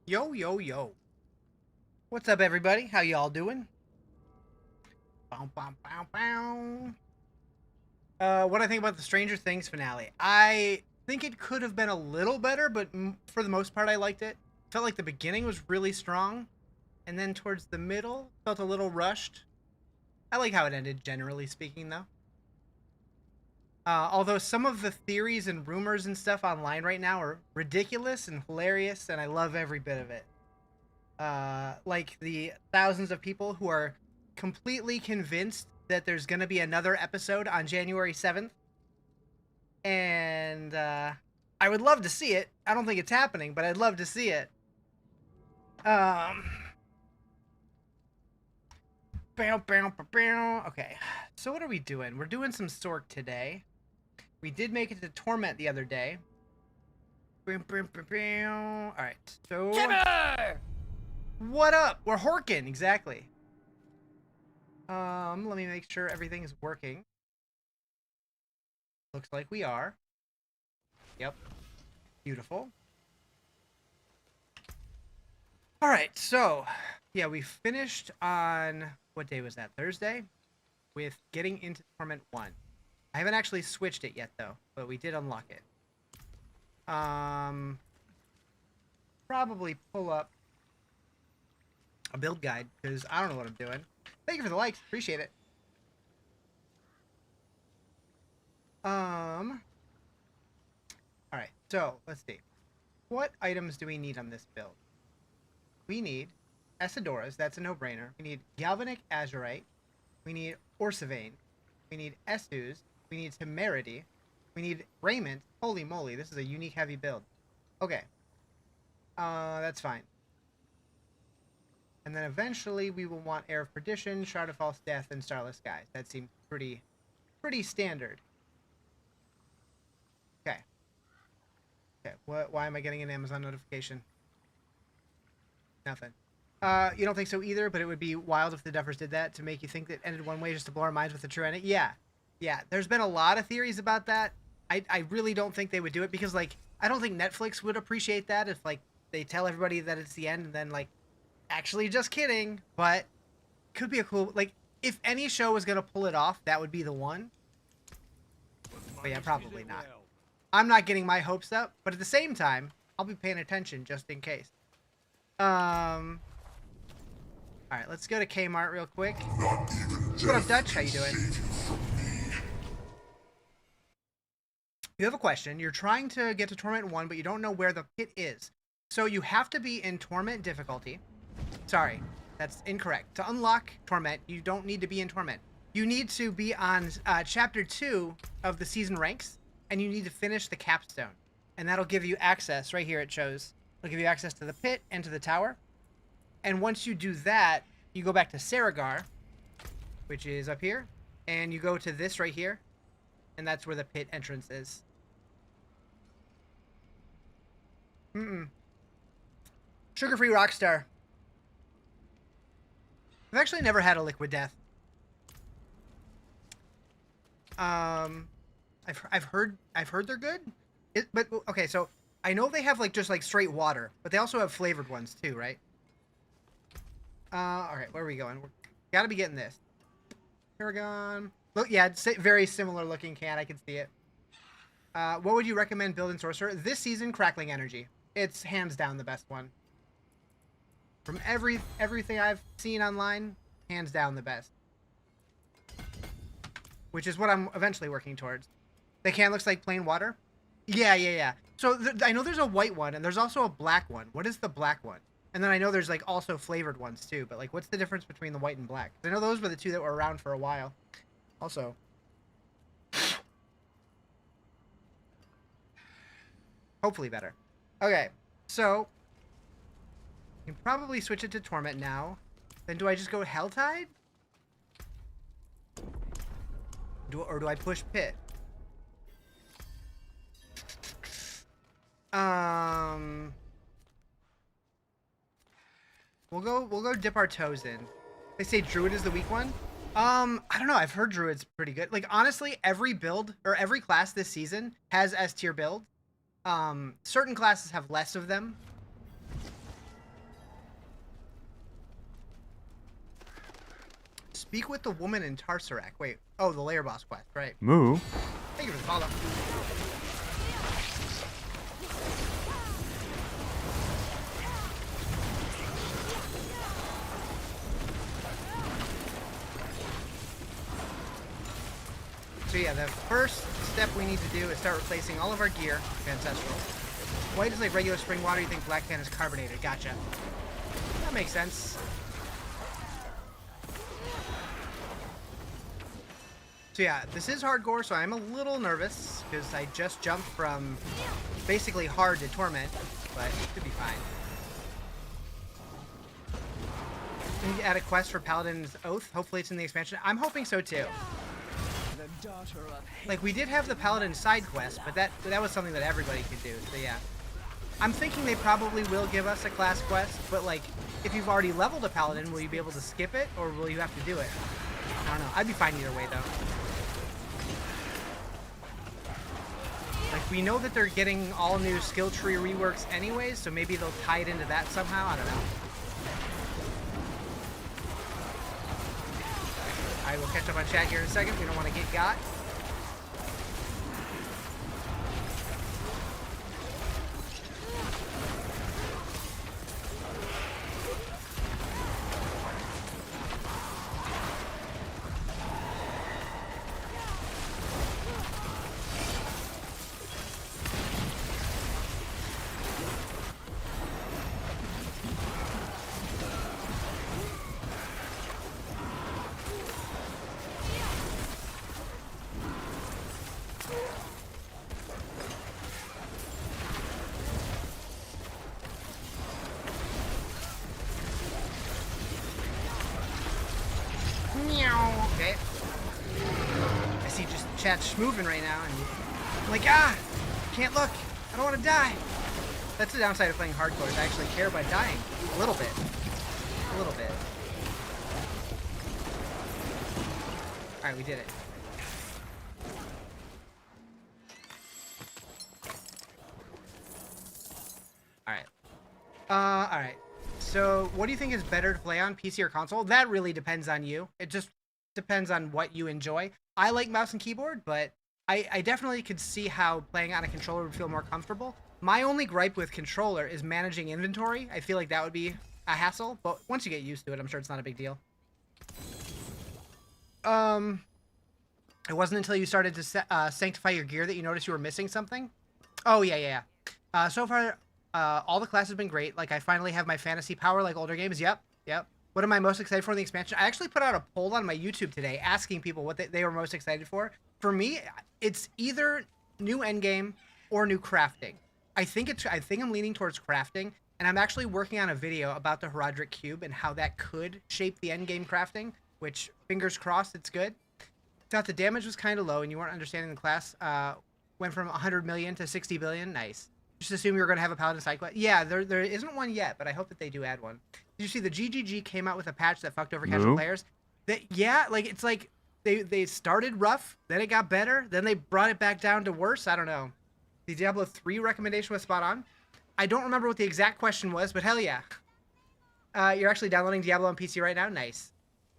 Yo, yo, yo. What's up, everybody? How y'all doing? Bow, bow, bow, bow. What I think about the Stranger Things finale. I think it could have been a little better, but for the most part, I liked it. Felt like the beginning was really strong, and then towards the middle, felt a little rushed. I like how it ended, generally speaking, though. Although some of the theories and rumors and stuff online right now are ridiculous and hilarious, and I love every bit of it. Like the thousands of people who are completely convinced that there's going to be another episode on January 7th. And I would love to see it. I don't think it's happening, but I'd love to see it. Okay, so what are we doing? We're doing some Sorc today. We did make it to Torment the other day. Alright, so... Timber! What up? We're horking, exactly. Let me make sure everything is working. Looks like we are. Yep. Beautiful. Alright, so, yeah, we finished on, what day was that? Thursday? With getting into Torment 1. I haven't actually switched it yet, though, but we did unlock it. Probably pull up a build guide, because I don't know what I'm doing. Thank you for the likes. Appreciate it. Alright, so, let's see. What items do we need on this build? We need Essidoras, that's a no-brainer. We need Galvanic Azurite. We need Orsivane. We need Estus. We need Temerity. We need Raiment. Holy moly, this is a unique heavy build. Okay. That's fine. And then eventually we will want Air of Perdition, Shard of False Death, and Starless Skies. That seems pretty standard. Okay. Okay, why am I getting an Amazon notification? Nothing. You don't think so either, but it would be wild if the Duffers did that to make you think that ended one way just to blow our minds with the true ending. Yeah. Yeah, there's been a lot of theories about that. I really don't think they would do it because, like, I don't think Netflix would appreciate that if, like, they tell everybody that it's the end and then, like, actually just kidding, but could be a cool, like, if any show was going to pull it off, that would be the one. But yeah, probably not. I'm not getting my hopes up, but at the same time, I'll be paying attention just in case. Alright, let's go to Kmart real quick. What up, Dutch? How you doing? You have a question. You're trying to get to Torment 1, but you don't know where the pit is. So you have to be in Torment difficulty. Sorry, that's incorrect. To unlock Torment, you don't need to be in Torment. You need to be on Chapter 2 of the season ranks, and you need to finish the capstone. And that'll give you access, right here it shows. It'll give you access to the pit and to the tower. And once you do that, you go back to Saragar, which is up here, and you go to this right here, and that's where the pit entrance is. Sugar-free Rockstar. I've actually never had a liquid death. I've heard they're good. But okay, so I know they have like just like straight water, but they also have flavored ones too, right? All right, where are we going? We gotta be getting this. Paragon. Look, yeah, it's a very similar looking can. I can see it. What would you recommend building Sorcerer this season? Crackling Energy. It's hands down the best one. From everything I've seen online, hands down the best. Which is what I'm eventually working towards. The can looks like plain water. Yeah. So I know there's a white one and there's also a black one. What is the black one? And then I know there's like also flavored ones too. But like, what's the difference between the white and black? I know those were the two that were around for a while. Also, hopefully better. Okay, so you can probably switch it to Torment now. Then do I just go Helltide? Or do I push Pit? We'll go dip our toes in. They say Druid is the weak one. I don't know. I've heard Druid's pretty good. Like, honestly, every build or every class this season has S tier build. Certain classes have less of them. Speak with the woman in Tarsarak. Wait. Oh, the layer boss quest, right. Moo. Thank you for the follow. So yeah, the first step we need to do is start replacing all of our gear with Ancestral. White is like regular spring water, you think black pan is carbonated. Gotcha. That makes sense. So yeah, this is hardcore, so I'm a little nervous, because I just jumped from basically hard to torment, but it should be fine. We need to add a quest for Paladin's Oath. Hopefully it's in the expansion. I'm hoping so too. Like, we did have the Paladin side quest, but that was something that everybody could do, so yeah. I'm thinking they probably will give us a class quest, but like, if you've already leveled a Paladin, will you be able to skip it, or will you have to do it? I don't know. I'd be fine either way, though. Like, we know that they're getting all new skill tree reworks anyways, so maybe they'll tie it into that somehow. I don't know. I will catch up on chat here in a second. We don't want to get got. Okay. I see just chat's moving right now, and I'm like, can't look. I don't want to die. That's the downside of playing hardcore, is I actually care about dying. A little bit. A little bit. Alright, we did it. Alright. Alright. So, what do you think is better to play on, PC or console? That really depends on you. It just depends on what you enjoy. I like mouse and keyboard, but I definitely could see how playing on a controller would feel more comfortable. My only gripe with controller is managing inventory. I feel like that would be a hassle, but once you get used to it, I'm sure it's not a big deal. It wasn't until you started to sanctify your gear that you noticed you were missing something? Oh, yeah. So far, all the classes have been great. Like, I finally have my fantasy power like older games. Yep. What am I most excited for in the expansion? I actually put out a poll on my YouTube today asking people what they were most excited for. For me, it's either new endgame or new crafting. I think I'm leaning towards crafting, and I'm actually working on a video about the Herodric Cube and how that could shape the endgame crafting, which, fingers crossed, it's good. Thought the damage was kind of low and you weren't understanding the class. Went from 100 million to 60 billion. Nice. Just assume you're going to have a Paladin side quest. Yeah, there isn't one yet, but I hope that they do add one. Did you see the GGG came out with a patch that fucked over casual players? It's like they started rough, then it got better, then they brought it back down to worse. I don't know. The Diablo 3 recommendation was spot on. I don't remember what the exact question was, but hell yeah. You're actually downloading Diablo on PC right now? Nice.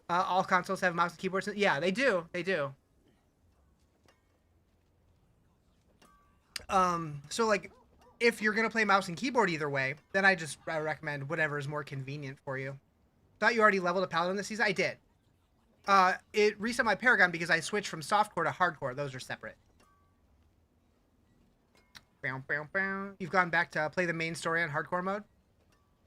All consoles have mouse and keyboards. Yeah, they do. So like, if you're gonna play mouse and keyboard either way, then I recommend whatever is more convenient for you. Thought you already leveled a Paladin this season? I did. It reset my Paragon because I switched from softcore to hardcore. Those are separate. You've gone back to play the main story on hardcore mode?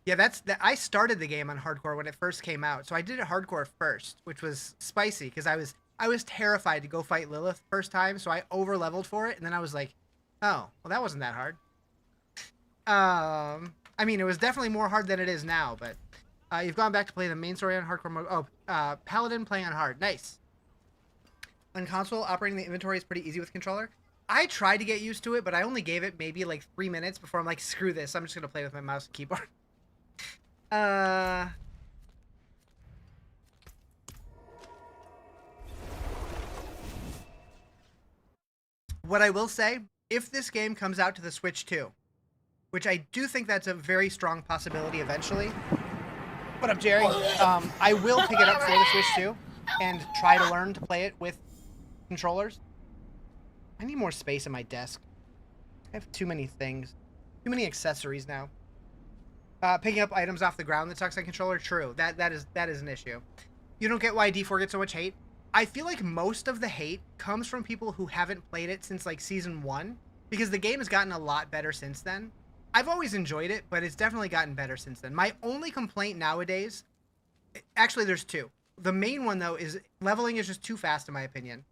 Yeah, I started the game on hardcore when it first came out, so I did it hardcore first, which was spicy because I was terrified to go fight Lilith first time, so I over leveled for it, and then I was like, oh, well that wasn't that hard. I mean, it was definitely more hard than it is now, but you've gone back to play the main story on hardcore mode. Oh, Paladin playing on hard, nice. On console, operating the inventory is pretty easy with controller. I tried to get used to it, but I only gave it maybe like 3 minutes before I'm like, screw this, I'm just gonna play with my mouse and keyboard. What I will say, if this game comes out to the Switch too, which I do think that's a very strong possibility eventually. What up, Jerry? I will pick it up for the Switch too. and try to learn to play it with controllers. I need more space on my desk. I have too many things. Too many accessories now. Picking up items off the ground that sucks on controller, true. That is an issue. You don't get why D4 gets so much hate. I feel like most of the hate comes from people who haven't played it since like season 1, because the game has gotten a lot better since then. I've always enjoyed it, but it's definitely gotten better since then. My only complaint nowadays, actually there's two. The main one though is leveling is just too fast in my opinion.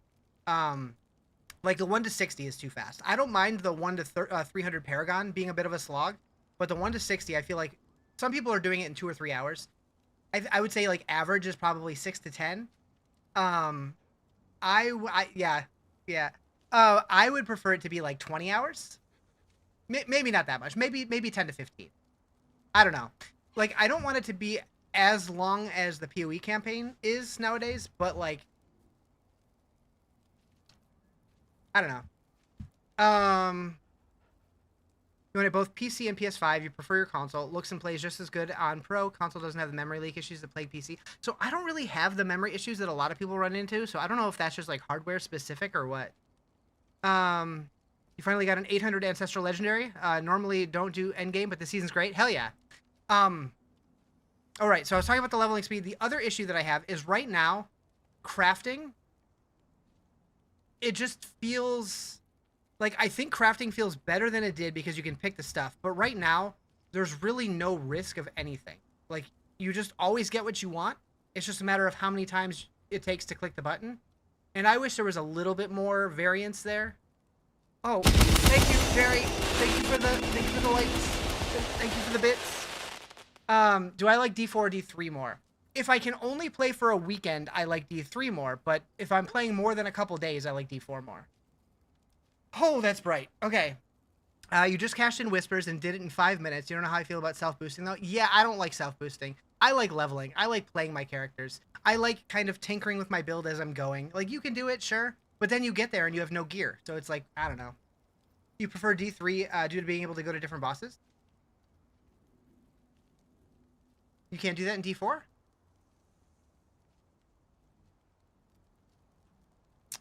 Like the 1 to 60 is too fast. I don't mind the 1 to 300 Paragon being a bit of a slog, but the 1 to 60, I feel like some people are doing it in 2 or 3 hours. I would say like average is probably 6 to 10. Yeah. I would prefer it to be like 20 hours. Maybe not that much. Maybe 10 to 15. I don't know. Like, I don't want it to be as long as the PoE campaign is nowadays, but like, I don't know. You want it both PC and PS5. You prefer your console. It looks and plays just as good on Pro. Console doesn't have the memory leak issues that plague PC. So I don't really have the memory issues that a lot of people run into. So I don't know if that's just like hardware specific or what. You finally got an 800 Ancestral Legendary. Normally don't do Endgame, but the season's great. Hell yeah. All right, so I was talking about the leveling speed. The other issue that I have is right now, crafting, it just feels... Like, I think crafting feels better than it did because you can pick the stuff. But right now, there's really no risk of anything. Like, you just always get what you want. It's just a matter of how many times it takes to click the button. And I wish there was a little bit more variance there. Oh, thank you, Jerry. Thank you for the lights. Thank you for the bits. Do I like D4 or D3 more? If I can only play for a weekend, I like D3 more. But if I'm playing more than a couple days, I like D4 more. Oh, that's bright. Okay. You just cashed in Whispers and did it in 5 minutes. You don't know how I feel about self-boosting, though? Yeah, I don't like self-boosting. I like leveling. I like playing my characters. I like kind of tinkering with my build as I'm going. Like, you can do it, sure. But then you get there and you have no gear. So it's like, I don't know. You prefer D3 due to being able to go to different bosses? You can't do that in D4?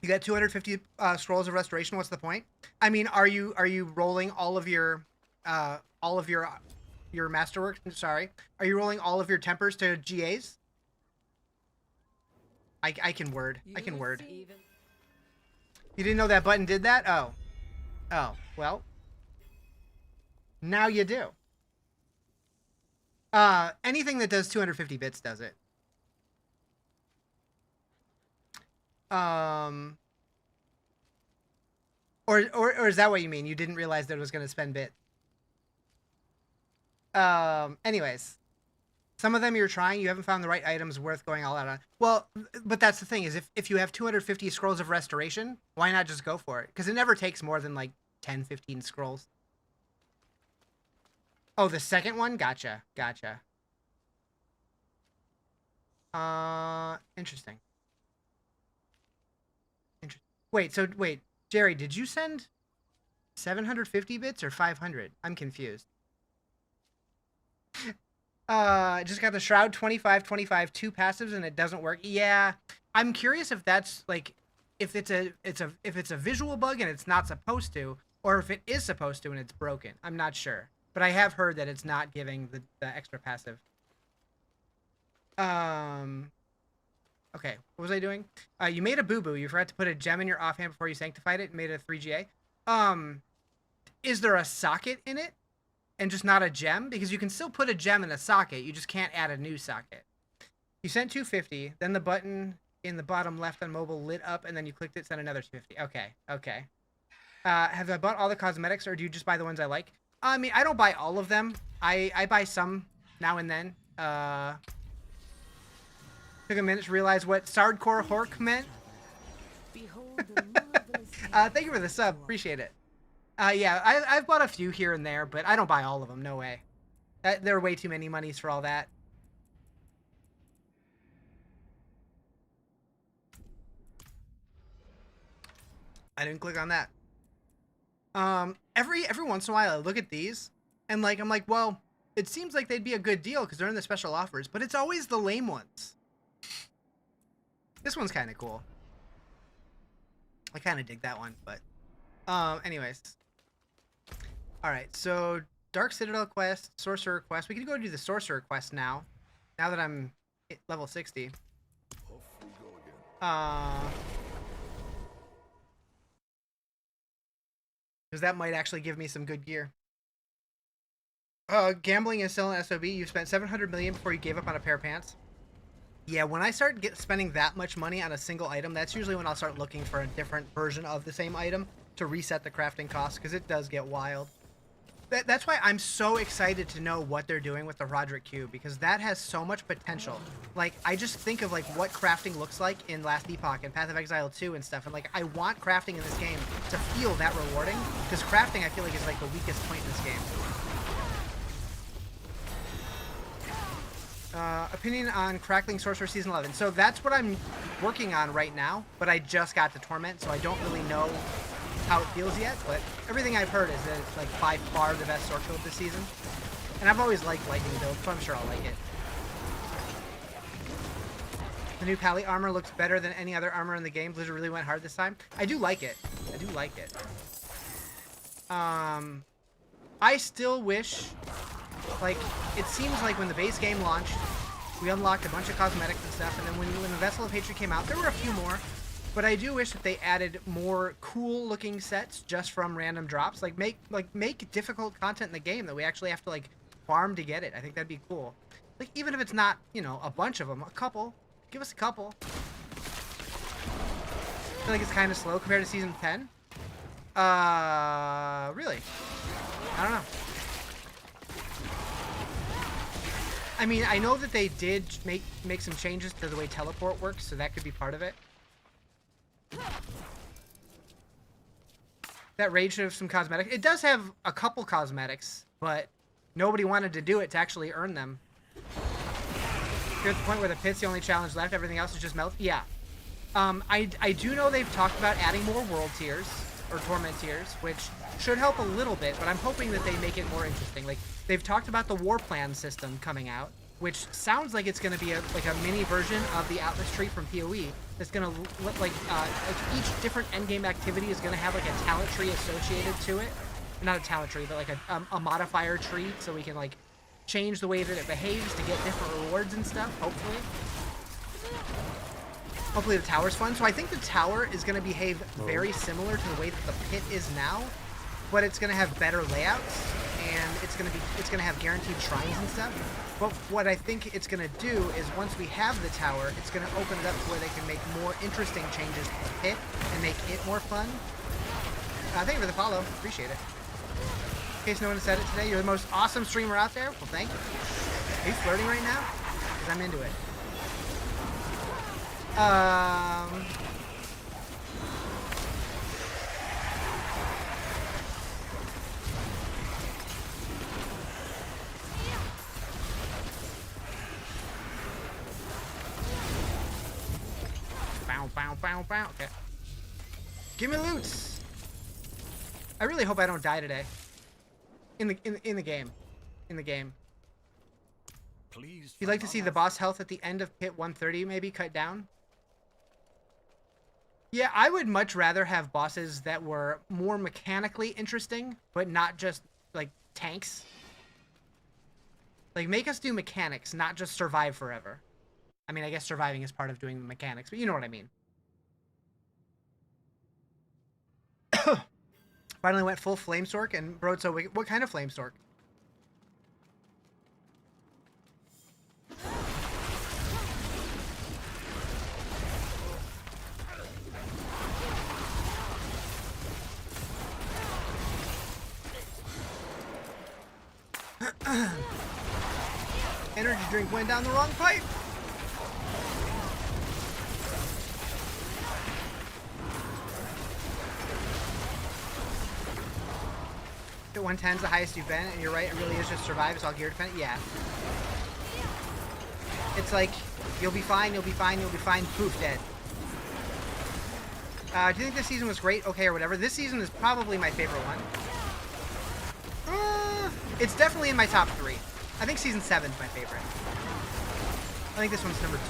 You got 250 scrolls of restoration. What's the point? I mean, are you rolling all of your masterwork? Sorry, are you rolling all of your tempers to GAs? I can word. I can word. You didn't know that button did that? Oh. Well, now you do. Anything that does 250 bits does it. Or is that what you mean? You didn't realize that it was going to spend bits. Anyways, some of them you're trying, you haven't found the right items worth going all out on. Well, but that's the thing is if you have 250 scrolls of restoration, why not just go for it? Because it never takes more than like 10, 15 scrolls. Oh, the second one? Gotcha. Interesting. Wait, Jerry, did you send 750 bits or 500? I'm confused. Just got the Shroud 25, 2 passives and it doesn't work. Yeah, I'm curious if that's like, if it's a visual bug and it's not supposed to, or if it is supposed to and it's broken. I'm not sure, but I have heard that it's not giving the extra passive. Okay, what was I doing? You made a boo-boo. You forgot to put a gem in your offhand before you sanctified it and made it a 3GA. Is there a socket in it and just not a gem? Because you can still put a gem in a socket. You just can't add a new socket. You sent 250, then the button in the bottom left on mobile lit up, and then you clicked it, sent another 250. Okay. Have I bought all the cosmetics, or do you just buy the ones I like? I mean, I don't buy all of them. I buy some now and then. Took a minute to realize what Sardcore Hork meant. Thank you for the sub. Appreciate it. Yeah, I've bought a few here and there, but I don't buy all of them. No way. There are way too many monies for all that. I didn't click on that. Every once in a while I look at these and like I'm like, well, it seems like they'd be a good deal because they're in the special offers, but it's always the lame ones. This one's kind of cool. I kind of dig that one, but anyways. All right, so Dark Citadel quest, Sorcerer quest. We can go do the Sorcerer quest now. Now that I'm at level 60. Because that might actually give me some good gear. Gambling is still an SOB. You've spent 700 million before you gave up on a pair of pants. Yeah, when I start spending that much money on a single item, that's usually when I'll start looking for a different version of the same item to reset the crafting cost, because it does get wild. That's why I'm so excited to know what they're doing with the Roderick Cube, because that has so much potential. Like, I just think of, like, what crafting looks like in Last Epoch and Path of Exile 2 and stuff, and, like, I want crafting in this game to feel that rewarding, because crafting, I feel like, is, like, the weakest point in this game. Opinion on Crackling Sorcerer Season 11. So that's what I'm working on right now, but I just got to Torment, so I don't really know how it feels yet, but everything I've heard is that it's, like, by far the best Sorc build this season. And I've always liked lightning builds, so I'm sure I'll like it. The new Pally armor looks better than any other armor in the game. Blizzard really went hard this time. I do like it. I do like it. I still wish, like, it seems like when the base game launched, we unlocked a bunch of cosmetics and stuff, and then when the Vessel of Hatred came out, there were a few more. But I do wish that they added more cool-looking sets just from random drops. Like make difficult content in the game that we actually have to, like, farm to get it. I think that'd be cool. Like, even if it's not, you know, a bunch of them, a couple. Give us a couple. I feel like it's kind of slow compared to Season 10. Really? I don't know. I mean, I know that they did make some changes to the way teleport works, so that could be part of it. That raid should have some cosmetics. It does have a couple cosmetics, but nobody wanted to do it to actually earn them. You're at the point where the pit's the only challenge left. Everything else is just melt. Yeah. I do know they've talked about adding more world tiers, or torment tiers, which should help a little bit, but I'm hoping that they make it more interesting. Like, they've talked about the war plan system coming out, which sounds like it's going to be a mini version of the Atlas tree from PoE. That's going to look like each different endgame activity is going to have, like, a talent tree associated to it. Not a talent tree, but like a modifier tree, so we can, like, change the way that it behaves to get different rewards and stuff, hopefully. Hopefully the tower's fun. So I think the tower is going to behave very similar to the way that the pit is now, but it's going to have better layouts, and it's going to have guaranteed shrines and stuff. But what I think it's going to do is, once we have the tower, it's going to open it up to where they can make more interesting changes to the pit and make it more fun. Thank you for the follow. Appreciate it. In case no one has said it today, you're the most awesome streamer out there. Well, thank you. Are you flirting right now? Because I'm into it. Bow. Okay. Give me loots. I really hope I don't die today. In the game. In the game. Please. You'd like to see the boss health at the end of pit 130 maybe cut down? Yeah, I would much rather have bosses that were more mechanically interesting, but not just, like, tanks. Like, make us do mechanics, not just survive forever. I mean, I guess surviving is part of doing the mechanics, but you know what I mean. Finally went full Flame Sorc, and broed so wicked. What kind of Flame Sorc? Energy drink went down the wrong pipe. At 110 is the highest you've been, and you're right, it really is just survive. It's all gear dependent. Yeah. It's like, you'll be fine, you'll be fine, you'll be fine. Poof, dead. Do you think this season was great? Okay, or whatever. This season is probably my favorite one. It's definitely in my top 3. I think season 7 is my favorite. I think this one's number 2.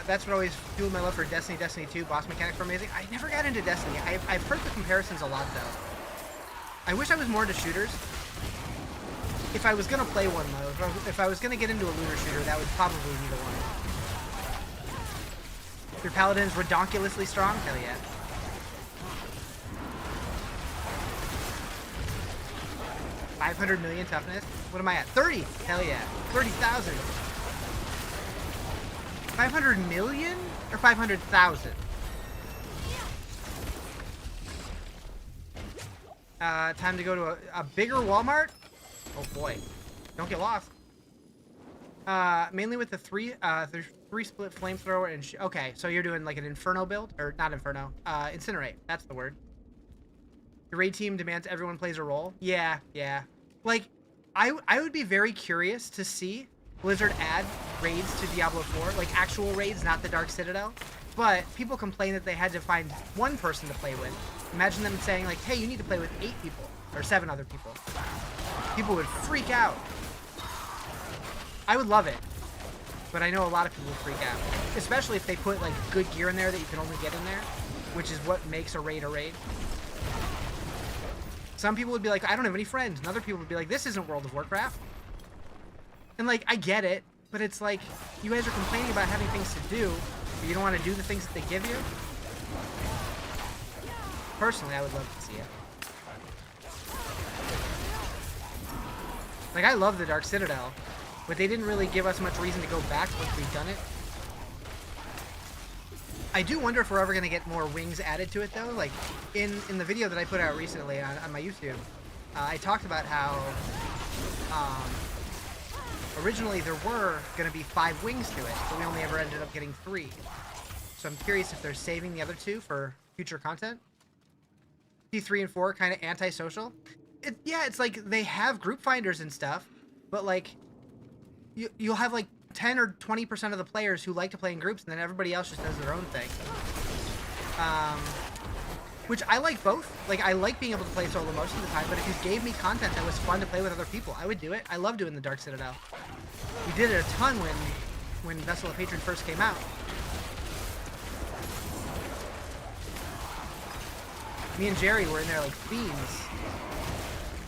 That's what always fueled my love for Destiny. Destiny 2 boss mechanics were amazing. I never got into Destiny. I've heard the comparisons a lot though. I wish I was more into shooters. If I was gonna play one though, if I was gonna get into a looter shooter, that would probably be the one. Your paladin's redonkulously strong? Hell yeah. $500 million toughness? What am I at? 30! Hell yeah. 30,000. 500 million? Or 500,000? Time to go to a bigger Walmart? Oh boy. Don't get lost. Mainly with the three split flamethrower and okay, so you're doing like an Inferno build? Or not Inferno. Incinerate. That's the word. The raid team demands everyone plays a role. Yeah, yeah. Like, I would be very curious to see Blizzard add raids to Diablo 4. Like, actual raids, not the Dark Citadel. But people complain that they had to find one person to play with. Imagine them saying, like, hey, you need to play with 8 people. Or 7 other people. People would freak out. I would love it. But I know a lot of people would freak out. Especially if they put, like, good gear in there that you can only get in there. Which is what makes a raid a raid. Some people would be like, I don't have any friends. And other people would be like, this isn't World of Warcraft. And, like, I get it. But it's like, you guys are complaining about having things to do, but you don't want to do the things that they give you? Personally, I would love to see it. Like, I love the Dark Citadel, but they didn't really give us much reason to go back once we've done it. I do wonder if we're ever going to get more wings added to it, though. Like, in the video that I put out recently on my YouTube, I talked about how originally there were going to be 5 wings to it, but we only ever ended up getting 3. So I'm curious if they're saving the other 2 for future content. T3 and 4 kind of antisocial. Yeah, it's like they have group finders and stuff, but like you'll have like 10 or 20% of the players who like to play in groups, and then everybody else just does their own thing. Which I like both. Like, I like being able to play solo most of the time, but if you gave me content that was fun to play with other people, I would do it. I love doing the Dark Citadel. We did it a ton when Vessel of Hatred first came out. Me and Jerry were in there like fiends.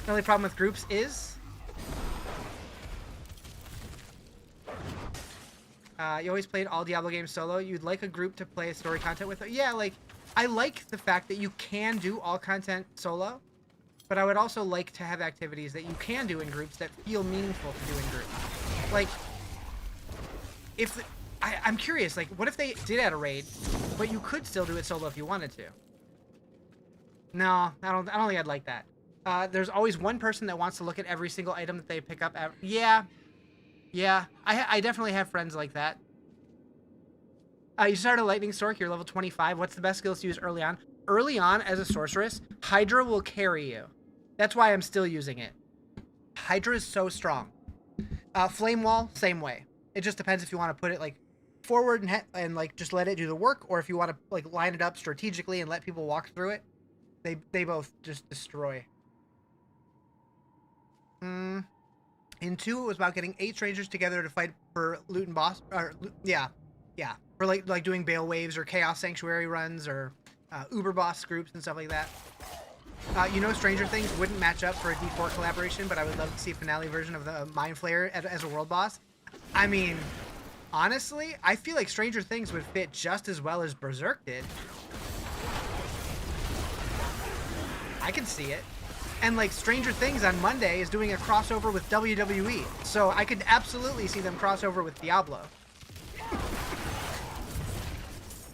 The only problem with groups is you always played all Diablo games solo. You'd like a group to play story content with. Yeah, like, I like the fact that you can do all content solo, but I would also like to have activities that you can do in groups that feel meaningful to do in groups. Like, if I'm curious, like, what if they did add a raid, but you could still do it solo if you wanted to? No, I don't think I'd like that. There's always one person that wants to look at every single item that they pick up. Yeah. I definitely have friends like that. You started Lightning Sorc, you're level 25. What's the best skills to use early on? Early on, as a sorceress, Hydra will carry you. That's why I'm still using it. Hydra is so strong. Flame Wall, same way. It just depends if you want to put it like forward and like just let it do the work, or if you want to like line it up strategically and let people walk through it. They both just destroy. In 2, it was about getting 8 strangers together to fight for loot and boss. Or yeah. For like doing Bale Waves or Chaos Sanctuary runs or Uber Boss groups and stuff like that. You know, Stranger Things wouldn't match up for a D4 collaboration, but I would love to see a finale version of the Mind Flayer as a world boss. I mean, honestly, I feel like Stranger Things would fit just as well as Berserk did. I can see it. And like Stranger Things on Monday is doing a crossover with WWE. So I could absolutely see them crossover with Diablo.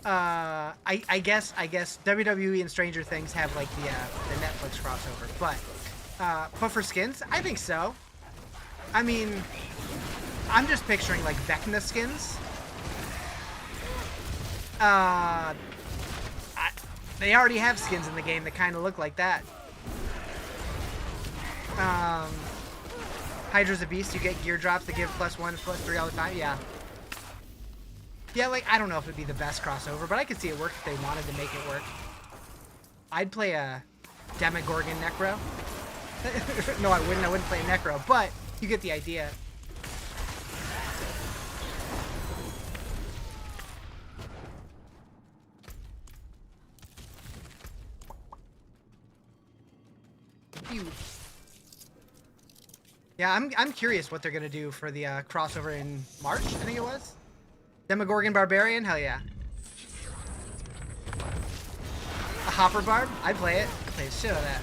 I guess WWE and Stranger Things have like the Netflix crossover, but for skins, I think so. I mean, I'm just picturing like Vecna skins. They already have skins in the game that kind of look like that. Hydra's a beast. You get gear drops that give +1, +3 all the time. Yeah, like, I don't know if it'd be the best crossover, but I could see it work if they wanted to make it work. I'd play a Demogorgon Necro. No, I wouldn't. I wouldn't play a Necro, but you get the idea. pew. Yeah, I'm curious what they're gonna do for the crossover in March. I think it was. Demogorgon Barbarian. Hell yeah. A Hopper Barb. I'd play it. I'd play the shit out of that.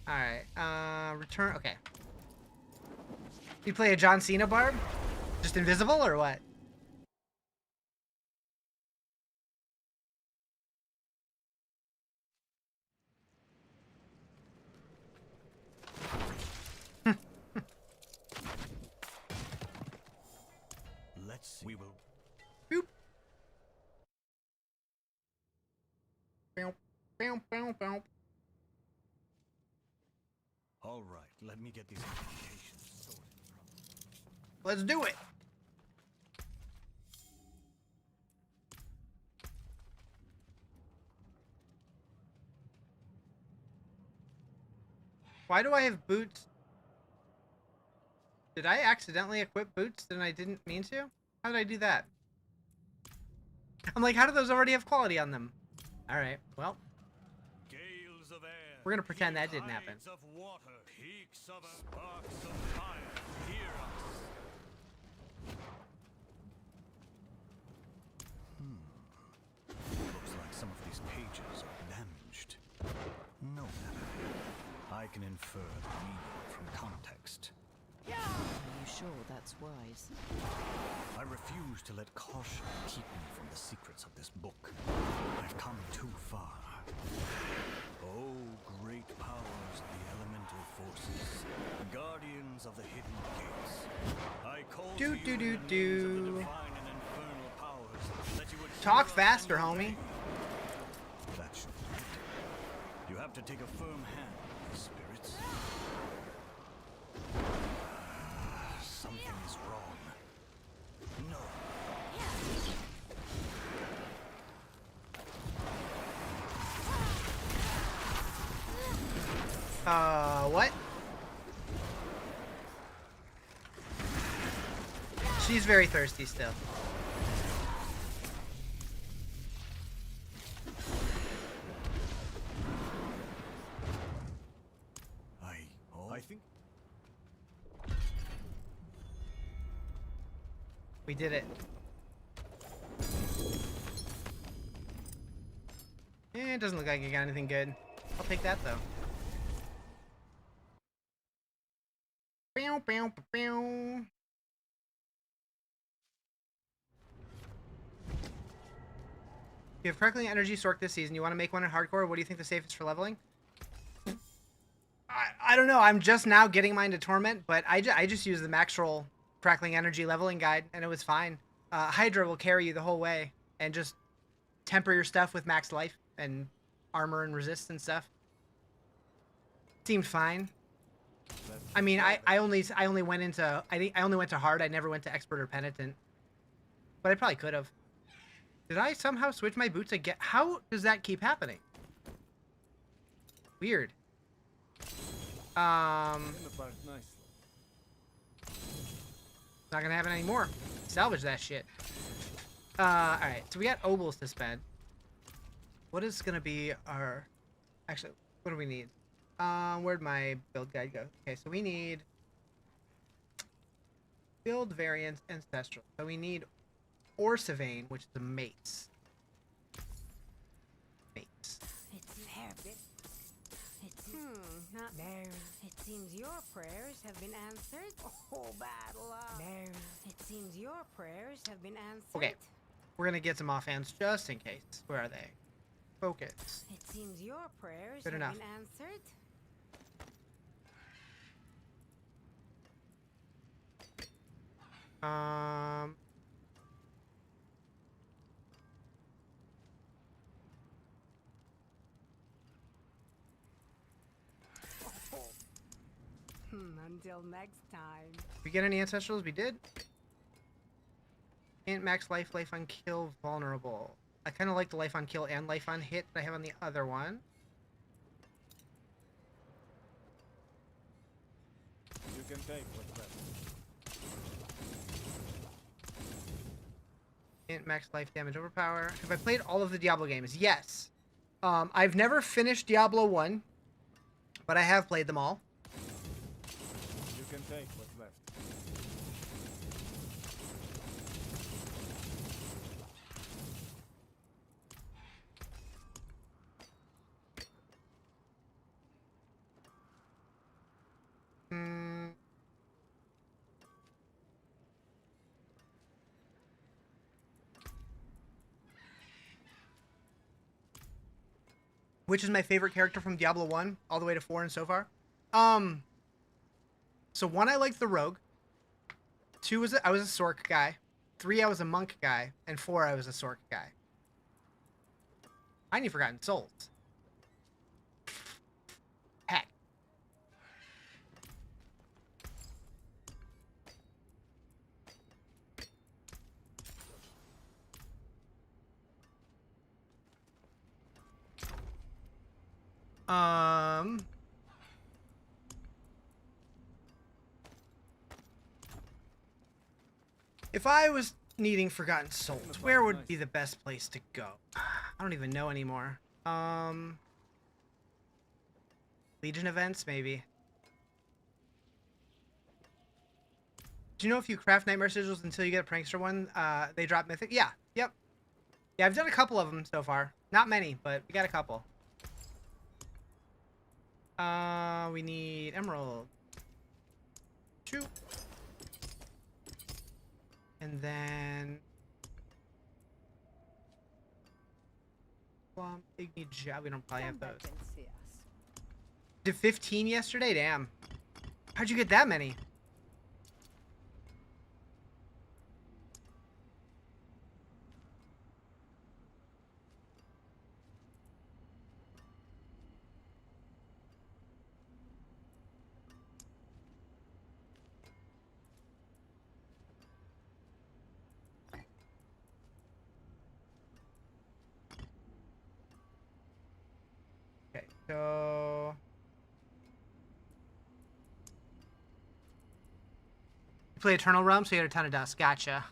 All right. Return. Okay. You play a John Cena Barb? Just invisible or what? Let's see. We will. Boop. Bow, bow, bow, bow. All right, let me get these communications sorted. Let's do it. Why do I have boots? Did I accidentally equip boots and I didn't mean to? How did I do that? I'm like, how do those already have quality on them? All right, well. Gales of air, we're gonna pretend that didn't happen. Of water, peaks of sparks of fire, hear us. Looks like some of these pages are damaged. No matter. I can infer the meaning from context. Are you sure that's wise? I refuse to let caution keep me from the secrets of this book. I've come too far. Oh, great powers of the elemental forces, guardians of the hidden gates. I call to you in the names of the divine and infernal powers that you would Talk hear us faster, and homie. obey. That should do it. You have to take a firm hand with the spirits. Something is wrong. No. What? She's very thirsty still. I think We did it. It doesn't look like you got anything good. I'll take that though. Bow, bow, bow. You have Crackling Energy Sorc this season. You want to make one in hardcore? What do you think the safest for leveling? I don't know. I'm just now getting mine to Torment, but I just use the max roll Crackling Energy leveling guide, and it was fine. Hydra will carry you the whole way, and just temper your stuff with max life and armor and resist and stuff. Seemed fine. I mean, I only went into I only went to hard. I never went to expert or penitent, but I probably could have. Did I somehow switch my boots again? How does that keep happening? Weird. Not gonna happen anymore. Salvage that shit. Alright, so we got obols to spend. What is gonna be our... Actually, what do we need? Where'd my build guide go? Okay, so we need... Build variants, ancestral. So we need Orsivane, which is a mace. Mace. It's very... not there. It seems your prayers have been answered. Oh, battle up. There. It seems your prayers have been answered. Okay. We're gonna get some offhands just in case. Where are they? Focus. It seems your prayers Good have enough. been answered. Until next time. We get any ancestrals? We did. Can't max life, life on kill, vulnerable. I kind of like the life on kill and life on hit that I have on the other one. You can take what's left. Int max life damage overpower. Have I played all of the Diablo games? Yes. I've never finished Diablo 1, but I have played them all. You can take what's left. Hmm. Which is my favorite character from Diablo 1 all the way to 4 and so far? So 1, I liked the rogue. 2 was I was a Sorc guy. 3, I was a monk guy, and 4, I was a Sorc guy. I need Forgotten Souls. Heck. If I was needing Forgotten Souls, where would be the best place to go? I don't even know anymore. Legion events, maybe. Do you know if you craft Nightmare Sigils until you get a Prankster one, they drop Mythic? Yeah, yep. Yeah, I've done a couple of them so far. Not many, but we got a couple. We need Emerald. 2. And then... Igni Job. We don't probably have those. Did 15 yesterday? Damn. How'd you get that many? Okay, so... You play Eternal Realm, so you had a ton of dust. Gotcha.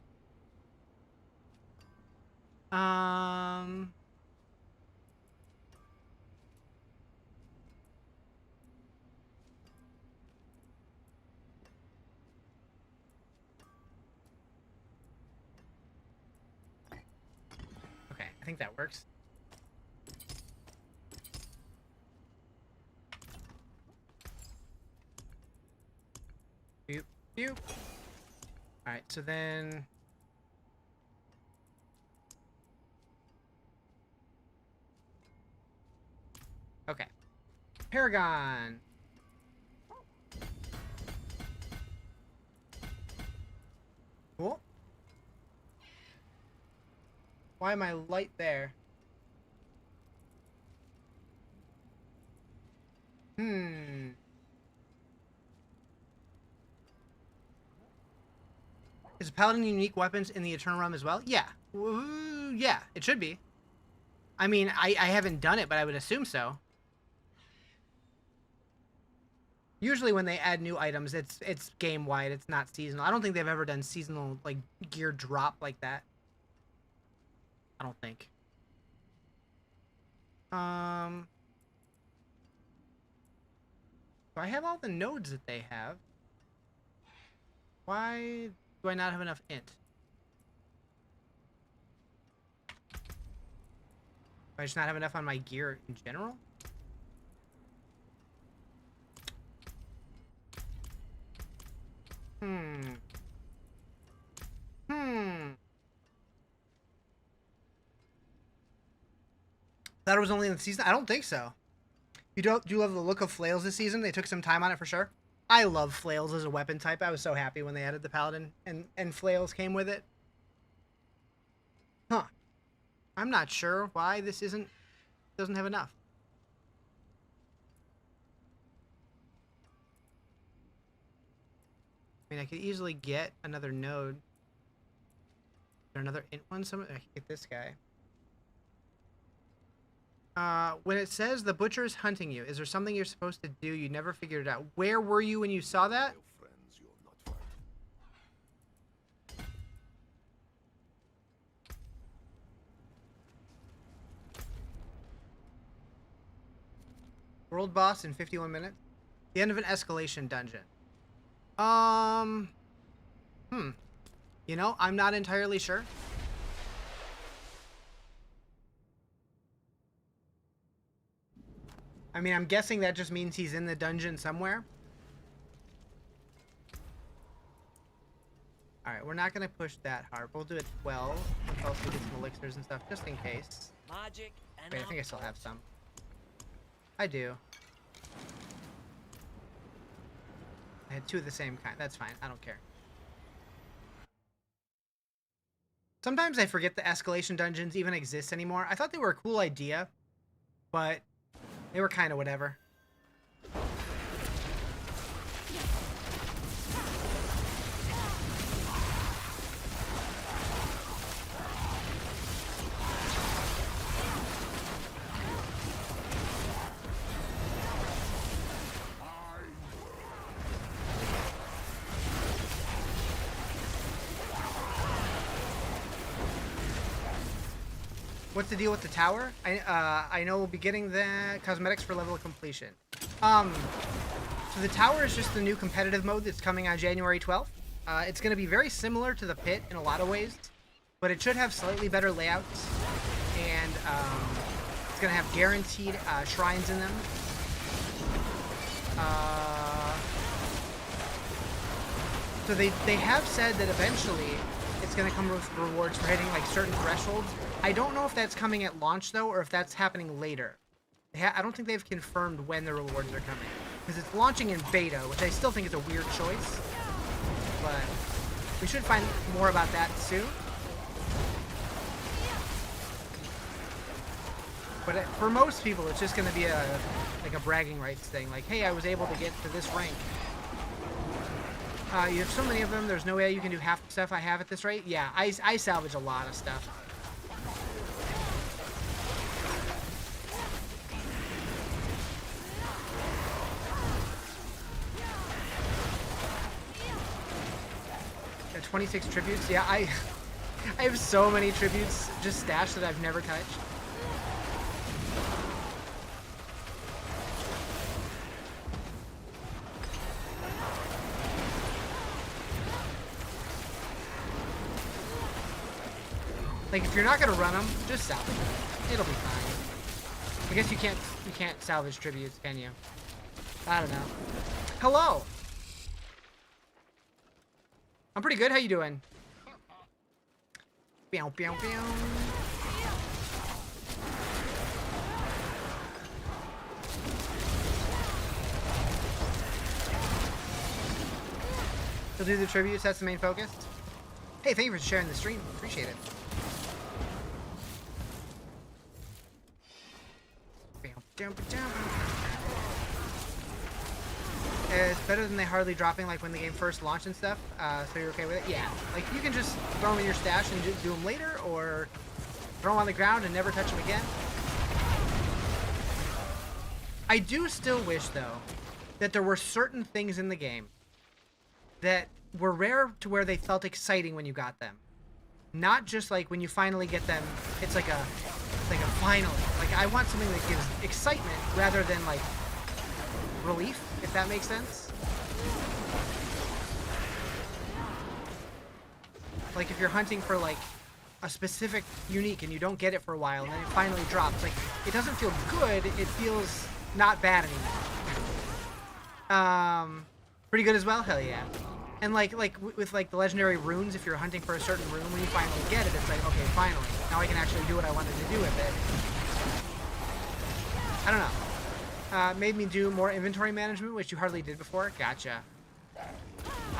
Okay, I think that works. Boop, boop. Alright, so then... Okay. Paragon. Cool. Why am I light there? Is Paladin unique weapons in the Eternal Realm as well? Yeah. Ooh, yeah, it should be. I mean, I haven't done it, but I would assume so. Usually when they add new items, it's game-wide. It's not seasonal. I don't think they've ever done seasonal, like, gear drop like that. I don't think. Do I have all the nodes that they have? Why do I not have enough int? Do I just not have enough on my gear in general? Thought it was only in the season? I don't think so. You do love the look of flails this season? They took some time on it for sure. I love flails as a weapon type. I was so happy when they added the paladin and flails came with it. Huh. I'm not sure why this doesn't have enough. I mean, I could easily get another node. Is there another int one somewhere? I could get this guy. When it says the butcher is hunting you, is there something you're supposed to do? You never figured it out. Where were you when you saw that? world boss in 51 minutes. The end of an escalation dungeon. You know, I'm not entirely sure. I mean, I'm guessing that just means he's in the dungeon somewhere. Alright, we're not going to push that hard. We'll do it 12. Let's also get some elixirs and stuff, just in case. Magic and Wait, I think I still have some. I do. I had 2 of the same kind. That's fine. I don't care. Sometimes I forget the escalation dungeons even exist anymore. I thought they were a cool idea, but they were kind of whatever. What's the deal with the tower? I know we'll be getting the cosmetics for level of completion. So the tower is just the new competitive mode that's coming on January 12th. It's going to be very similar to the pit in a lot of ways, but it should have slightly better layouts, and it's going to have guaranteed shrines in them. So they have said that eventually it's going to come with rewards for hitting like certain thresholds. I don't know if that's coming at launch though, or if that's happening later. I don't think they've confirmed when the rewards are coming, because it's launching in beta, which I still think is a weird choice. But we should find more about that soon. But for most people, it's just going to be like a bragging rights thing. Like, hey, I was able to get to this rank. You have so many of them, there's no way you can do half the stuff I have at this rate. Yeah, I salvage a lot of stuff. Got 26 tributes. Yeah, I have so many tributes just stashed that I've never touched. Like, if you're not gonna run them, just salvage them. It'll be fine. I guess you can't salvage tributes, can you? I don't know. Hello. I'm pretty good. How you doing? Pew, pew, pew. You'll do the tributes. That's the main focus. Hey, thank you for sharing the stream. Appreciate it. It's better than they hardly dropping like when the game first launched and stuff, so you're okay with it? Yeah, like you can just throw them in your stash and do them later, or throw them on the ground and never touch them again. I do still wish, though, that there were certain things in the game that were rare to where they felt exciting when you got them. Not just like when you finally get them, it's like a finally. Like, I want something that gives excitement rather than like relief, if that makes sense. Like if you're hunting for like a specific unique and you don't get it for a while and then it finally drops, like it doesn't feel good, it feels not bad anymore. Pretty good as well? Hell yeah. And like with like the legendary runes, if you're hunting for a certain rune, when you finally get it, it's like, okay, finally, now I can actually do what I wanted to do with it. I don't know. Made me do more inventory management, which you hardly did before. Gotcha.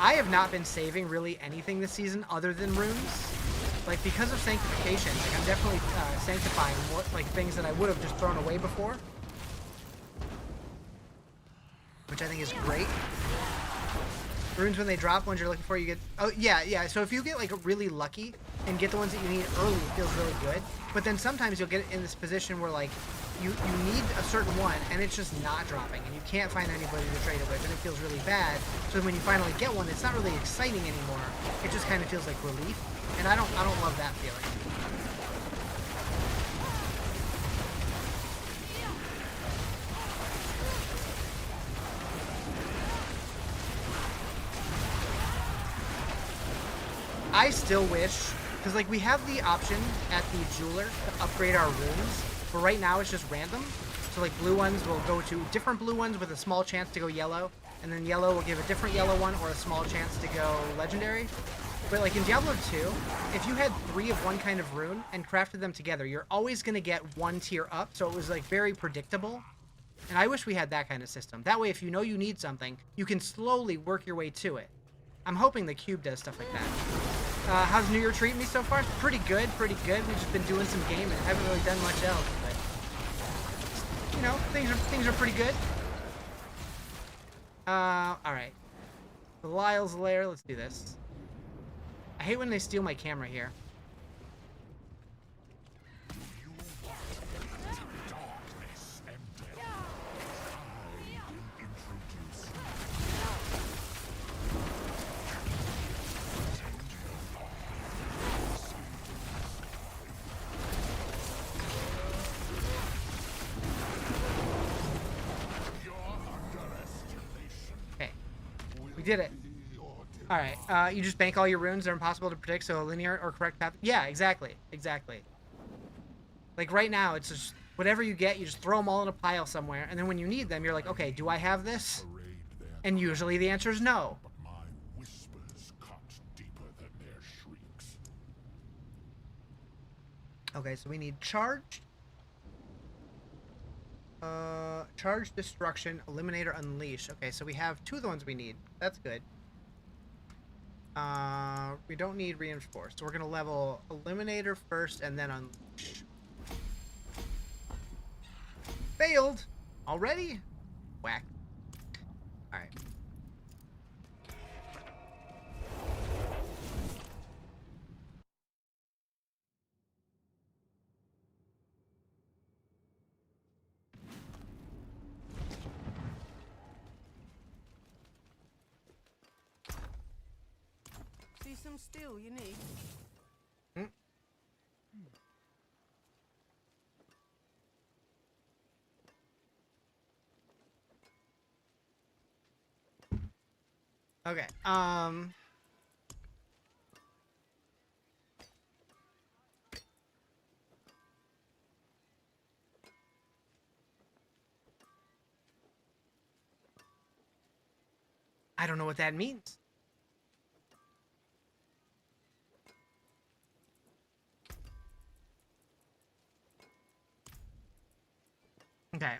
I have not been saving really anything this season other than runes. Like, because of sanctification, like I'm definitely sanctifying more like things that I would have just thrown away before, which I think is great. Runes, when they drop, ones you're looking for, you get... Oh, yeah. So if you get, like, really lucky and get the ones that you need early, it feels really good. But then sometimes you'll get in this position where, like, you need a certain one, and it's just not dropping, and you can't find anybody to trade it with, and it feels really bad. So when you finally get one, it's not really exciting anymore. It just kind of feels like relief, and I don't love that feeling. I still wish, because like we have the option at the jeweler to upgrade our runes, but right now it's just random. So like blue ones will go to different blue ones with a small chance to go yellow, and then yellow will give a different yellow one or a small chance to go legendary. But like in Diablo 2, if you had 3 of one kind of rune and crafted them together, you're always going to get 1 tier up, so it was like very predictable. And I wish we had that kind of system. That way, if you know you need something, you can slowly work your way to it. I'm hoping the cube does stuff like that. How's New Year treating me so far? Pretty good, pretty good. We've just been doing some gaming. Haven't really done much else, but you know, things are pretty good. All right. Belial's Lair. Let's do this. I hate when they steal my camera here. We did it. All right. You just bank all your runes. They're impossible to predict, so a linear or correct path. Yeah, exactly. Exactly. Like right now, it's just whatever you get, you just throw them all in a pile somewhere, and then when you need them, you're like, okay, do I have this? And usually the answer is no. But my whispers cut deeper than their shrieks. Okay, so we need charged. Charge, destruction, eliminator, unleash. Okay, so we have 2 of the ones we need. That's good. We don't need reinforce, so we're gonna level eliminator first and then unleash. Failed already. Whack. All right. See some steel you need? Okay. I don't know what that means. Okay.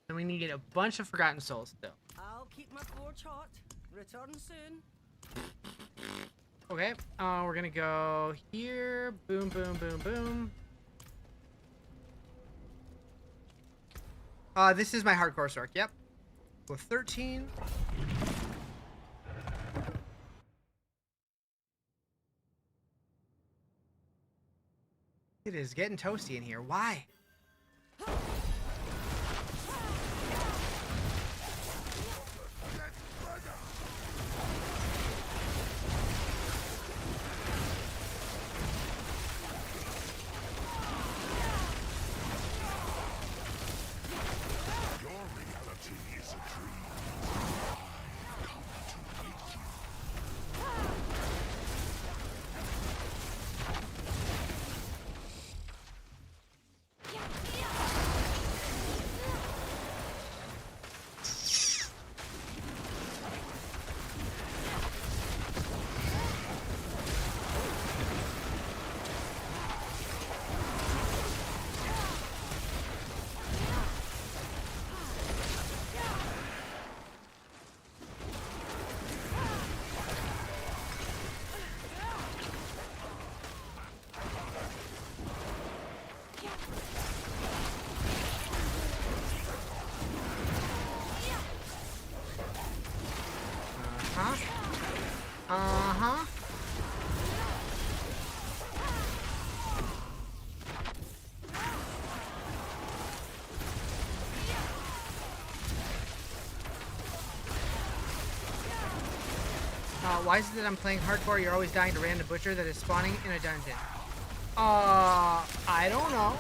Then we need a bunch of Forgotten Souls still. I'll keep my forge hot. Return soon. Okay. We're gonna go here. Boom, boom, boom, boom. This is my hardcore Sorc. Yep. Go 13. It is getting toasty in here. Why? Your reality is a dream. I've come to wake you. Uh-huh. Why is it that I'm playing hardcore? You're always dying to random butcher that is spawning in a dungeon. I don't know.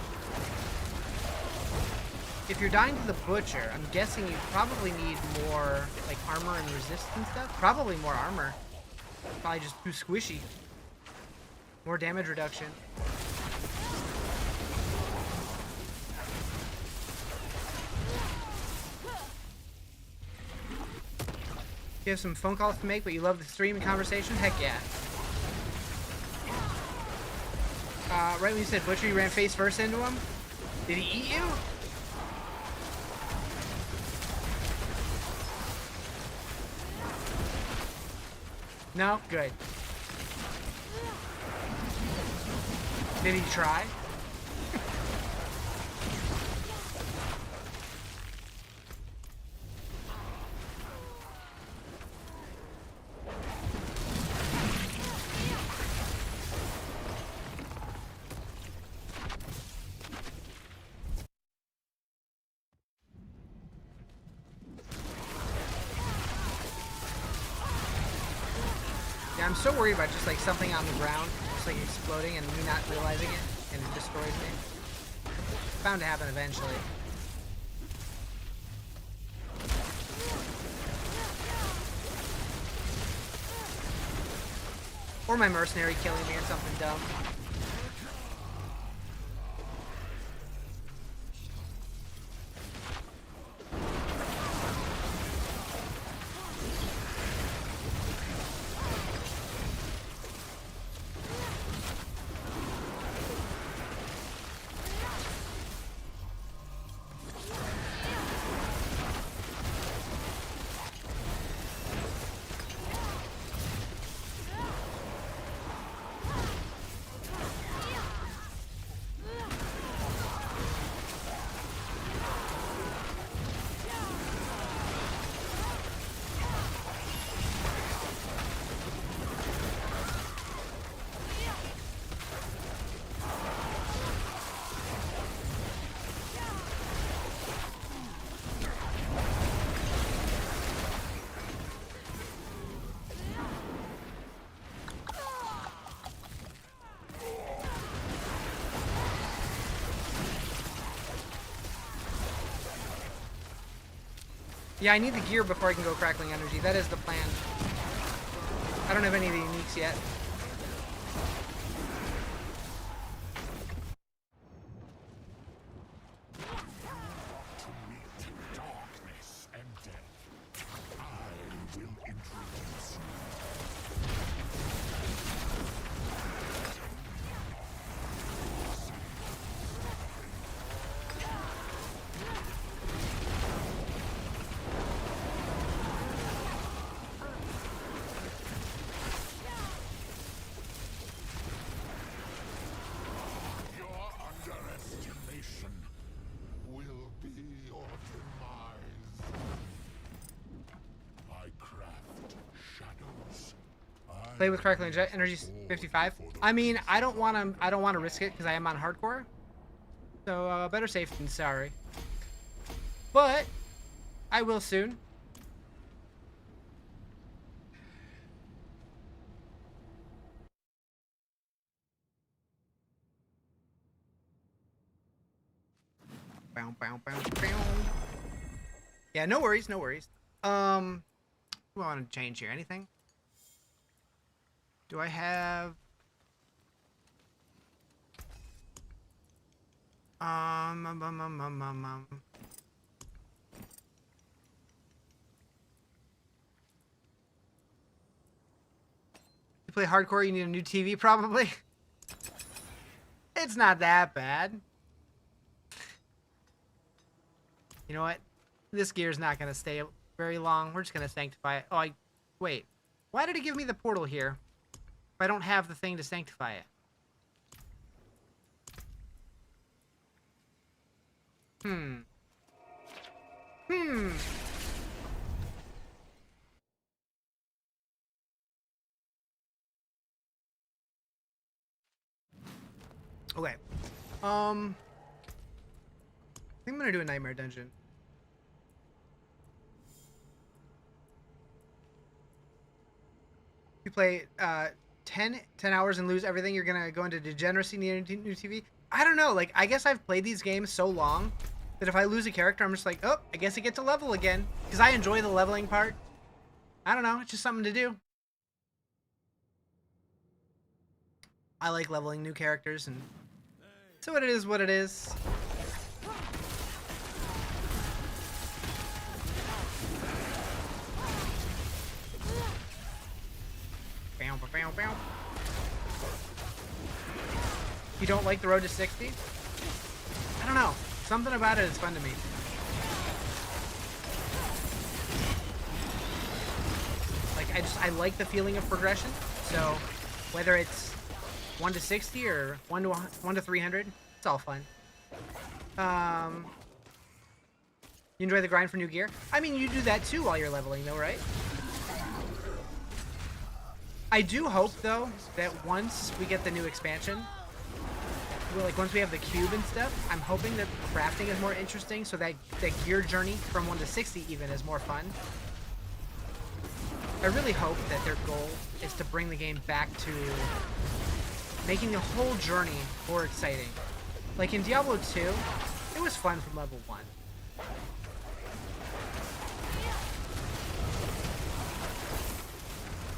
If you're dying to the butcher, I'm guessing you probably need more, like, armor and resist and stuff. Probably more armor. Probably just too squishy. More damage reduction. You have some phone calls to make, but you love the stream and conversation? Heck yeah. Right when you said Butcher, you ran face first into him? Did he eat you? No? Good. Did he try? Yeah, I'm so worried about just like something on the ground, just like exploding and me not realizing it, and it destroys me. It's bound to happen eventually. Or my mercenary killing me or something dumb. Yeah, I need the gear before I can go Crackling Energy. That is the plan. I don't have any of the uniques yet. To meet darkness and death, I will introduce you. Your underestimation will be your demise. I craft shadows. Play with Crackling Energy 55. I mean, I don't want to risk it because I am on hardcore. So better safe than sorry. But I will soon. Bow, bow, bow, bow. Yeah, no worries, no worries. What do I want to change here? Anything? Do I have? You play hardcore, you need a new TV, probably. It's not that bad. You know what? This gear's not going to stay very long. We're just going to sanctify it. Oh, wait. Why did it give me the portal here if I don't have the thing to sanctify it? Okay. I think I'm going to do a nightmare dungeon. You play 10 hours and lose everything, you're gonna go into degeneracy, need a new TV. I don't know, like, I guess I've played these games so long that if I lose a character, I'm just like, oh, I guess I get to level again, because I enjoy the leveling part. I don't know, it's just something to do. I like leveling new characters, and so it is what it is. Bow, bow, bow, bow. You don't like the road to 60? I don't know. Something about it is fun to me. Like, I like the feeling of progression. So, whether it's 1 to 60 or 1 to 300, it's all fun. You enjoy the grind for new gear? I mean, you do that too while you're leveling, though, right? I do hope, though, that once we get the new expansion, like once we have the cube and stuff, I'm hoping that crafting is more interesting, so that the gear journey from 1 to 60 even is more fun. I really hope that their goal is to bring the game back to making the whole journey more exciting. Like in Diablo 2, it was fun from level 1.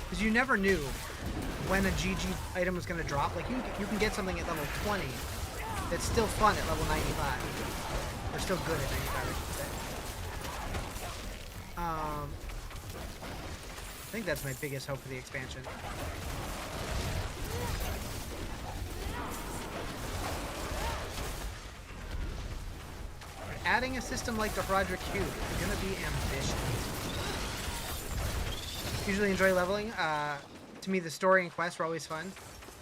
Because you never knew when a GG item was going to drop. Like, you can get something at level 20 that's still fun at level 95. Or still good at 95, I should say. I think that's my biggest hope for the expansion. Adding a system like the Roderick Cube is going to be ambitious. Usually enjoy leveling. To me, the story and quests are always fun.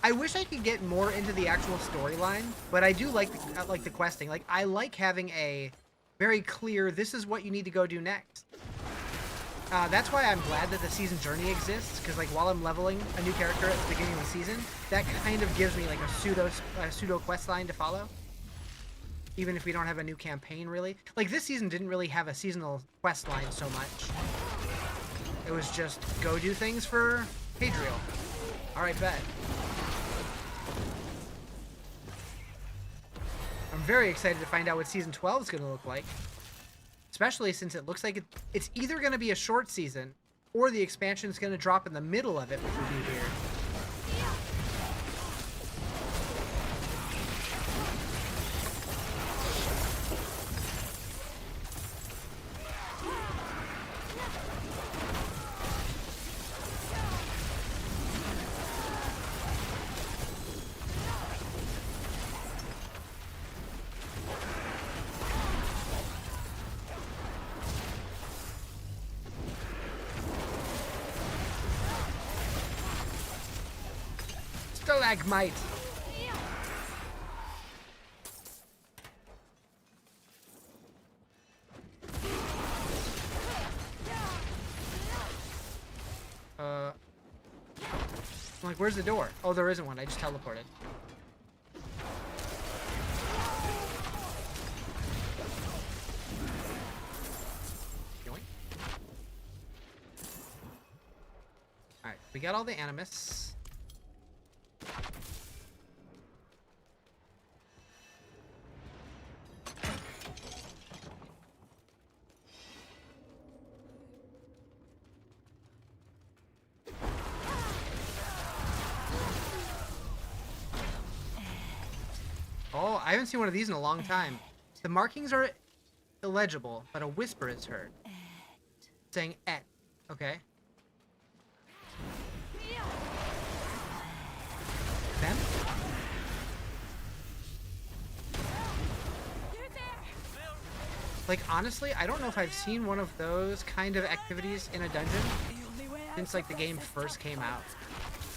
I wish I could get more into the actual storyline, but I do like the questing. Like, I like having a very clear, this is what you need to go do next. That's why I'm glad that the season journey exists, because like while I'm leveling a new character at the beginning of the season, that kind of gives me like a pseudo quest line to follow. Even if we don't have a new campaign, really. Like, this season didn't really have a seasonal quest line so much. It was just go do things for Hadriel. Alright, bet. I'm very excited to find out what Season 12 is going to look like. Especially since it looks like it's either going to be a short season, or the expansion is going to drop in the middle of it, which would be weird. Stalagmite. I'm like, where's the door? Oh, there isn't one. I just teleported. Alright, we got all the animus. Oh, I haven't seen one of these in a long time. The markings are illegible, but a whisper is heard. Saying "et." Okay. Them? Like, honestly, I don't know if I've seen one of those kind of activities in a dungeon since, like, the game first came out.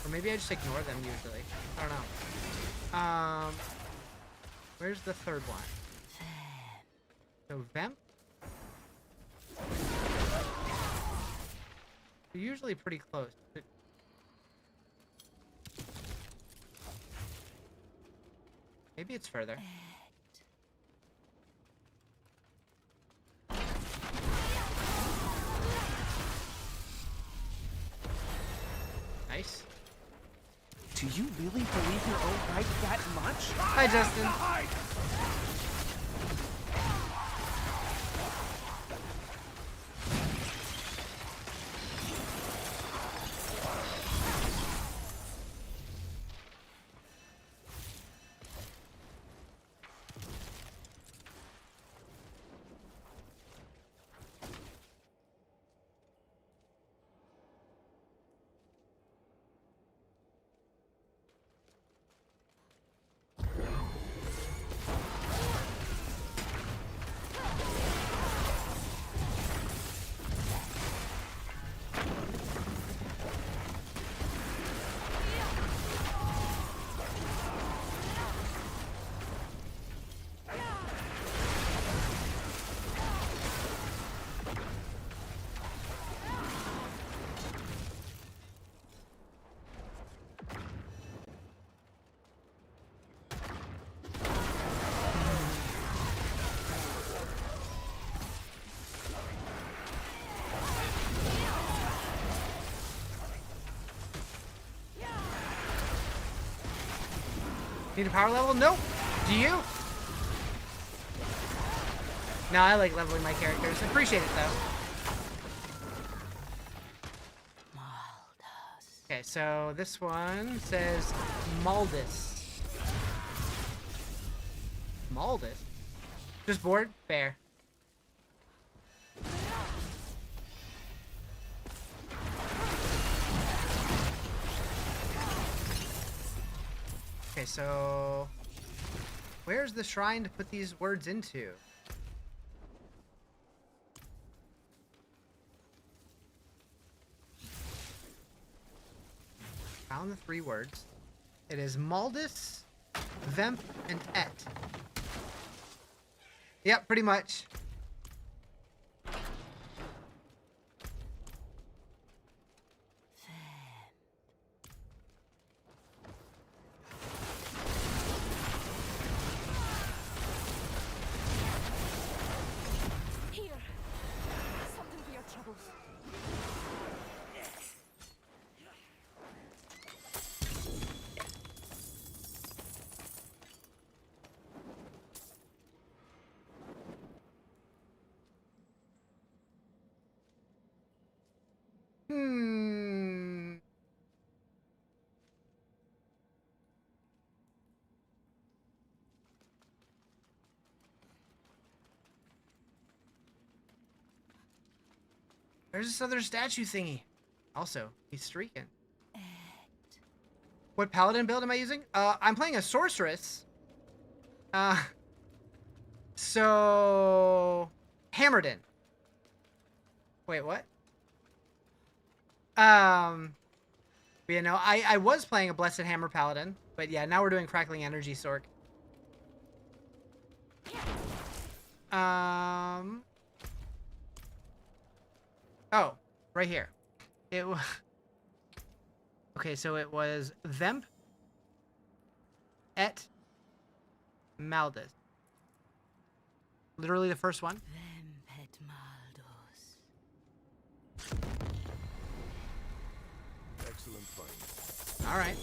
Or maybe I just ignore them usually. I don't know. Where's the third one? So, Vamp? They're usually pretty close. Maybe it's further. Nice. Do you really believe your own right that much? Hi, Justin. Need a power level? Nope. Do you? No, I like leveling my characters. Appreciate it, though. Okay, so this one says Maldus. Maldus? Just bored? Fair. Okay, so where's the shrine to put these words into? Found the 3 words. It is Maldus, Vemp, and Et. Yep, pretty much. Here. Something for your troubles. Hmm. There's this other statue thingy. Also, he's streaking. What paladin build am I using? I'm playing a sorceress. So Hammerden. Wait, what? You know, I was playing a Blessed Hammer Paladin, but yeah, now we're doing Crackling Energy Sorc. Oh, right here. It was... Okay, so it was Vemp, Et, Maldus. Literally the first one. Vempet Maldos. Excellent fight. All right.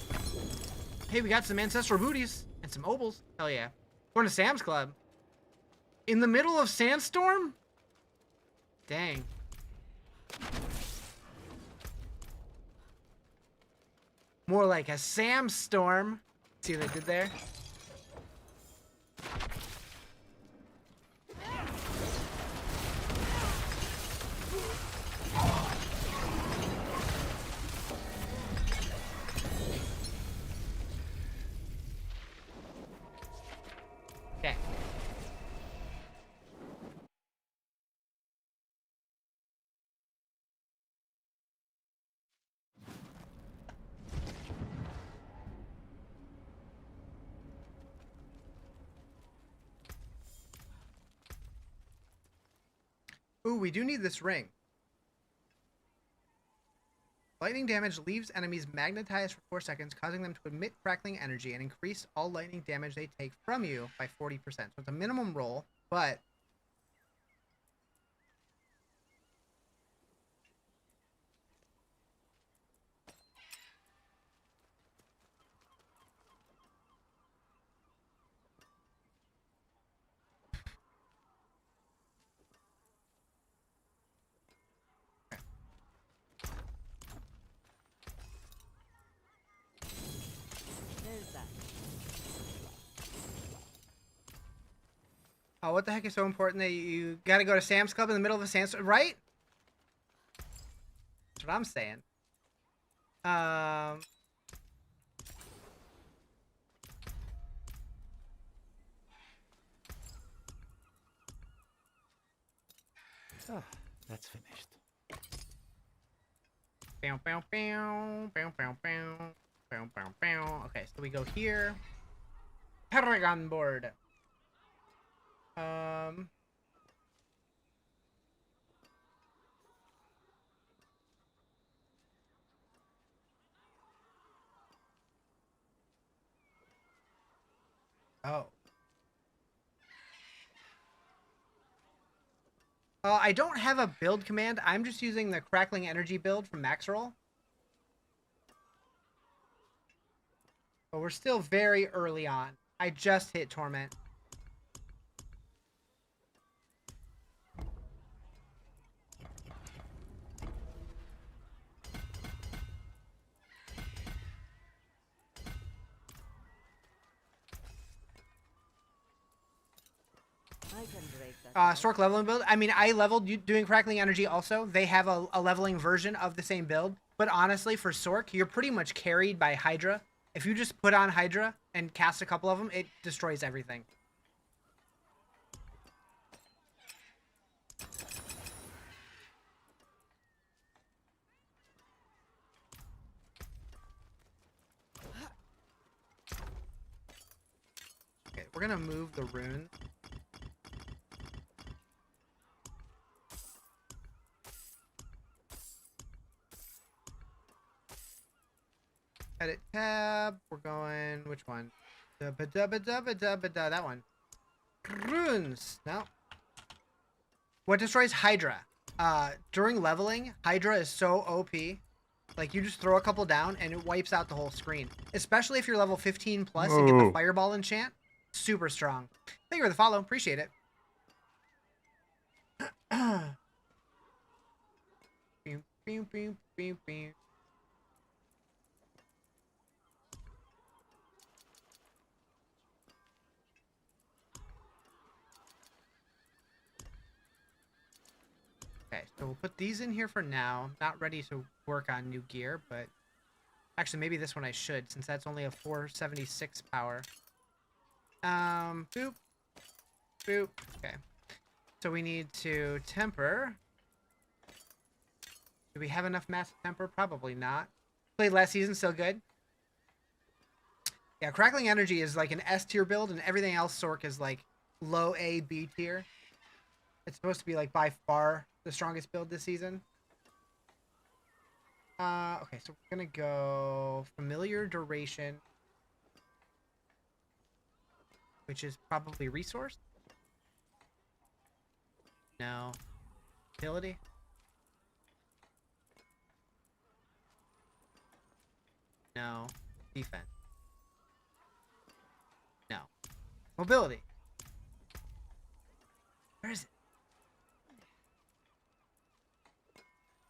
Hey, we got some ancestral booties and some obols. Hell yeah. Going to Sam's Club. In the middle of Sandstorm? Dang. More like a Sam Storm. See what I did there? Okay. Ooh, we do need this ring. Lightning damage leaves enemies magnetized for 4 seconds, causing them to emit crackling energy and increase all lightning damage they take from you by 40%. So it's a minimum roll, but... There's that. Oh, what the heck is so important that you gotta go to Sam's Club in the middle of a sandstorm, right? That's what I'm saying. Oh, that's finished. Bow, bow, bow, bow, bow, bow, bow, bow, bow. Okay, so we go here. Paragon board. Oh. I don't have a build command. I'm just using the Crackling Energy build from Maxroll. But we're still very early on. I just hit Torment. I can break that. Sorc leveling build. I mean, I leveled doing Crackling Energy also. They have a leveling version of the same build. But honestly, for Sorc, you're pretty much carried by Hydra. If you just put on Hydra and cast a couple of them, it destroys everything. Okay, we're gonna move the rune. Edit tab. We're going. Which one? That one. Runes. No. What destroys Hydra? During leveling, Hydra is so OP. Like, you just throw a couple down and it wipes out the whole screen. Especially if you're level 15 plus and get the Fireball enchant. Super strong. Thank you for the follow. Appreciate it. Beep, beep, beep, beep, beep. Okay, so we'll put these in here for now. Not ready to work on new gear, but actually maybe this one I should, since that's only a 476 power. Boop. Boop. Okay. So we need to temper. Do we have enough massive temper? Probably not. Played last season, still good. Yeah, Crackling Energy is like an S tier build, and everything else Sorc is like low A, B tier. It's supposed to be like by far the strongest build this season. Okay, so we're gonna go familiar duration, which is probably resource. No. Ability. No. Defense. No. Mobility. Where is it?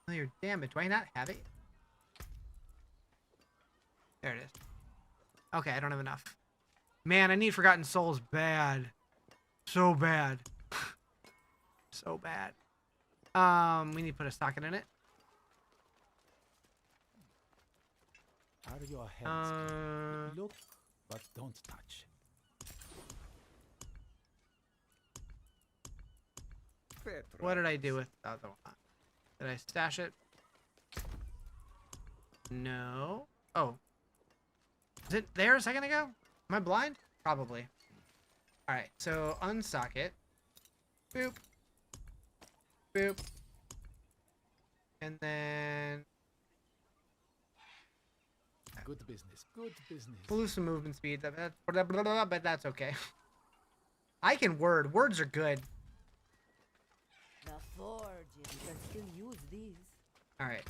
Familiar damage. Do I not have it? There it is. Okay, I don't have enough. Man, I need Forgotten Souls bad. So bad. So bad. We need to put a socket in it. Are your hands clean? Look, but don't touch. What did I do with the other one? Did I stash it? No. Oh. Was it there a second ago? Am I blind? Probably. Alright, so unsocket. Boop. Boop. And then... Good business. Good business. we'll lose some movement speed, but that's okay. I can word. Words are good. The forge. You can still use these. Alright.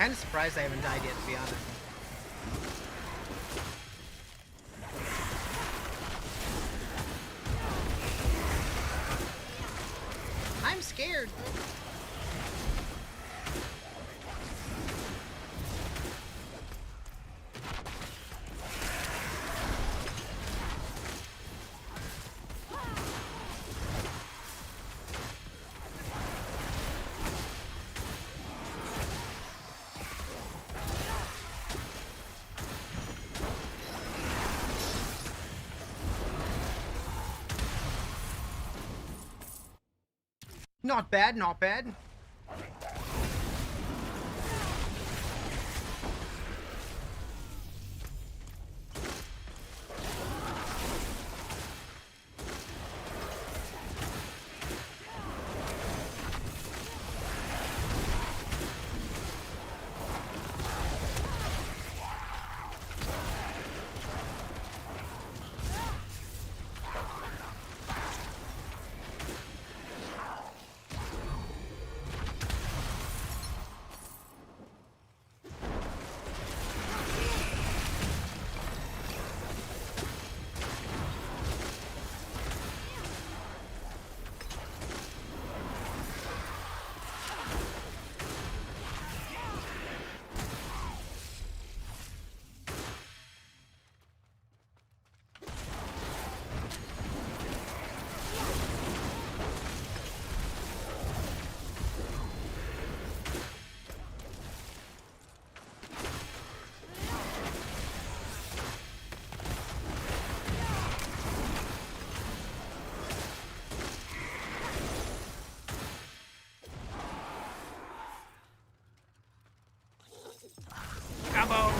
kind of surprised I haven't died yet, to be honest. I'm scared. Not bad, not bad. Combo!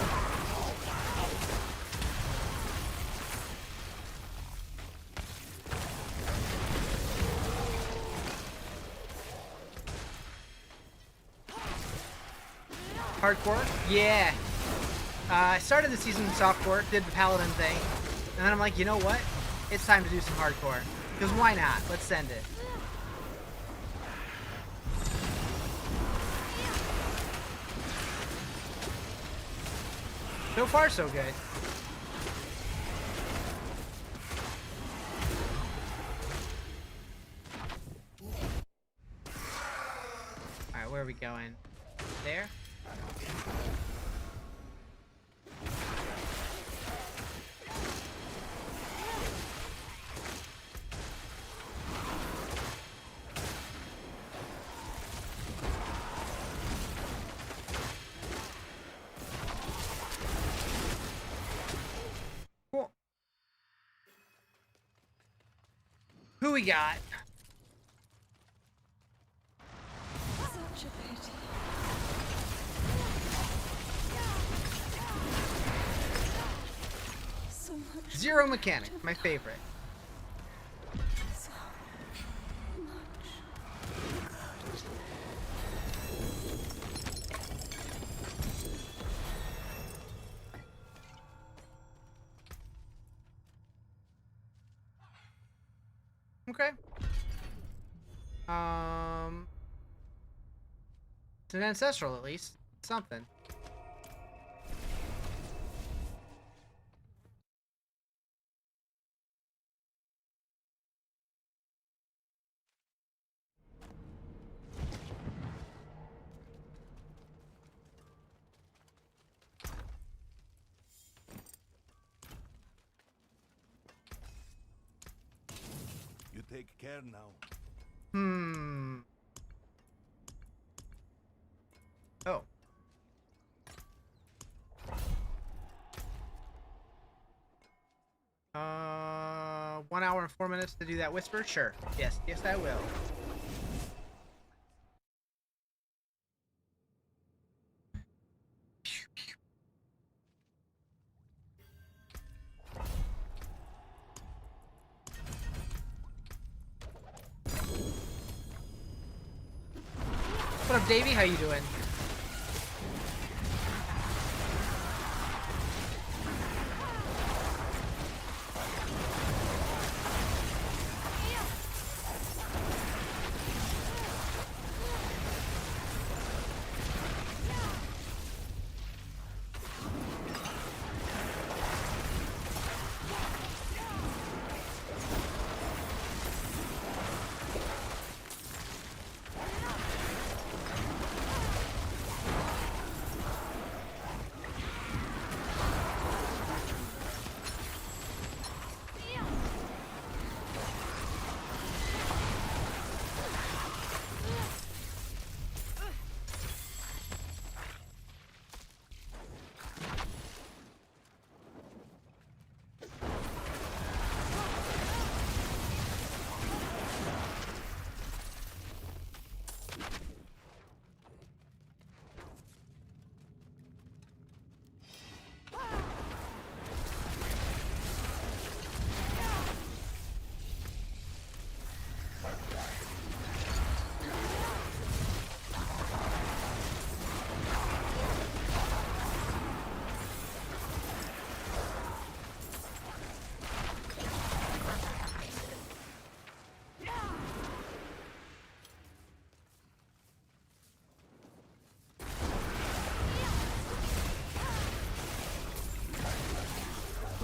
Hardcore? Yeah. I started the season softcore, did the paladin thing, and then I'm like, you know what? It's time to do some hardcore. Because why not? Let's send it. So far, so good. Alright, where are we going? There? Cool. Who we got? Such a pity. So much. Zero Mechanic, my favorite. So much. Okay. It's an ancestral at least. Something. You take care now. Hmm. Oh. 1 hour and 4 minutes to do that whisper? Sure. Yes, yes I will. What up, Davey? How you doing?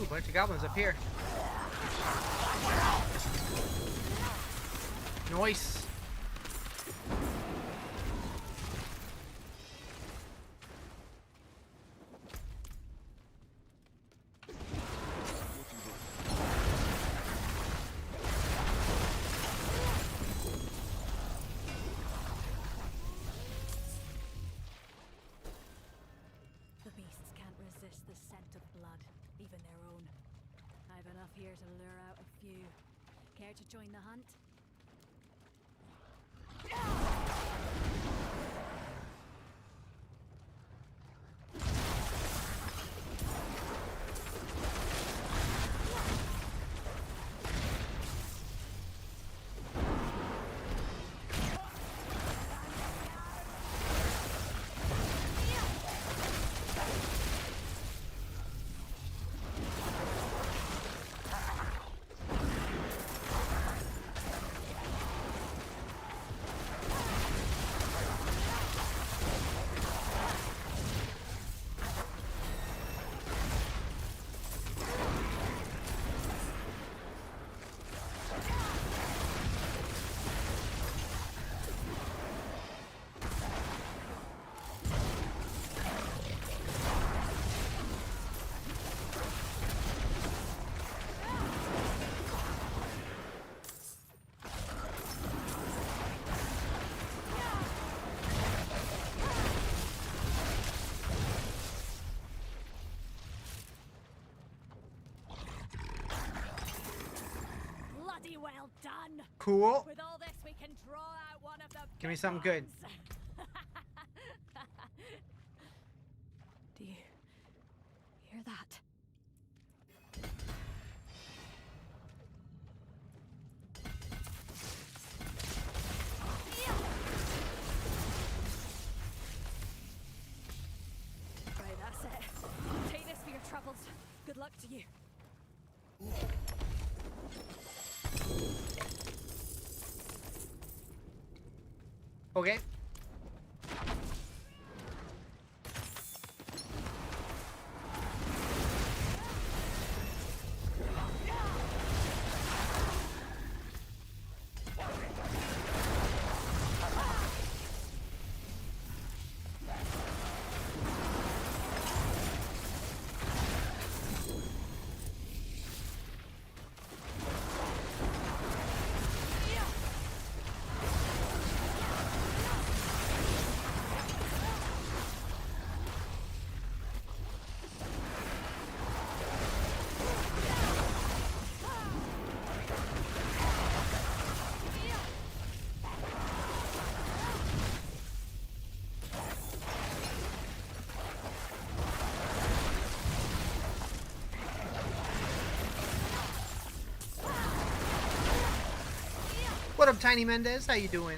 bunch of goblins up here. Nice. The beasts can't resist the scent of blood, even their own. I've enough here to lure out a few. Care to join the hunt? Bloody well done! Cool. With all this, we can draw out one of the Give me big something good. ones. Do you hear that? Right, that's it. Take this for your troubles. Good luck to you. Okay. What up, Tiny Mendez? How you doing?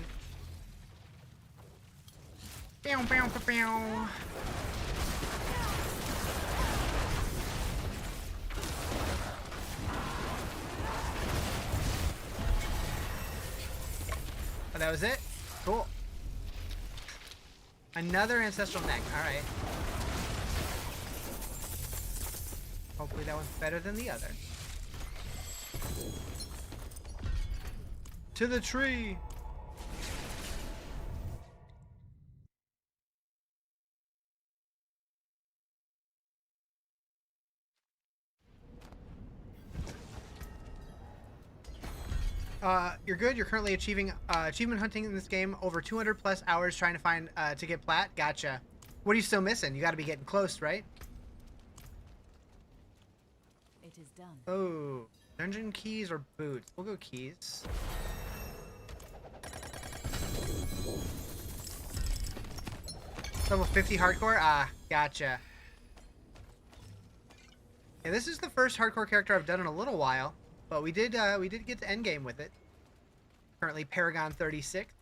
Bow, bow, bow, bow. Oh, that was it? Cool. Another ancestral neck. Alright. Hopefully that one's better than the other. To the tree! You're good. You're currently achieving achievement hunting in this game. Over 200 plus hours trying to find to get plat. Gotcha. What are you still missing? You got to be getting close, right? It is done. Oh, dungeon keys or boots? We'll go keys. Level 50 hardcore. Ah, gotcha. Yeah, this is the first hardcore character I've done in a little while, but we did get to endgame with it. Currently Paragon 36.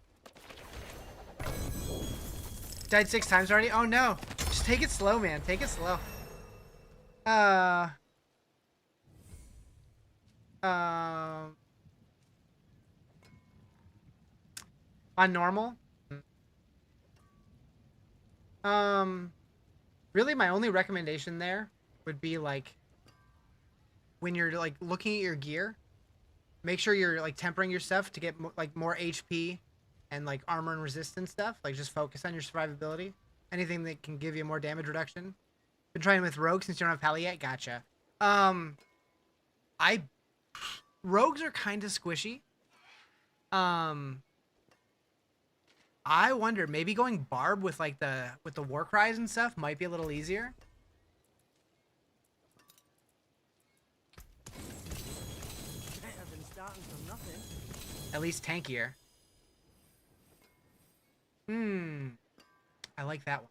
Died 6 times already? Oh no. Just take it slow, man. Take it slow. On normal? Really my only recommendation there would be like when you're like looking at your gear, make sure you're like tempering your stuff to get like more HP and like armor and resistance stuff. Like just focus on your survivability. Anything that can give you more damage reduction. Been trying with rogues since you don't have pally yet. Gotcha. I rogues are kind of squishy. I wonder maybe going barb with like the war cries and stuff might be a little easier. Better than starting from nothing. At least tankier. I like that one.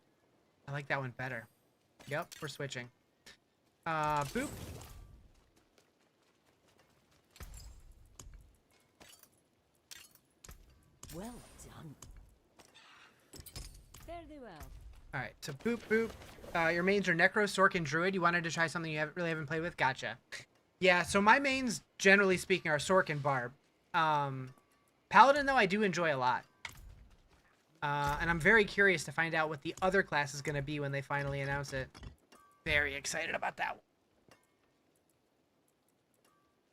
I like that one better. Yep, we're switching. Boop. Well done. Fairly well. All right, so boop, boop. Your mains are Necro, Sorc, and Druid. You wanted to try something you really haven't played with? Gotcha. Yeah, so my mains, generally speaking, are Sorc and Barb. Paladin, though, I do enjoy a lot. And I'm very curious to find out what the other class is going to be when they finally announce it. Very excited about that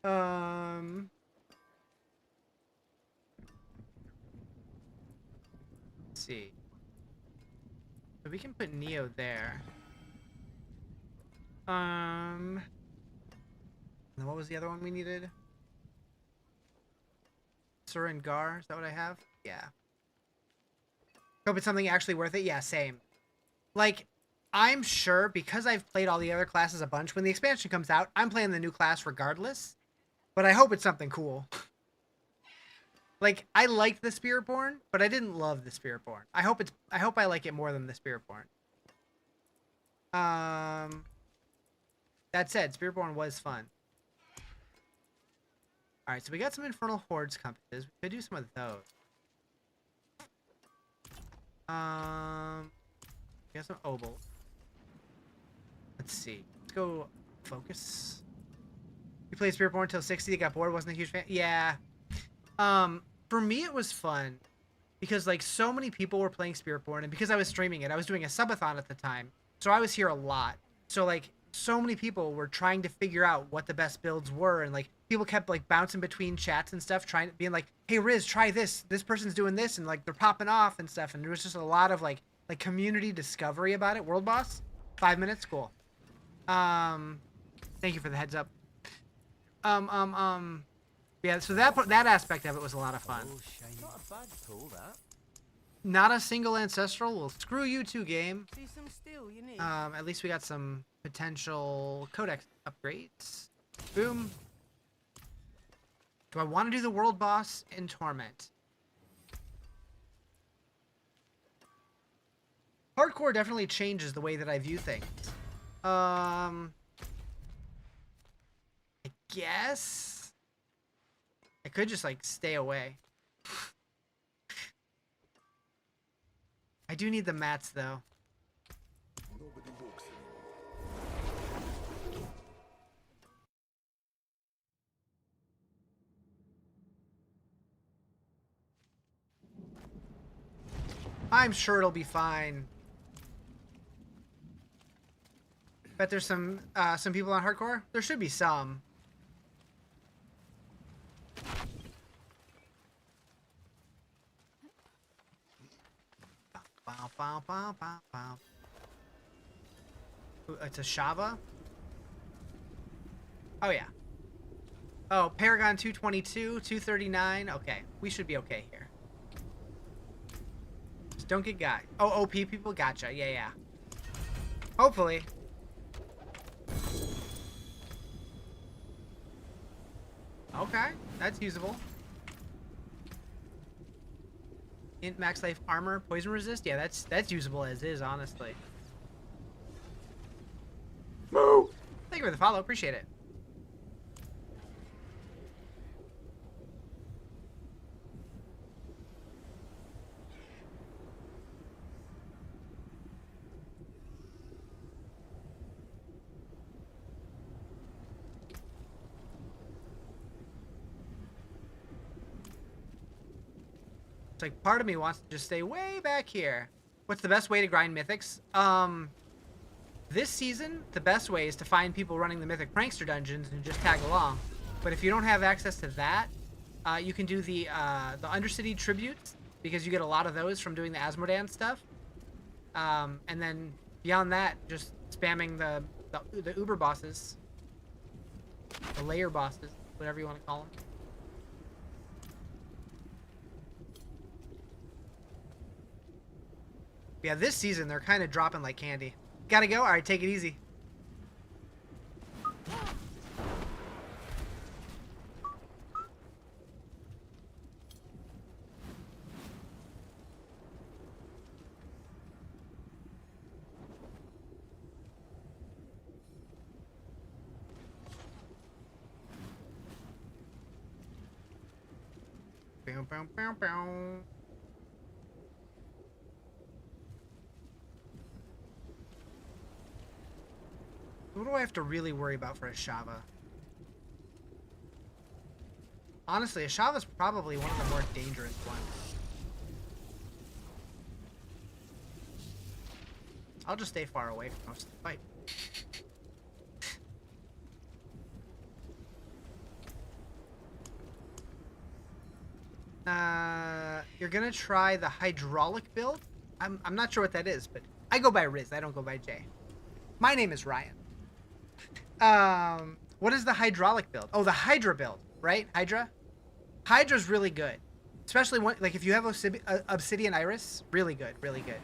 one. Let's see. So we can put Neo there. And then what was the other one we needed? Sur and Gar, is that what I have? Yeah. Hope it's something actually worth it. Yeah, same. Like, I'm sure because I've played all the other classes a bunch, when the expansion comes out, I'm playing the new class regardless. But I hope it's something cool. Like, I liked the Spiritborn, but I didn't love the Spiritborn. I hope I like it more than the Spiritborn. That said, Spiritborn was fun. Alright, so we got some Infernal Hordes compasses. We could do some of those. We got some Obol. Let's see. Let's go focus. You played Spiritborn until 60, you got bored, wasn't a huge fan? Yeah. For me it was fun because like so many people were playing Spiritborn, and because I was streaming it, I was doing a subathon at the time. So I was here a lot. So like so many people were trying to figure out what the best builds were, and like people kept like bouncing between chats and stuff, being like, "Hey Riz, try this. This person's doing this," and like they're popping off and stuff. And there was just a lot of like community discovery about it. World boss, 5 minutes, cool. Thank you for the heads up. Yeah, so that aspect of it was a lot of fun. Oh, shiny. Not a bad pull, that. Not a single ancestral. Well, screw you too, game. See some steel, you need. At least we got some potential codex upgrades. Boom. Do I want to do the world boss in Torment? Hardcore definitely changes the way that I view things. I guess I could just like stay away. I do need the mats though. Nobody walks anymore. I'm sure it'll be fine. Bet there's some people on hardcore. There should be some. Bow, bow, bow, bow, bow. Ooh, it's a Shava? Oh, yeah. Oh, Paragon 222, 239. Okay, we should be okay here. Just don't get got. Oh, OP people? Gotcha. Yeah, yeah. Hopefully. Okay, that's usable. Int max life armor, poison resist. Yeah, that's usable as is, honestly. Moo! Thank you for the follow. Appreciate it. It's like part of me wants to just stay way back here. What's the best way to grind mythics? This season, the best way is to find people running the Mythic Prankster dungeons and just tag along. But if you don't have access to that, you can do the Undercity tributes, because you get a lot of those from doing the Asmodan stuff. And then beyond that, just spamming the Uber bosses, the layer bosses, whatever you want to call them. Yeah, this season they're kind of dropping like candy. Gotta go? Alright, take it easy. Bow, bow, bow, bow. What do I have to really worry about for a Shava? Honestly, a Shava's probably one of the more dangerous ones. I'll just stay far away from most of the fight. You're gonna try the hydraulic build? I'm not sure what that is, but I go by Riz, I don't go by Jay. My name is Ryan. What is the hydraulic build? Oh, the Hydra build, right? Hydra? Hydra's really good. Especially when, like, if you have Obsidian Iris, really good, really good.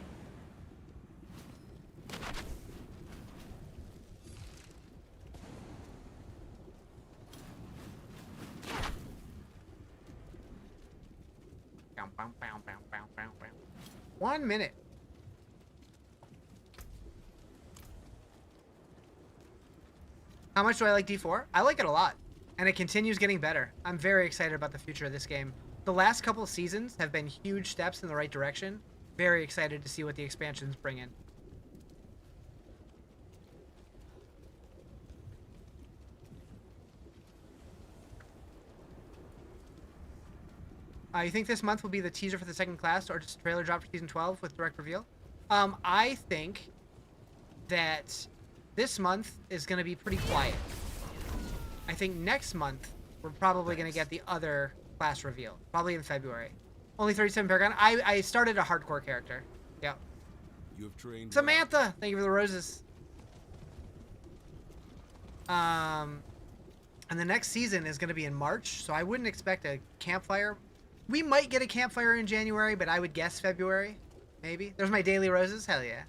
Bow, bow, bow, bow, bow, bow, bow. 1 minute. How much do I like D4? I like it a lot, and it continues getting better. I'm very excited about the future of this game. The last couple of seasons have been huge steps in the right direction. Very excited to see what the expansions bring in. You think this month will be the teaser for the second class, or just a trailer drop for season 12 with direct reveal? I think that this month is going to be pretty quiet. I think next month we're probably going to get the other class reveal, probably in February. Only 37 Paragon. I started a hardcore character. Yeah. You have trained Samantha, thank you for the roses. And the next season is going to be in March, so I wouldn't expect a campfire. We might get a campfire in January, but I would guess February, maybe. There's my daily roses. Hell yeah.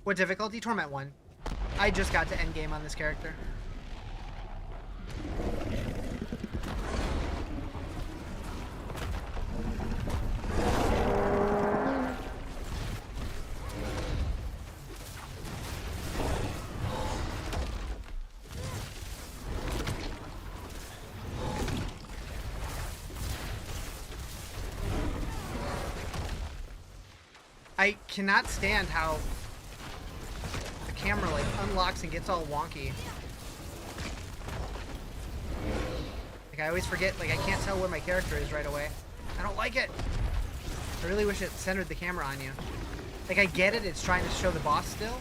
What difficulty? Torment 1. I just got to Endgame on this character. I cannot stand how the camera like unlocks and gets all wonky. Like I always forget, like I can't tell where my character is right away. I don't like it. I really wish it centered the camera on you. Like I get it, it's trying to show the boss still,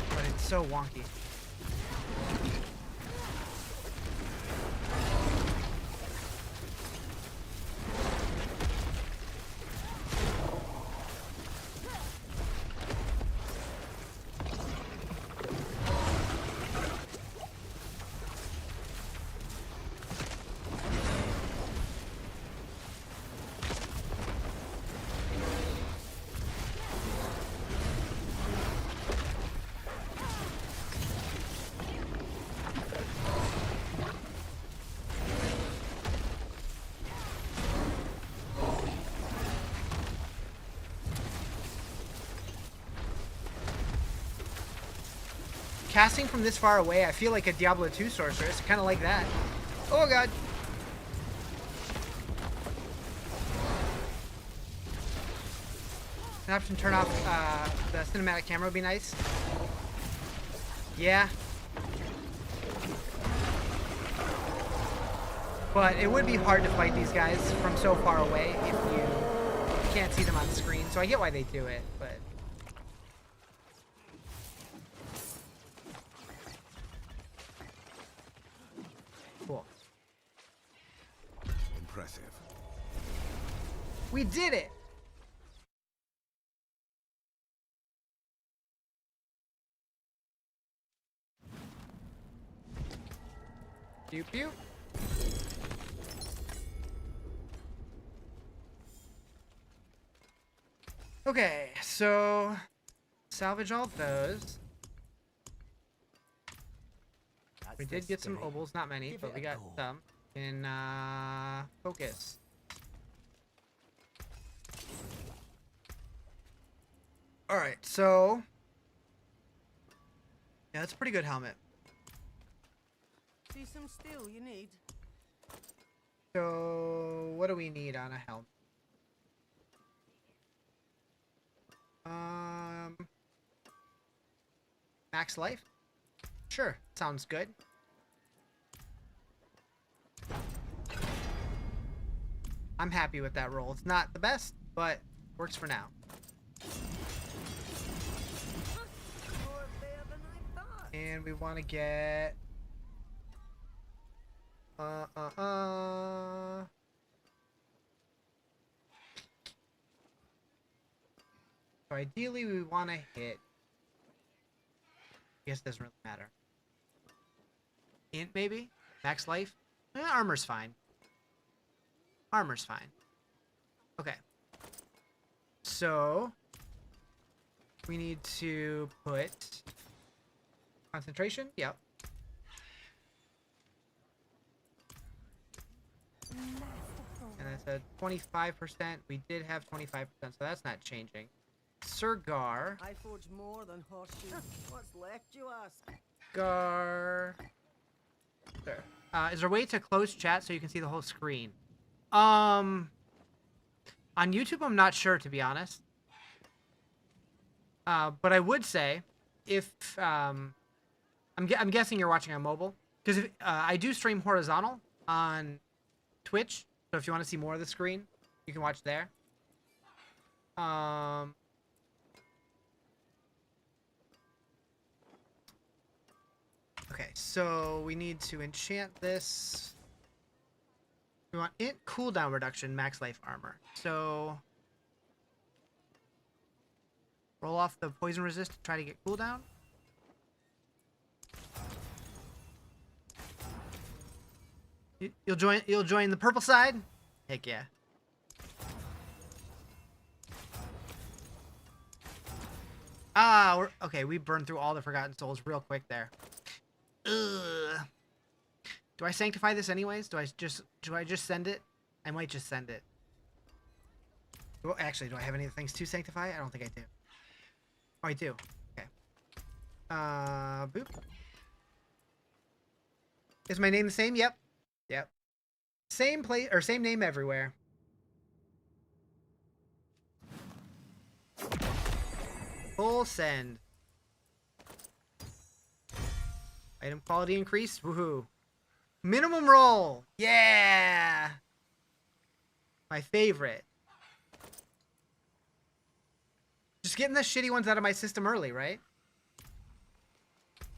but it's so wonky. Casting from this far away, I feel like a Diablo 2 sorceress, kind of like that. Oh god. An option to turn off the cinematic camera would be nice. Yeah. But it would be hard to fight these guys from so far away if you can't see them on the screen, so I get why they do it, but... Cool. Impressive. We did it! Pew pew. Okay, so salvage all those. That's We the did get some spirit. obols, not many, Give but it we a got go. some. In focus. All right, so yeah, that's a pretty good helmet. See some steel you need. So what do we need on a helmet? Max life? Sure, sounds good. I'm happy with that roll. It's not the best, but works for now. More there than I thought. And we want to get So ideally we want to hit. I guess it doesn't really matter. Int maybe? Max life? Armor's fine. Armor's fine. Okay. So we need to put concentration? Yep. And that's a 25%. We did have 25%, so that's not changing. Surgar. I forge more than horseshoes. What's left, you ask? Gar. There. Is there a way to close chat so you can see the whole screen? On YouTube, I'm not sure, to be honest. But I would say, if I'm guessing you're watching on mobile, because I do stream horizontal on Twitch, so if you want to see more of the screen, you can watch there. Okay, so we need to enchant this. We want int cooldown reduction, max life armor. So roll off the poison resist to try to get cooldown. You'll join the purple side? Heck yeah. Okay, we burned through all the Forgotten Souls real quick there. Ugh. Do I sanctify this anyways? Do I just send it? I might just send it. Well, actually, do I have any things to sanctify? I don't think I do. Oh, I do. Okay. Boop. Is my name the same? Yep. Yep. Same place or same name everywhere. Full send. Item quality increased. Woohoo. Minimum roll. Yeah. My favorite. Just getting the shitty ones out of my system early, right?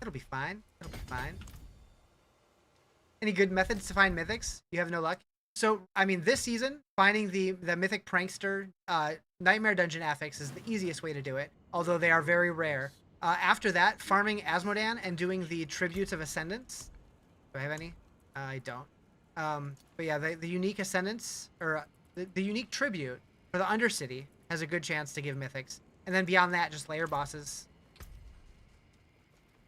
It'll be fine. It'll be fine. Any good methods to find mythics? You have no luck? So, I mean, this season, finding the mythic prankster nightmare dungeon affix is the easiest way to do it, although they are very rare. After that, farming Asmodan and doing the tributes of ascendants. Do I have any? I don't. But yeah, the unique ascendants, or the unique tribute for the Undercity has a good chance to give mythics. And then beyond that, just layer bosses.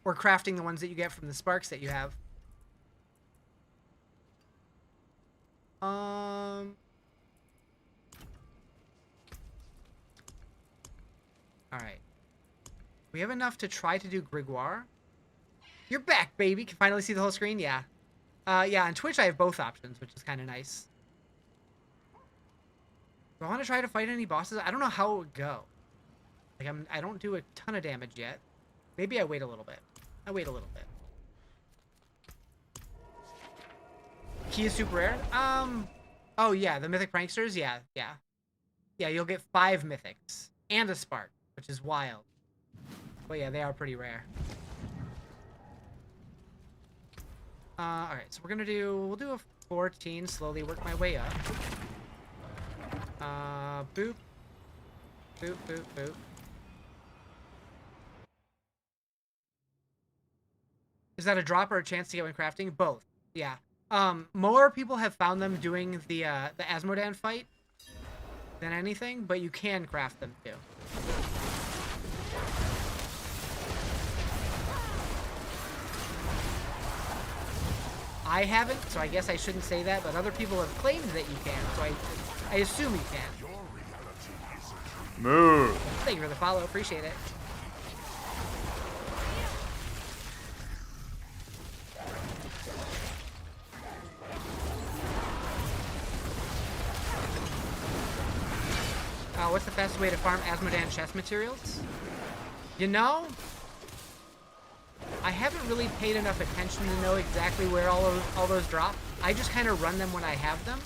Or crafting the ones that you get from the sparks that you have. All right. We have enough to try to do Grigor. You're back, baby. Can finally see the whole screen? Yeah. Yeah, on Twitch I have both options, which is kind of nice. Do I want to try to fight any bosses? I don't know how it would go. Like, I don't do a ton of damage yet. Maybe I wait a little bit. I wait a little bit. Key is super rare? Oh yeah, the mythic pranksters? Yeah. Yeah, you'll get 5 mythics and a spark, which is wild. But yeah, they are pretty rare. Alright, so we'll do a 14, slowly work my way up. Boop. Boop, boop, boop. Is that a drop or a chance to get when crafting? Both. Yeah. More people have found them doing the Asmodan fight than anything, but you can craft them too. I haven't, so I guess I shouldn't say that, but other people have claimed that you can, so I assume you can. Move. Thank you for the follow, appreciate it. What's the fastest way to farm Asmodan chest materials? You know, I haven't really paid enough attention to know exactly where all those drop. I just kind of run them when I have them.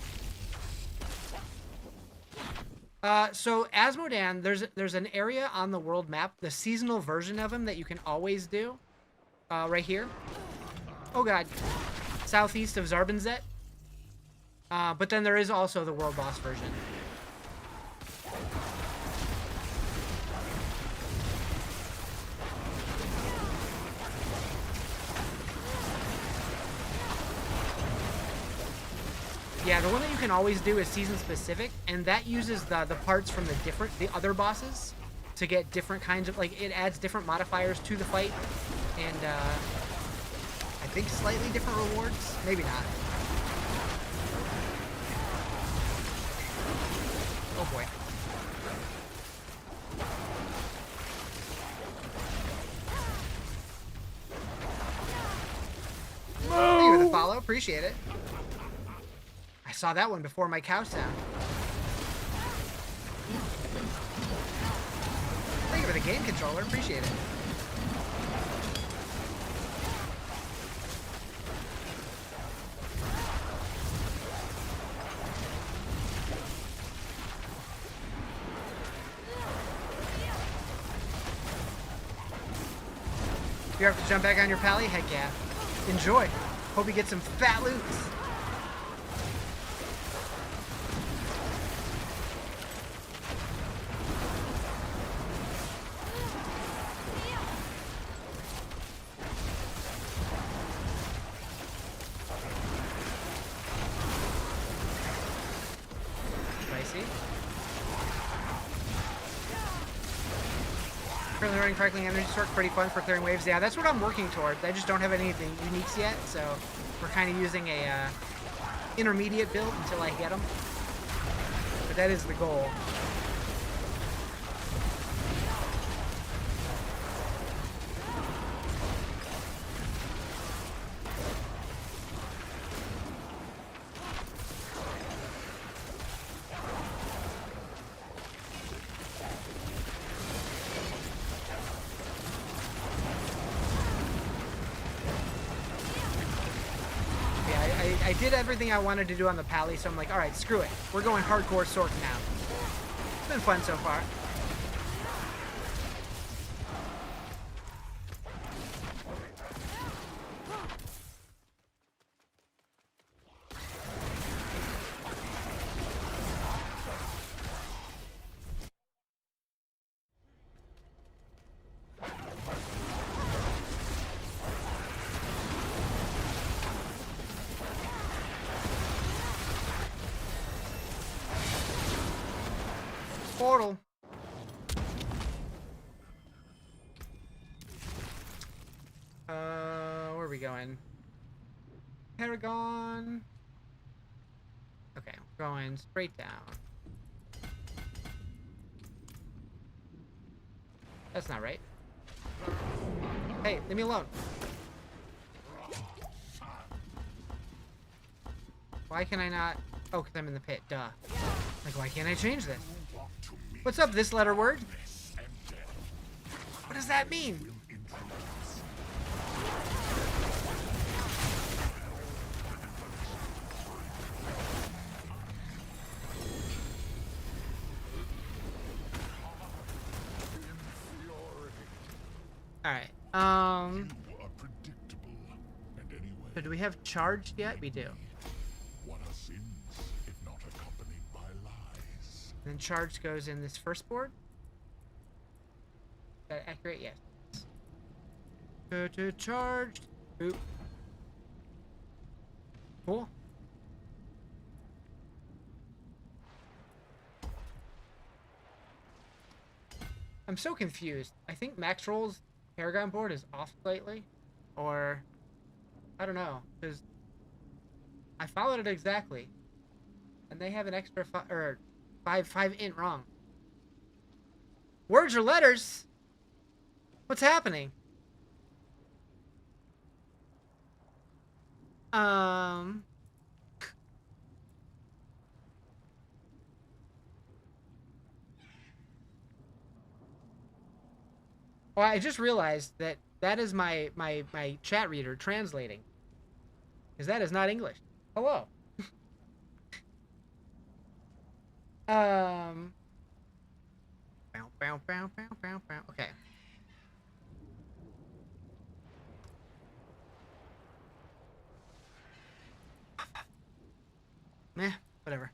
So Asmodan, there's an area on the world map, the seasonal version of him that you can always do. Right here. Oh god. Southeast of Zarbinzet. But then there is also the world boss version. Yeah, the one that you can always do is season specific, and that uses the parts from the other bosses to get different kinds of, like, it adds different modifiers to the fight, and I think slightly different rewards. Maybe not. Oh boy. Thank you for the follow, appreciate it. I saw that one before my cow sound. Thank you for the game controller, appreciate it. You have to jump back on your pally? Heck yeah. Enjoy. Hope you get some fat loots. Currently running Crackling Energy Sorc, pretty fun for clearing waves. Yeah, that's what I'm working towards. I just don't have any of the uniques yet, so we're kind of using a intermediate build until I get them. But that is the goal. I did everything I wanted to do on the pally, so I'm like, alright, screw it. We're going hardcore Sorc now. It's been fun so far. Portal. Where are we going? Paragon. Okay, we're going straight down. That's not right. Hey, leave me alone. Why can I not? Oh, because I'm in the pit. Duh. Like, why can't I change this? What's up, this letter word? What does that mean? All right. You are predictable. And anyway, So do we have charged yet? We do. what are sins if not accompanied by lies? And then charged goes in this first board. Is that accurate? Yes. To charged. Oop. Cool. I'm so confused. I think Max Roll's Paragon board is off slightly. Or, I don't know. Because I followed it exactly. And they have an extra five int wrong. Words or letters? What's happening? Well, I just realized that that is my chat reader translating. Because that is not English. Hello. Bow, bow, bow, bow, bow, bow. Okay. Meh, whatever.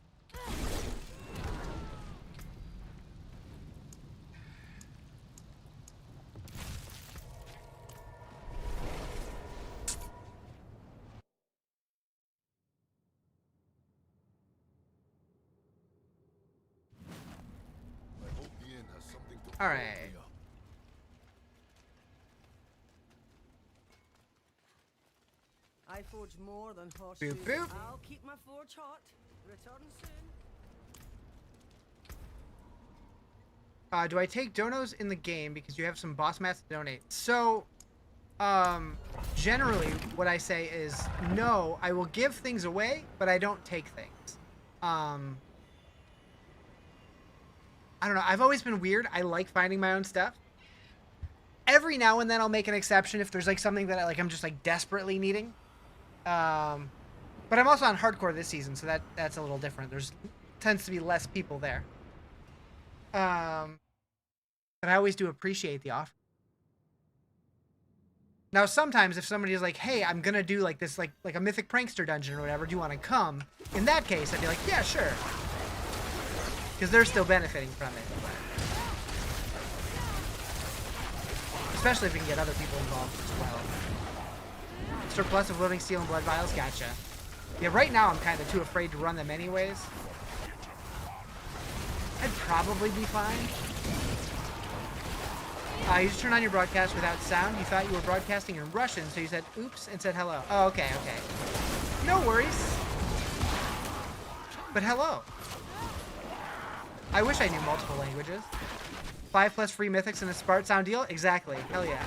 I hope the inn has something to All right. I forge more than Boop, horseshoes. boop. I'll keep my forge hot. Return soon. Do I take donos in the game because you have some boss mats to donate? So, generally, what I say is no. I will give things away, but I don't take things. I don't know. I've always been weird. I like finding my own stuff. Every now and then, I'll make an exception if there's like something that I'm just like desperately needing. But I'm also on hardcore this season, so that's a little different. There's tends to be less people there. But I always do appreciate the offer. Now, sometimes if somebody is like, hey, I'm going to do like this, like a mythic prankster dungeon or whatever, do you want to come? In that case, I'd be like, yeah, sure. Because they're still benefiting from it. Especially if we can get other people involved as well. Surplus of living steel and blood vials, gotcha. Yeah, right now I'm kind of too afraid to run them anyways. I'd probably be fine. You just turned on your broadcast without sound. You thought you were broadcasting in Russian, so you said oops and said hello. Oh, okay. No worries. But hello. I wish I knew multiple languages. 5+ free mythics and a Spart sound deal? Exactly. Hell yeah.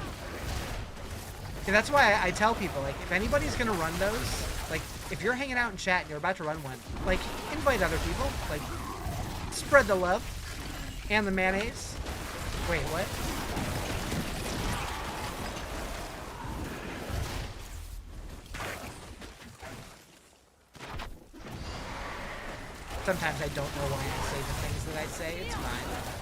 And that's why I tell people, like, if anybody's gonna run those, like, if you're hanging out in chat and you're about to run one, like, invite other people. Like, spread the love. And the mayonnaise. Wait, what? Sometimes I don't know why I say the things that I say. It's fine.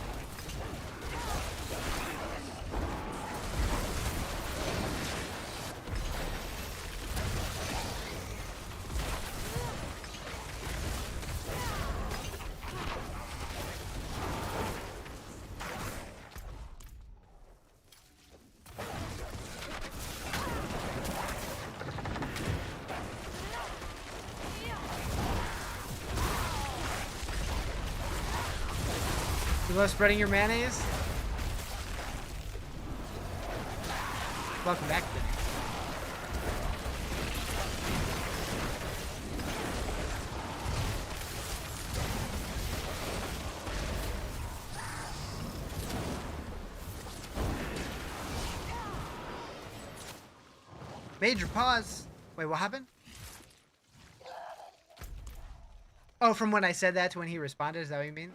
You love spreading your mayonnaise? Welcome back to Major pause. Wait, what happened? Oh, from when I said that to when he responded, is that what you mean?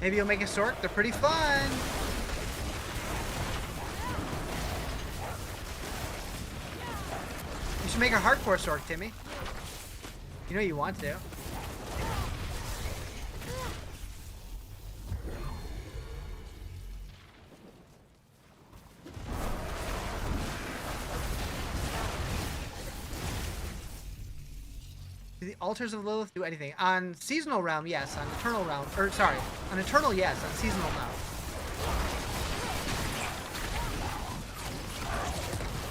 Maybe you'll make a Sorc. They're pretty fun. You should make a hardcore Sorc, Timmy. You know you want to. Do the altars of Lilith do anything? On seasonal realm, yes. On eternal realm, or sorry, on eternal, yes. On seasonal, no.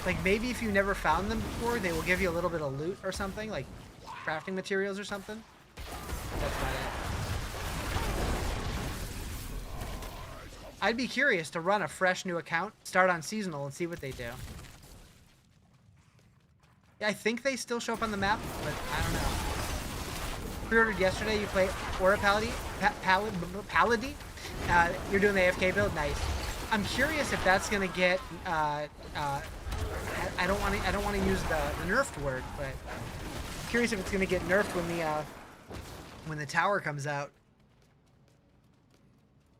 Like maybe if you never found them before, they will give you a little bit of loot or something, like crafting materials or something. That's about it. I'd be curious to run a fresh new account, start on seasonal, and see what they do. Yeah, I think they still show up on the map, but I don't know. Pre-ordered yesterday. You play Aura Paladin. Paladin. You're doing the AFK build. Nice. I'm curious if that's gonna get. I don't want to use the nerfed word, but I'm curious if it's gonna get nerfed when the tower comes out.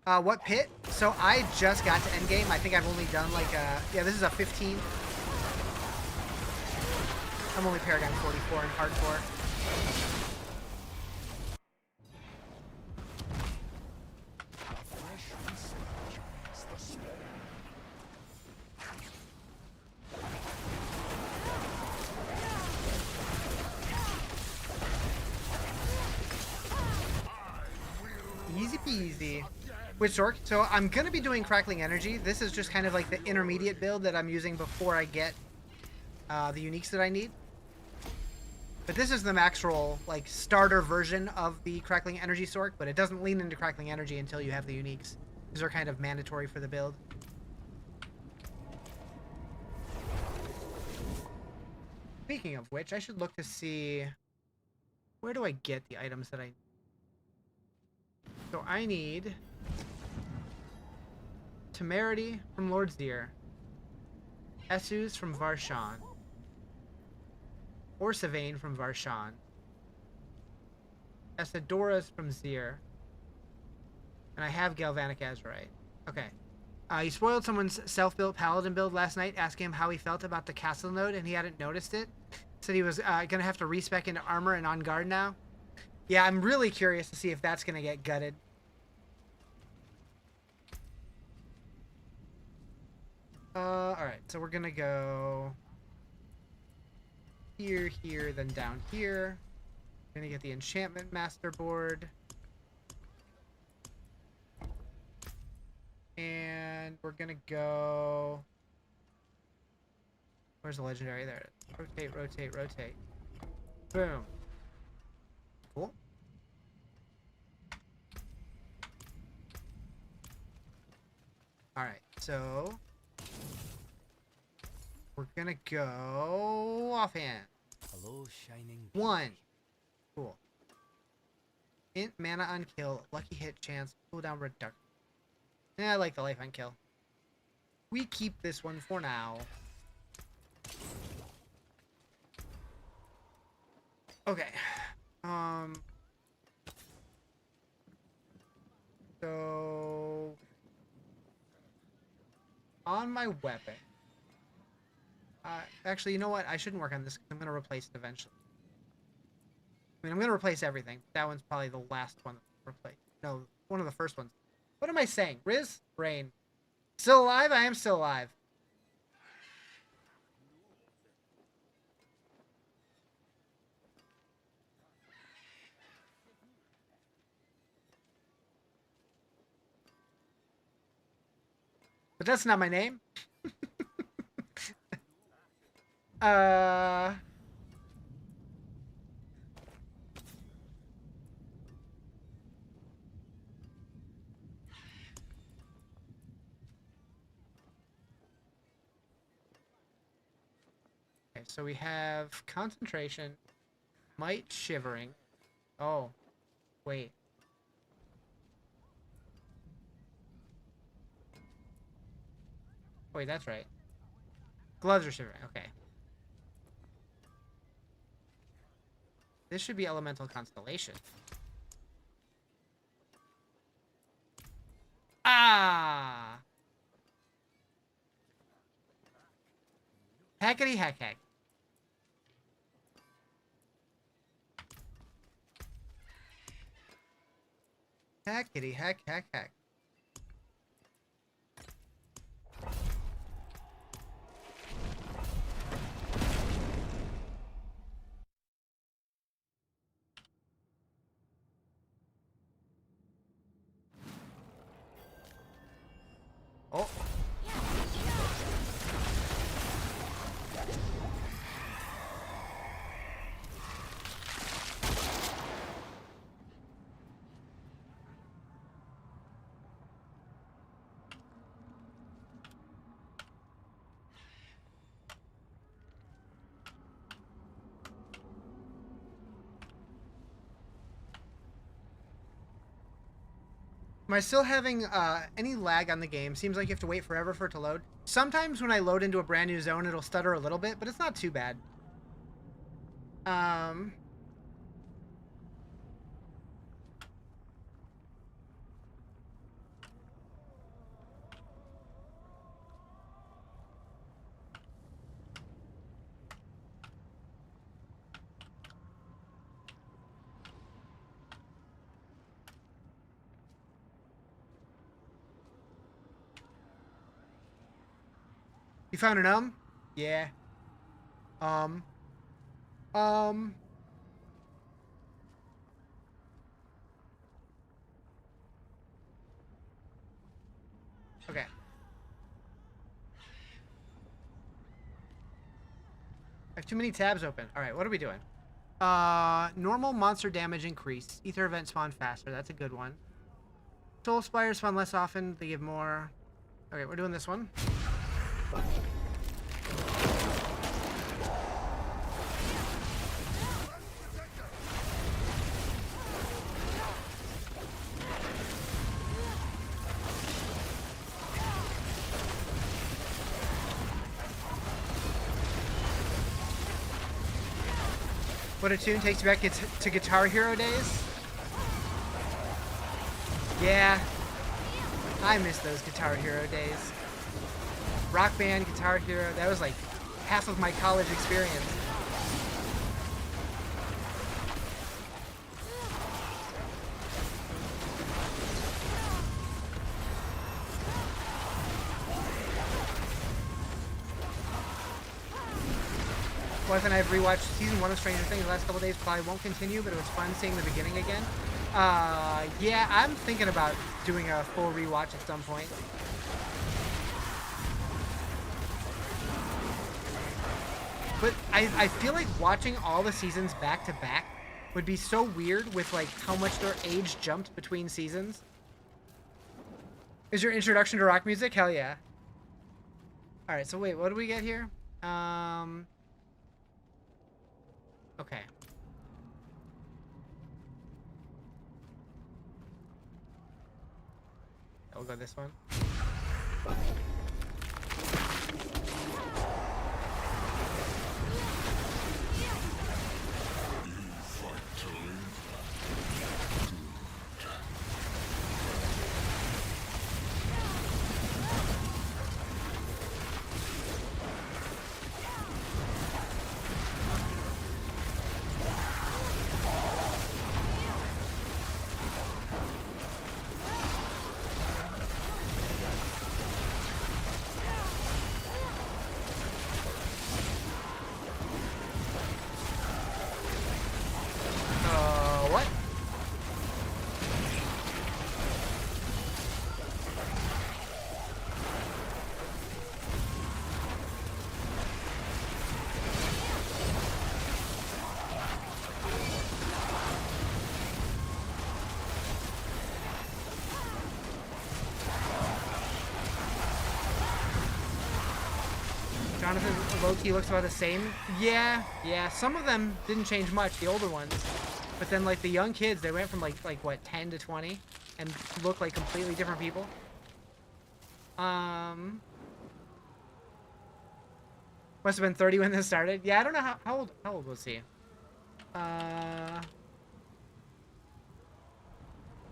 What pit? So I just got to Endgame. I think I've only done like yeah, this is a 15. I'm only Paragon 44 in hardcore. Easy peasy. With Sorc, so I'm gonna be doing Crackling Energy. This is just kind of like the intermediate build that I'm using before I get the uniques that I need. But this is the max roll, like, starter version of the Crackling Energy Sorc, but it doesn't lean into Crackling Energy until you have the uniques. These are kind of mandatory for the build. Speaking of which, I should look to see... Where do I get the items that I need? So I need... Temerity from Lord Zir. Essus from Varshan. Orsavane from Varshan. Essadoras from Zir. And I have Galvanic Azurite. Okay. He spoiled someone's self-built Paladin build last night, asking him how he felt about the castle node, and he hadn't noticed it. Said he was gonna have to respec into armor and on guard now. Yeah, I'm really curious to see if that's gonna get gutted. Alright, so we're gonna go here, here, then down here. Gonna get the enchantment master board. And we're gonna go... Where's the legendary? There it is. Rotate, rotate, rotate. Boom. Cool. Alright, so... We're gonna go offhand. Hello, shining. 1. Cool. Int mana on kill, lucky hit chance, cooldown reduction. Yeah, I like the life on kill. We keep this one for now. Okay. So on my weapon. Actually, you know what? I shouldn't work on this because I'm going to replace it eventually. I mean, I'm going to replace everything. That one's probably the last one to replace. No, one of the first ones. What am I saying? Riz? Brain. Still alive? I am still alive. But that's not my name. Okay, so we have concentration, might, shivering. Oh, wait. Wait, that's right. Gloves are shivering. Okay. This should be elemental constellation. Hackety hack hack. Hackety hack hack hack. Oh. Am I still having any lag on the game? Seems like you have to wait forever for it to load. Sometimes when I load into a brand new zone, it'll stutter a little bit, but it's not too bad. You found an Yeah. Um. Okay. I have too many tabs open. All right, what are we doing? Normal monster damage increase. Ether event spawn faster. That's a good one. Soul Spires spawn less often. They give more. Okay, we're doing this one. What a tune takes you back to Guitar Hero days. Yeah, I miss those Guitar Hero days. Rock Band, Guitar Hero, that was like half of my college experience. Wife and I have rewatched season 1 of Stranger Things the last couple days. Probably won't continue, but it was fun seeing the beginning again. Yeah, I'm thinking about doing a full rewatch at some point. But I feel like watching all the seasons back to back would be so weird with like how much their age jumped between seasons. Is your introduction to rock music? Hell yeah. Alright, so wait, what do we get here? Okay. We'll go this one. What? Jonathan Loki looks about the same. Yeah, some of them didn't change much, the older ones. But then like the young kids, they went from like what, 10 to 20 and look like completely different people. Must have been 30 when this started. Yeah, I don't know how old was he?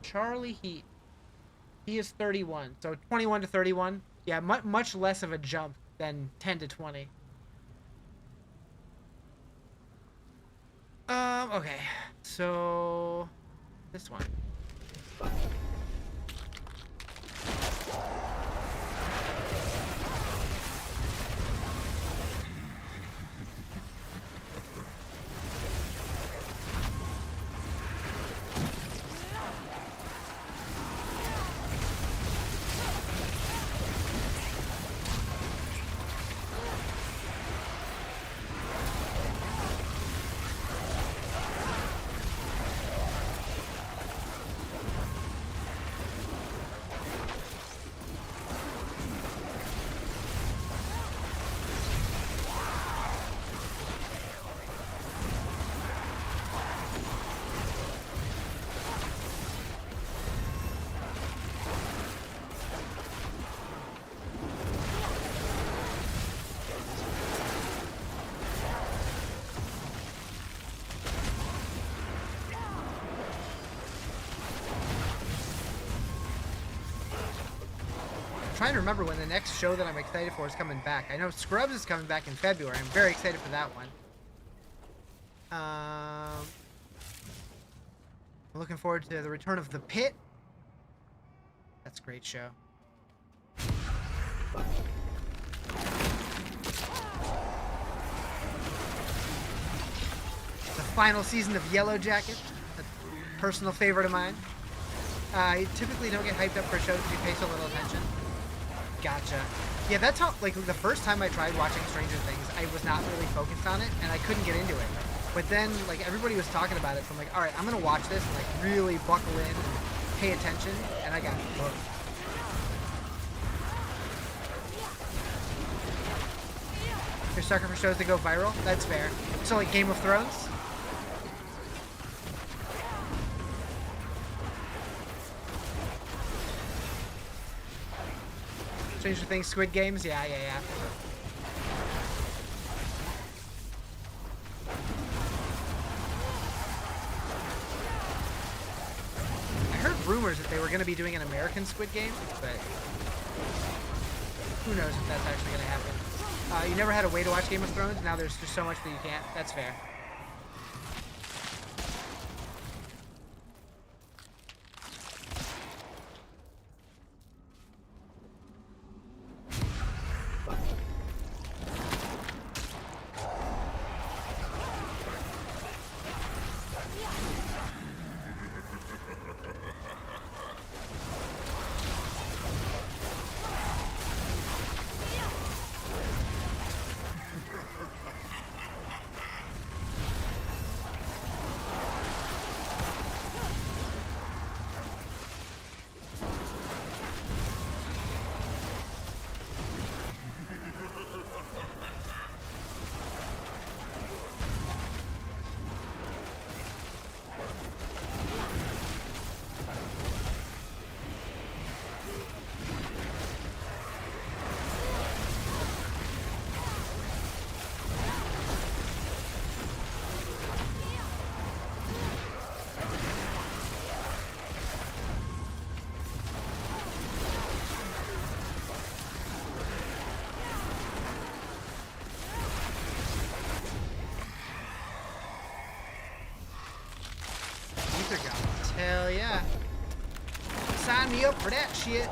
Charlie Heat. He is 31. So 21 to 31. Yeah, much less of a jump than 10 to 20. Okay. So this one. Trying to remember when the next show that I'm excited for is coming back. I know Scrubs is coming back in February. I'm very excited for that one. I'm looking forward to the return of The Pit. That's a great show. The final season of Yellow Jacket, a personal favorite of mine. I typically don't get hyped up for shows if you pay so little attention. Gotcha. Yeah, that's how, like, the first time I tried watching Stranger Things, I was not really focused on it, and I couldn't get into it. But then, like, everybody was talking about it, so I'm like, alright, I'm gonna watch this and, like, really buckle in and pay attention, and I got hooked. You're a sucker for shows that go viral? That's fair. So, like, Game of Thrones? Stranger Things, Squid Games? Yeah. I heard rumors that they were going to be doing an American Squid Game, but who knows if that's actually going to happen. You never had a way to watch Game of Thrones? Now there's just so much that you can't. That's fair. Hell yeah. Sign me up for that shit.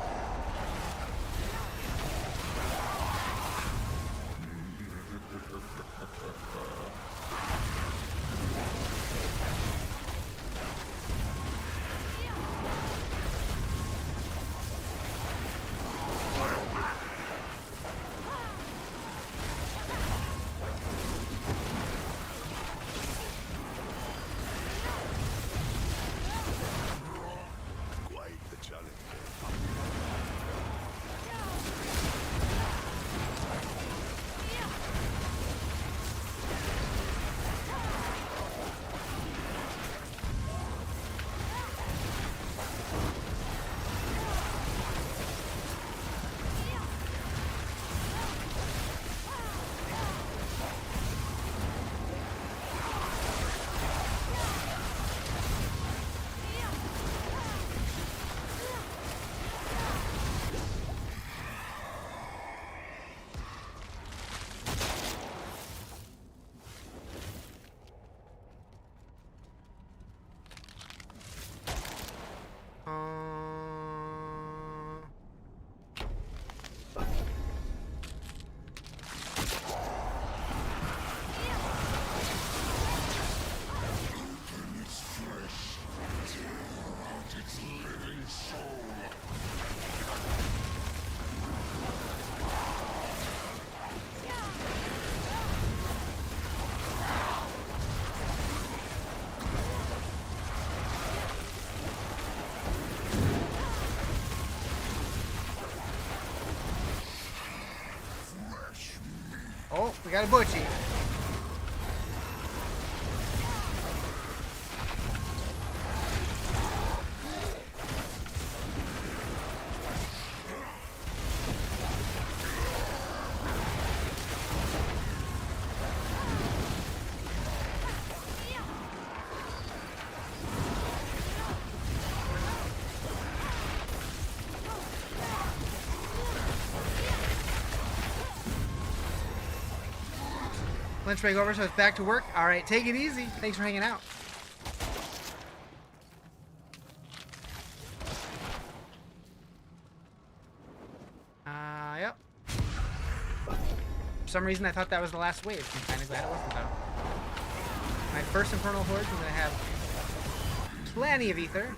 We got a butchie. Lunch break over, so it's back to work. All right, take it easy. Thanks for hanging out. Yep. For some reason, I thought that was the last wave. I'm kind of glad it wasn't, though. My first Infernal Horde, I'm going to have plenty of ether.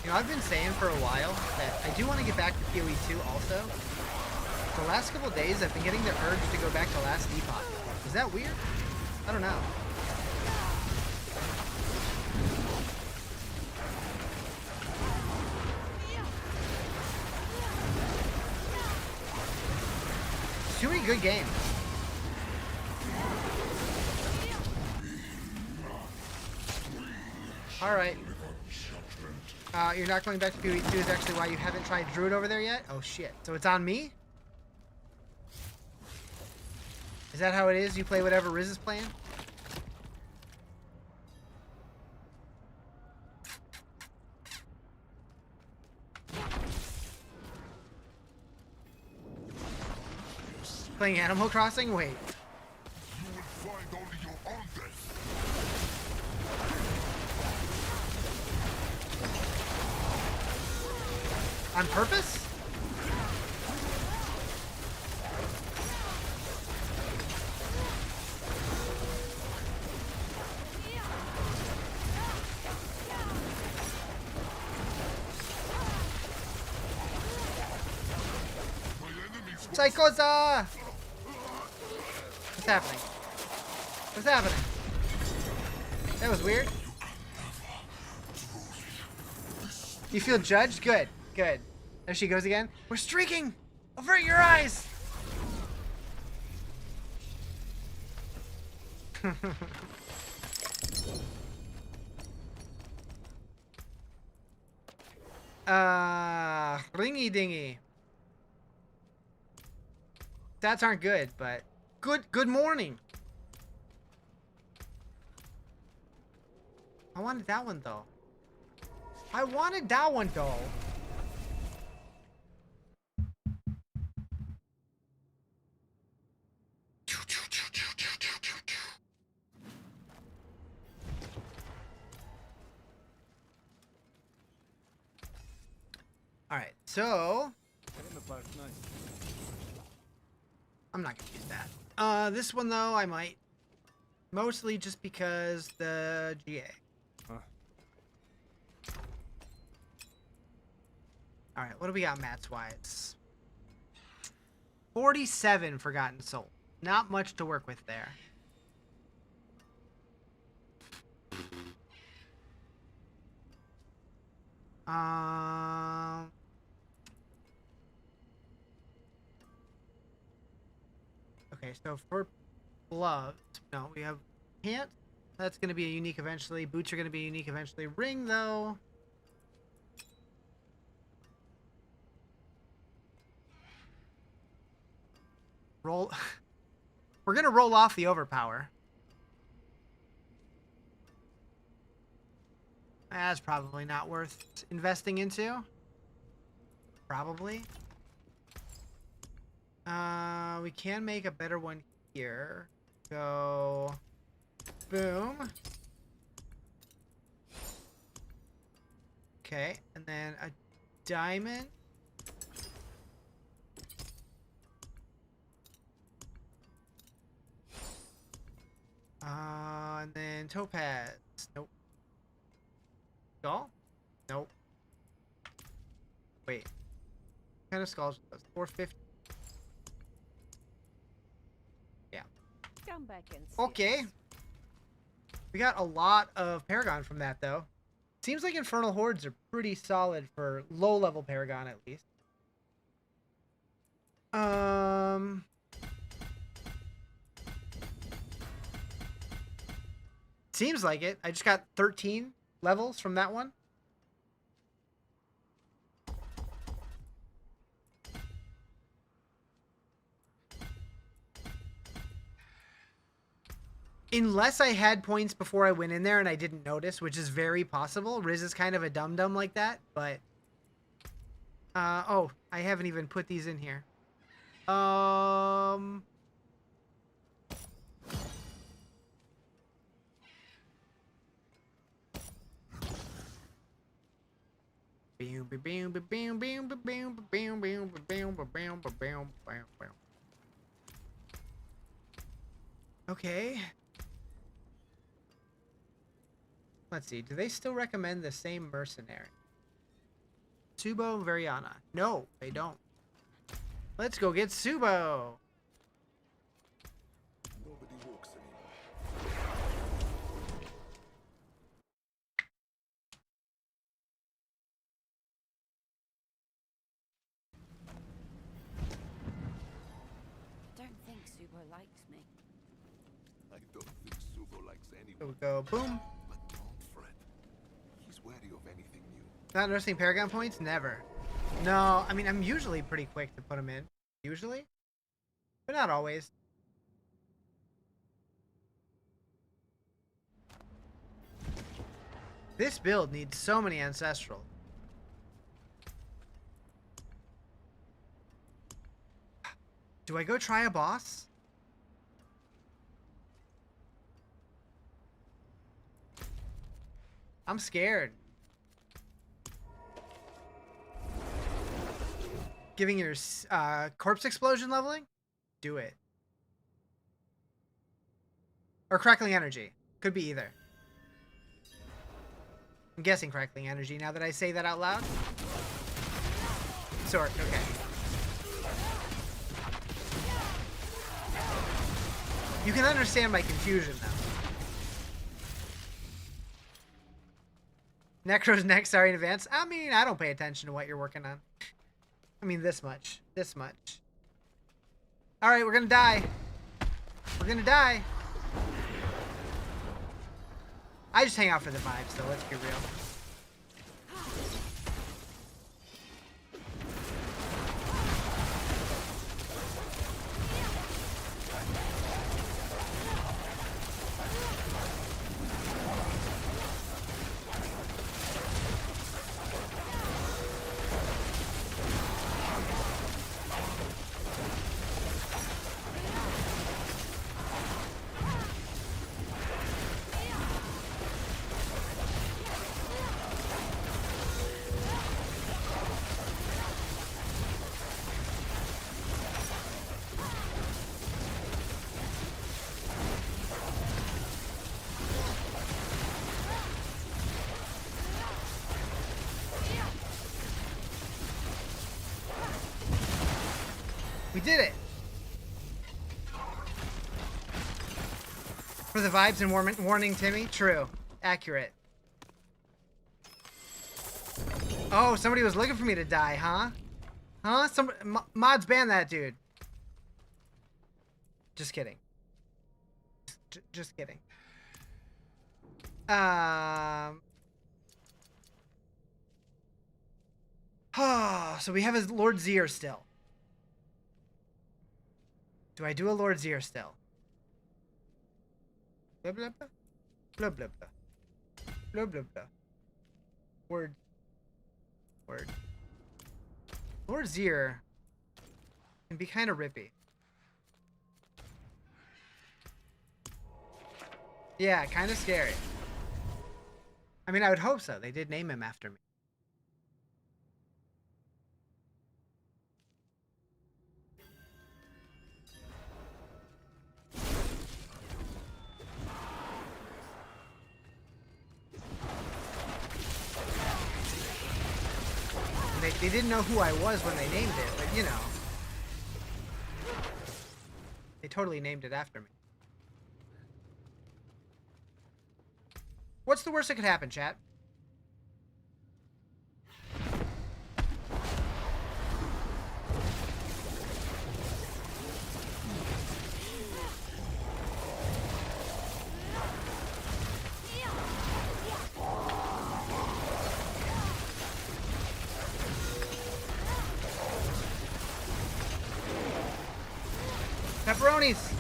You know, I've been saying for a while that I do want to get back to PoE 2 also. The last couple of days, I've been getting the urge to go back to Last Epoch. Is that weird? I don't know. Too many good games. Alright. You're not going back to PoE 2 is actually why you haven't tried Druid over there yet? Oh shit. So it's on me? Is that how it is? You play whatever Riz is playing? Playing Animal Crossing? Wait. You will find only your own death. On purpose? Psychoza! What's happening? What's happening? That was weird. You feel judged? Good. Good. There she goes again. We're streaking! Avert your eyes! Ringy dingy. Stats aren't good, but good morning. I wanted that one though. I wanted that one though. All right, so I'm not gonna use that. This one though, I might. Mostly just because the GA. All right, what do we got, Matt's wise? 47 Forgotten Soul. Not much to work with there. Okay, so for gloves, no, we have pants. That's going to be a unique eventually. Boots are going to be unique eventually. Ring, though. Roll. We're going to roll off the overpower. That's probably not worth investing into. Probably. We can make a better one here. Go. Boom. Okay, and then a diamond. And then topaz. Nope. Skull? Nope. Wait. What kind of skulls was those? 450. Yeah. Come back and see Okay. us. We got a lot of Paragon from that, though. Seems like Infernal Hordes are pretty solid for low-level Paragon, at least. Seems like it. I just got 13 levels from that one. Unless I had points before I went in there and I didn't notice, which is very possible. Riz is kind of a dum-dum like that, but... oh, I haven't even put these in here. Okay. Let's see. Do they still recommend the same mercenary? Subo Variana. No, they don't. Let's go get Subo. Nobody walks anymore. Don't think Subo likes me. I don't think Subo likes So anyone. we go boom. But don't fret. He's wary of anything new. Not nursing Paragon points? Never. No, I mean, I'm usually pretty quick to put them in. Usually. But not always. This build needs so many Ancestral. Do I go try a boss? I'm scared. Giving your corpse explosion leveling? Do it. Or crackling energy. Could be either. I'm guessing crackling energy now that I say that out loud. Sorc, okay. You can understand my confusion now. Necro's next, sorry in advance. I mean, I don't pay attention to what you're working on. I mean, this much. This much. Alright, we're gonna die. We're gonna die. I just hang out for the vibes, though. Let's be real. We did it! For the vibes and warning Timmy? True. Accurate. Oh, somebody was looking for me to die, huh? Huh? Mods ban that dude. Just kidding. Just kidding. So we have his Lord Zier still. Do I do a Lord Zier still? Blah, blah, blah. Blah, blah, blah. Blah, blah, blah. Word. Word. Lord Zier can be kind of rippy. Yeah, kind of scary. I mean, I would hope so. They did name him after me. they didn't know who I was when they named it, but you know. They totally named it after me. What's the worst that could happen, chat? Pepperonis!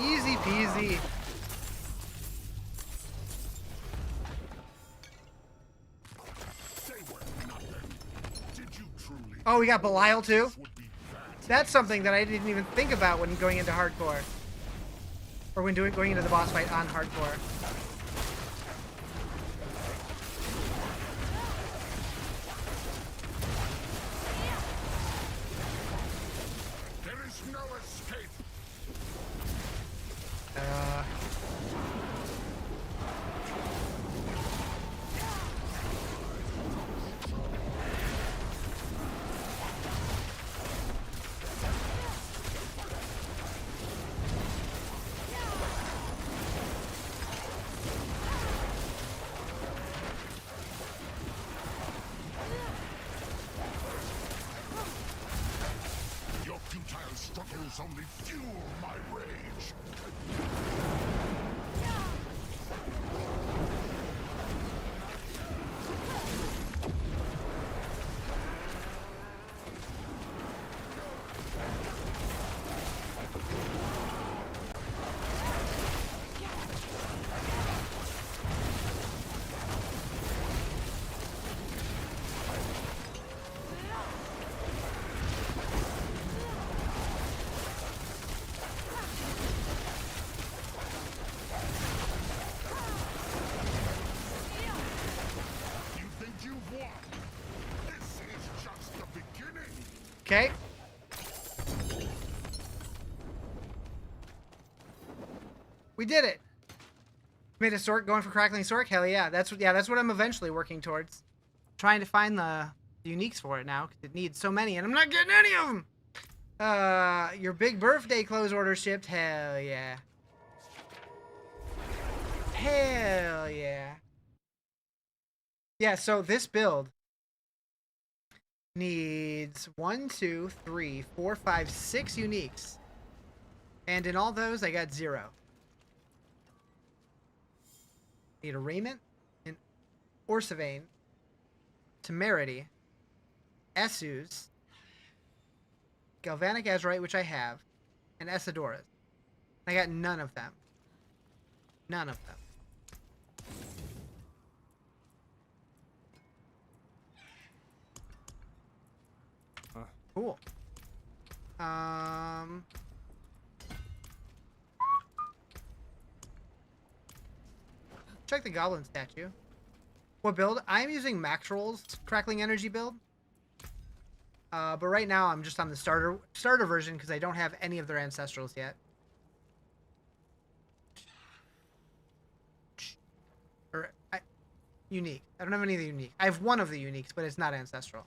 Easy peasy. They were nothing. Did you truly Oh, we got Belial too? this would be that? That's something that I didn't even think about when going into hardcore. Or when going into the boss fight on hardcore. There is no escape. Your futile struggles only fuel my rage. You think you've won? This is just the beginning. Okay. We did it. Made a Sorc going for Crackling Sorc? Hell yeah. That's what I'm eventually working towards. Trying to find the uniques for it now, because it needs so many, and I'm not getting any of them! Your big birthday clothes order shipped? Hell yeah. Hell yeah. Yeah, so this build needs 1, 2, 3, 4, 5, 6 uniques. And in all those, I got 0. Need a Raiment, an Orsavane, Temerity, Essus, Galvanic Azurite, which I have, and Essadoras. I got none of them. None of them. Cool. Check the goblin statue. What build? I'm using Max Roll's Crackling Energy build. But right now I'm just on the starter version because I don't have any of their ancestrals yet. Unique. I don't have any of the unique. I have one of the uniques, but it's not ancestral.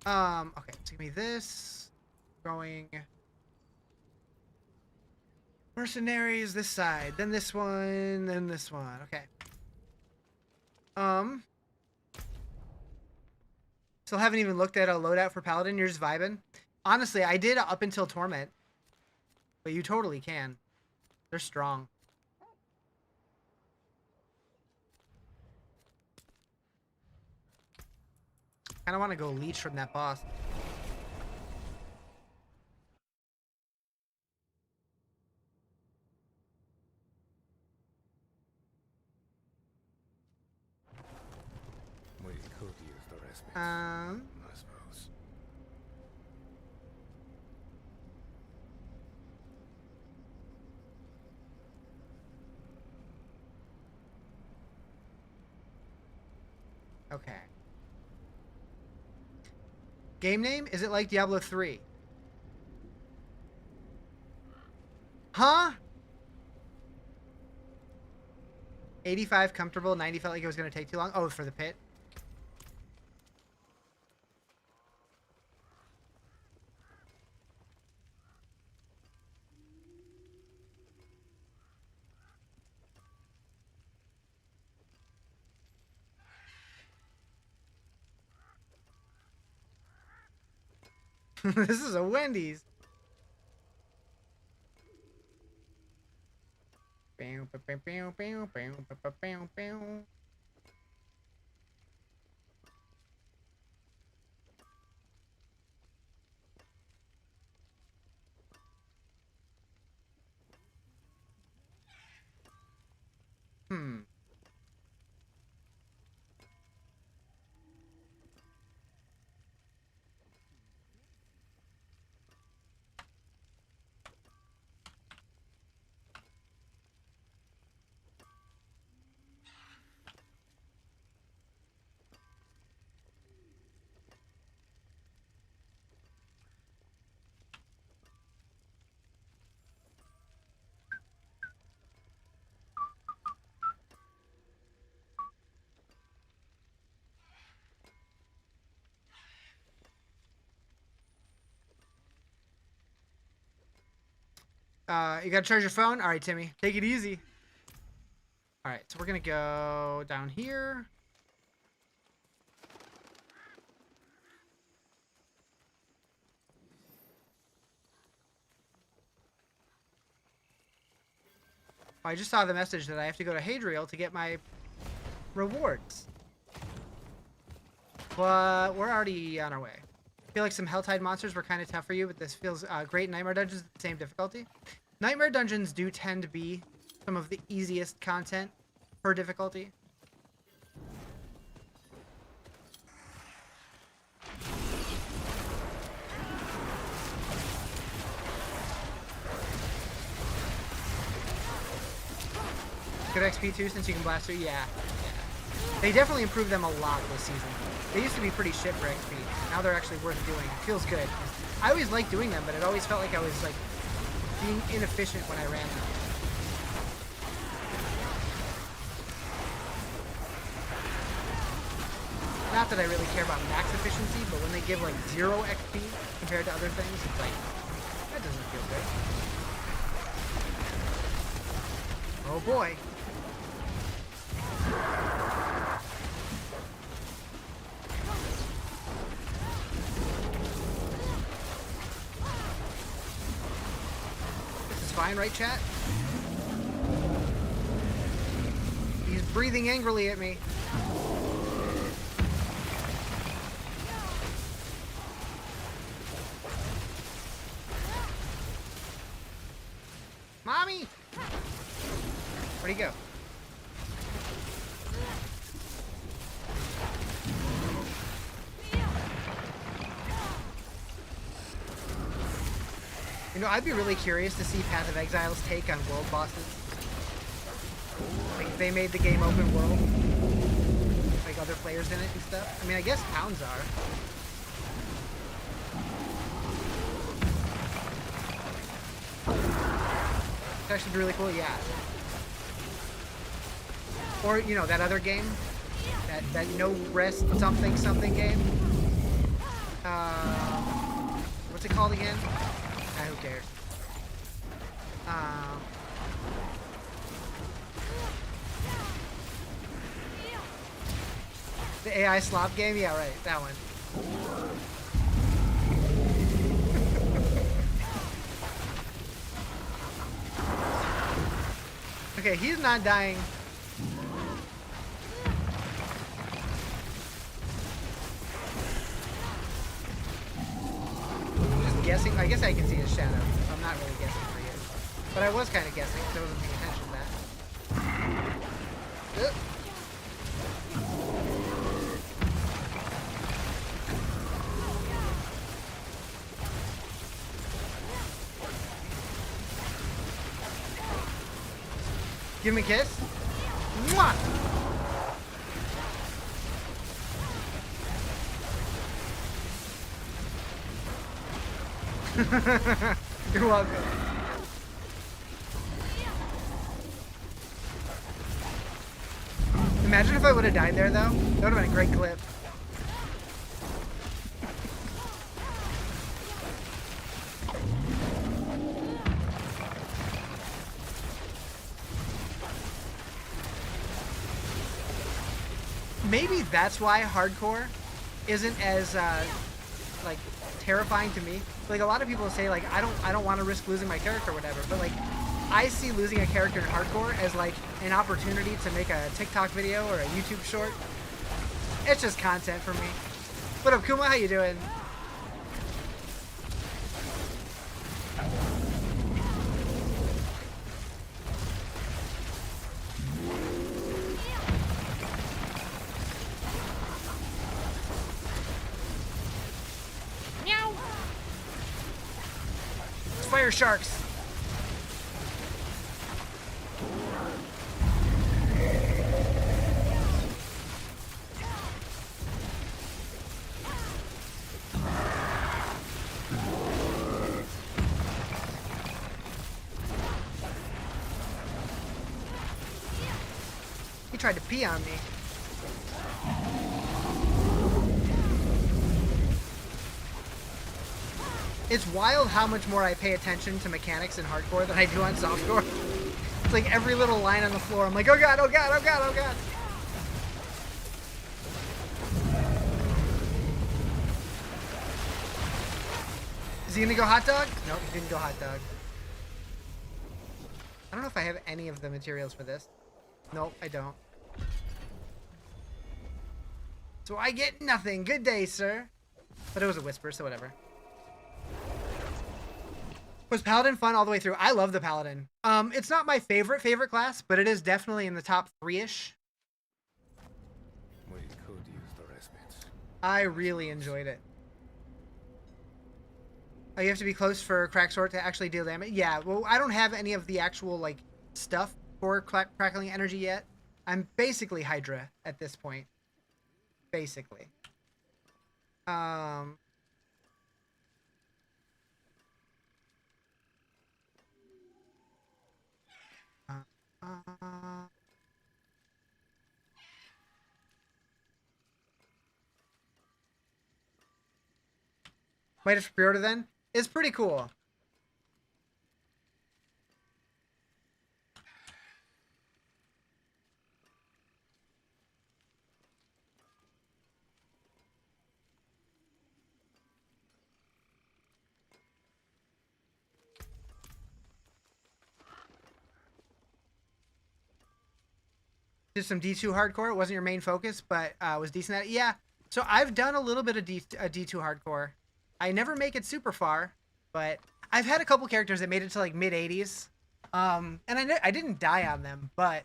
Okay, so give me this. Going mercenaries this side, then this one, then this one. Okay. Still haven't even looked at a loadout for Paladin. You're just vibing. Honestly, I did up until Torment, but you totally can. They're strong. Kind of want to go leech from that boss. We could use the respite, Um, I suppose. Okay. Game name? Is it like Diablo 3? Huh? 85 comfortable, 90 felt like it was going to take too long. Oh, for the pit. This is a Wendy's. Hmm. You gotta charge your phone? Alright, Timmy. Take it easy. Alright, so we're gonna go down here. Oh, I just saw the message that I have to go to Hadriel to get my rewards. But we're already on our way. I feel like some Helltide monsters were kind of tough for you, but this feels great. Nightmare Dungeons, the same difficulty. Nightmare Dungeons do tend to be some of the easiest content per difficulty. Good XP too, since you can blast through. Yeah. They definitely improved them a lot this season. They used to be pretty shit for XP. Now they're actually worth doing. It feels good. I always liked doing them, but it always felt like I was like being inefficient when I ran them. Not that I really care about max efficiency, but when they give like 0 XP compared to other things, it's like, that doesn't feel good. Oh boy. This is fine, right, chat? He's breathing angrily at me. Mommy! Where'd he go? You know, I'd be really curious to see Path of Exile's take on world bosses. Like, if they made the game open world, like other players in it and stuff. I mean, I guess towns are. It's actually really cool, yeah. Or, you know, that other game, that no rest something game. What's it called again? Who cares? The AI slop game? Yeah, right. That one. Okay, he's not dying. Just guessing. I guess I can see his shadow. So I'm not really guessing for you. But I was kind of guessing because I wasn't paying attention to that. Give me a kiss. Mwah! You're welcome. Imagine if I would have died there, though. That would have been a great clip. Maybe that's why hardcore isn't as like terrifying to me. Like a lot of people say like I don't want to risk losing my character or whatever, but like I see losing a character in hardcore as like an opportunity to make a TikTok video or a YouTube short. It's just content for me. What up, Kuma? How you doing? Fire sharks. He tried to pee on me. It's wild how much more I pay attention to mechanics in hardcore than I do on softcore. It's like every little line on the floor, I'm like, oh god, oh god, oh god, oh god. Is he gonna go hot dog? Nope, he didn't go hot dog. I don't know if I have any of the materials for this. Nope, I don't. So I get nothing. Good day, sir. But it was a whisper, so whatever. Was Paladin fun all the way through? I love the Paladin. It's not my favorite class, but it is definitely in the top 3-ish. We could use the respite. I really enjoyed it. Oh, you have to be close for Crackling to actually deal damage? Yeah, well, I don't have any of the actual, like, stuff for Crackling energy yet. I'm basically Hydra at this point. Basically. Might have to pre-order then. It's pretty cool. Did some D2 hardcore. It wasn't your main focus, but was decent at it. Yeah. So I've done a little bit of D2 hardcore. I never make it super far, but I've had a couple characters that made it to like mid 80s. And I didn't die on them, but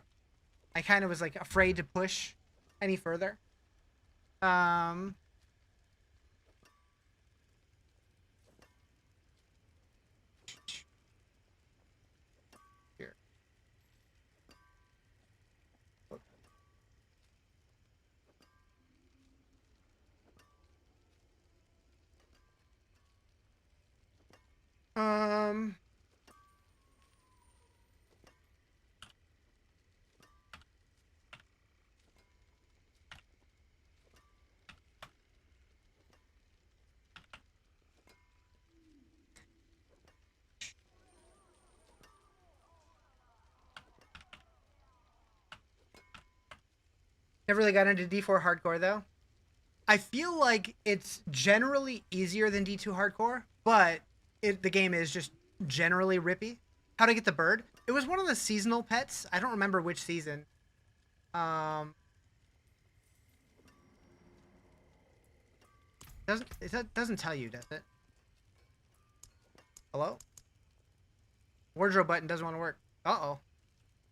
I kind of was like afraid to push any further. Here. Never really got into D4 hardcore though. I feel like it's generally easier than D2 hardcore, but the game is just generally rippy. How to get the bird? It was one of the seasonal pets. I don't remember which season. Doesn't tell you, does it? Hello? Wardrobe button doesn't want to work. Uh-oh.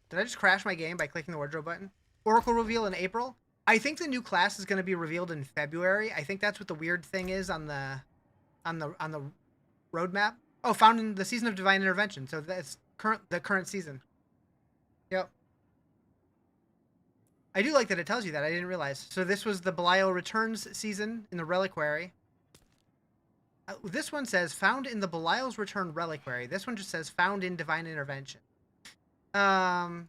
Did I just crash my game by clicking the wardrobe button? Oracle reveal in April? I think the new class is going to be revealed in February. I think that's what the weird thing is on the roadmap. Oh, found in the season of Divine Intervention. So that's the current season. Yep. I do like that it tells you that. I didn't realize. So this was the Belial Returns season in the Reliquary. This one says found in the Belial's Return Reliquary. This one just says found in Divine Intervention. And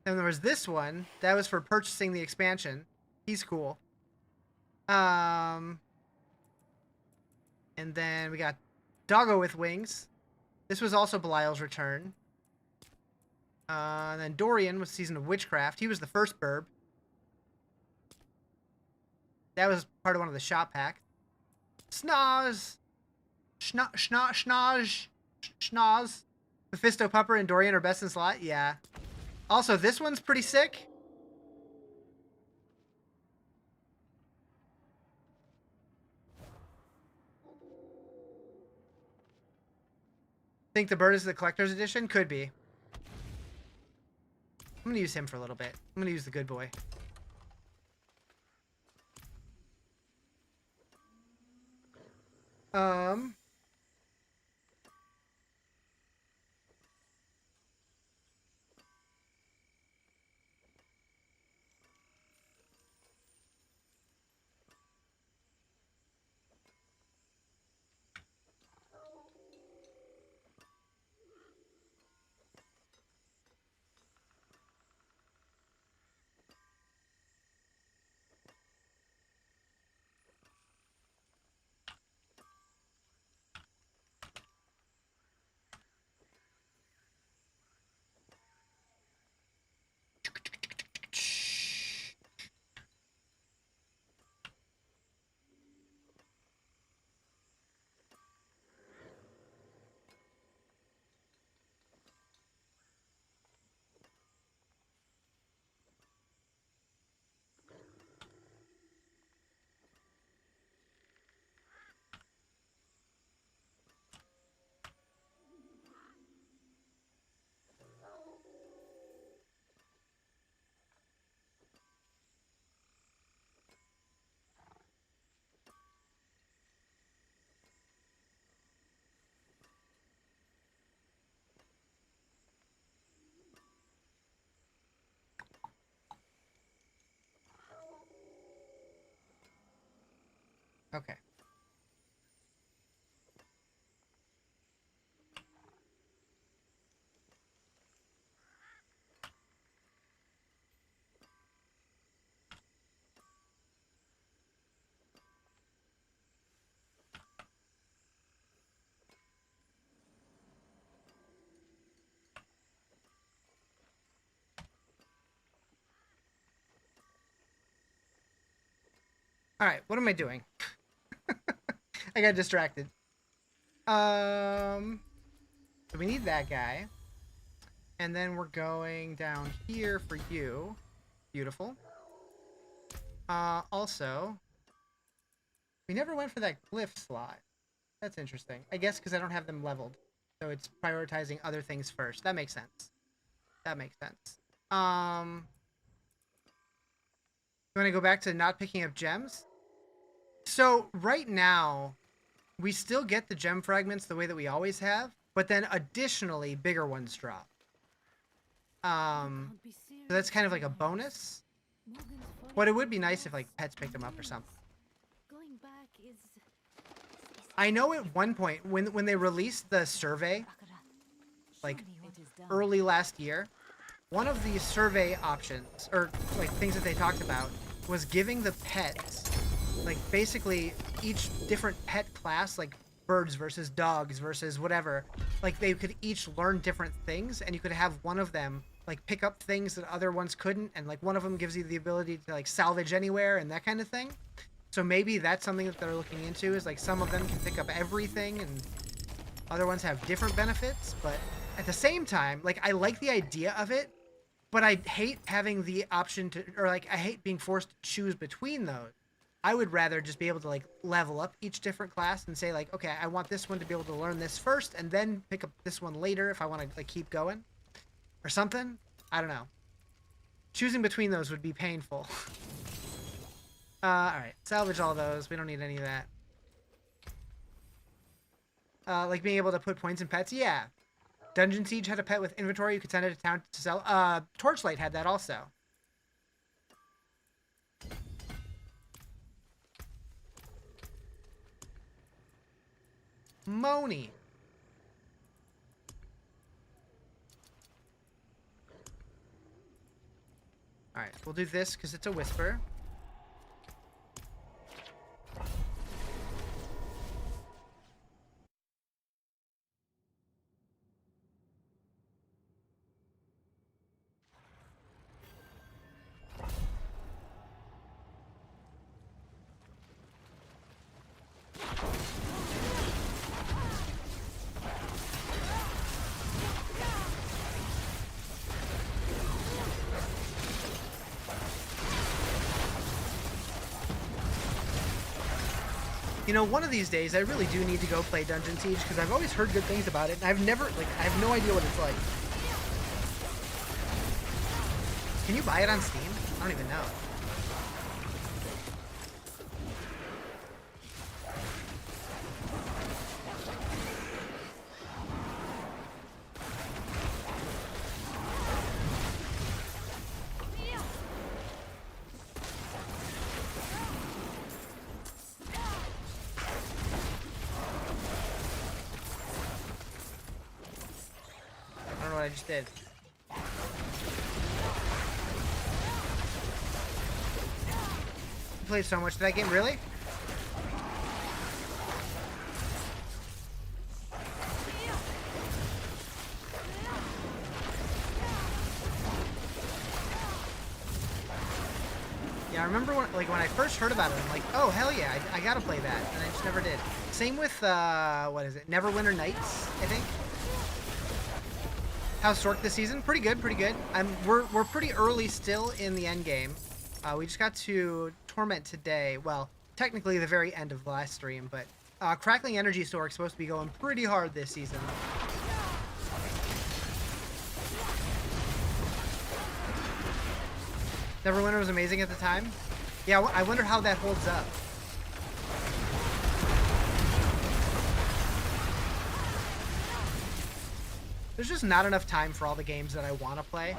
there was this one that was for purchasing the expansion. He's cool. And then we got Doggo with Wings. This was also Belial's Return. And then Dorian was Season of Witchcraft. He was the first burb. That was part of one of the shop packs. Schnoz. Schnoz. Mephisto Pupper and Dorian are best in slot. Yeah. Also, this one's pretty sick. Think the bird is the collector's edition? Could be. I'm gonna use him for a little bit. I'm gonna use the good boy. Okay. All right, what am I doing? I got distracted. So we need that guy. And then we're going down here for you. Beautiful. Also, we never went for that glyph slot. That's interesting. I guess because I don't have them leveled. So it's prioritizing other things first. That makes sense. That makes sense. You want to go back to not picking up gems? So right now, we still get the gem fragments the way that we always have, but then additionally, bigger ones drop. So that's kind of like a bonus. But it would be nice if like pets picked them up or something. Going back is I know at one point when they released the survey, like early last year, one of the survey options or like things that they talked about was giving the pets like basically each different pet class, like birds versus dogs versus whatever, like they could each learn different things, and you could have one of them like pick up things that other ones couldn't, and like one of them gives you the ability to like salvage anywhere and that kind of thing. So maybe that's something that they're looking into, is like some of them can pick up everything and other ones have different benefits. But at the same time, like I like the idea of it, but I hate having the option to, or like I hate being forced to choose between those. I would rather just be able to like level up each different class and say like, okay, I want this one to be able to learn this first and then pick up this one later if I want to like keep going or something. I don't know. Choosing between those would be painful. All right, salvage all those. We don't need any of that. Like being able to put points in pets. Yeah. Dungeon Siege had a pet with inventory. You could send it to town to sell. Torchlight had that also. Moni. Alright, we'll do this because it's a whisper. You know, one of these days, I really do need to go play Dungeon Siege, because I've always heard good things about it, and I've never, like, I have no idea what it's like. Can you buy it on Steam? I don't even know. I just did. You played so much of that game, really? Yeah, I remember when I first heard about it, I'm like, oh hell yeah, I gotta play that, and I just never did. Same with what is it? Neverwinter Nights, I think. How's Sorc this season? Pretty good, pretty good. We're pretty early still in the end game. We just got to Torment today. Well, technically the very end of the last stream, but Crackling Energy Sorc's supposed to be going pretty hard this season. Neverwinter was amazing at the time. Yeah, I wonder how that holds up. There's just not enough time for all the games that I want to play.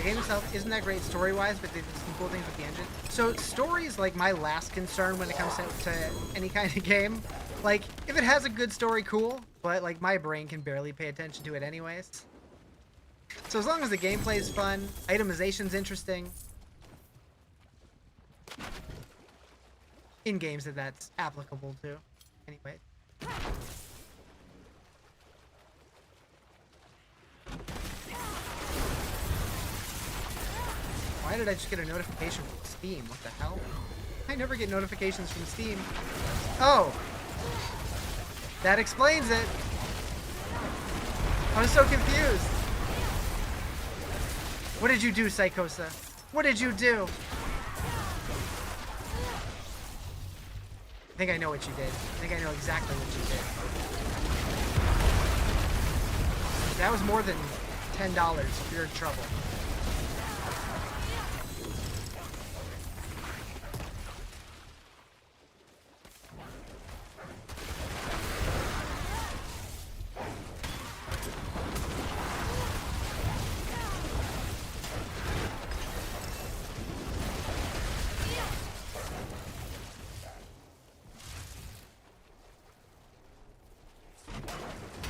Game itself isn't that great story-wise, but they did some cool things with the engine. So story is like my last concern when it comes to any kind of game. Like, if it has a good story, cool, but like my brain can barely pay attention to it anyways. So as long as the gameplay is fun, itemization's interesting, in games that's applicable to. Anyway. Why did I just get a notification from Steam? What the hell? I never get notifications from Steam. Oh! That explains it! I was so confused! What did you do, Psychosa? What did you do? I think I know what you did. I think I know exactly what you did. That was more than $10. You're in trouble.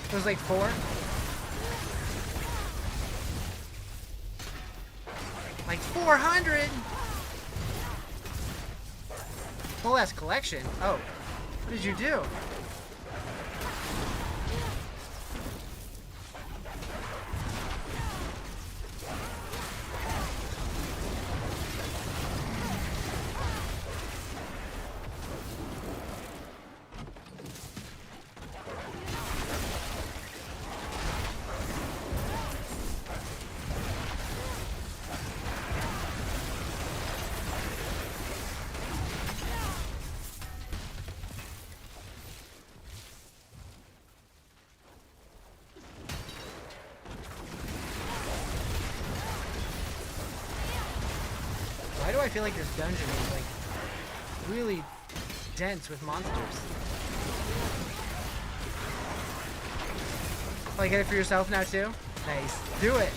It was like 4. Like 400! Whole ass collection. Oh. What did you do? I feel like this dungeon is like really dense with monsters. Oh, you get it for yourself now too? Nice. Do it.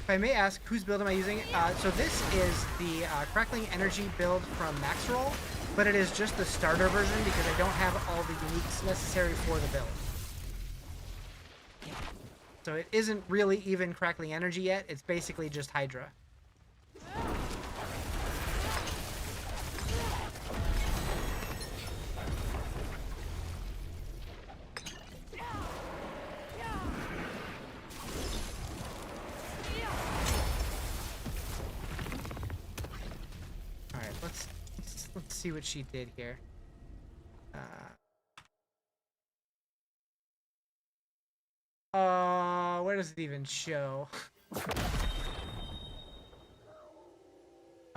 If I may ask, whose build am I using? So this is the Crackling Energy build from Maxroll, but it is just the starter version because I don't have all the uniques necessary for the build. So it isn't really even Crackling Energy yet. It's basically just Hydra. Alright, let's see what she did here. Where does it even show? I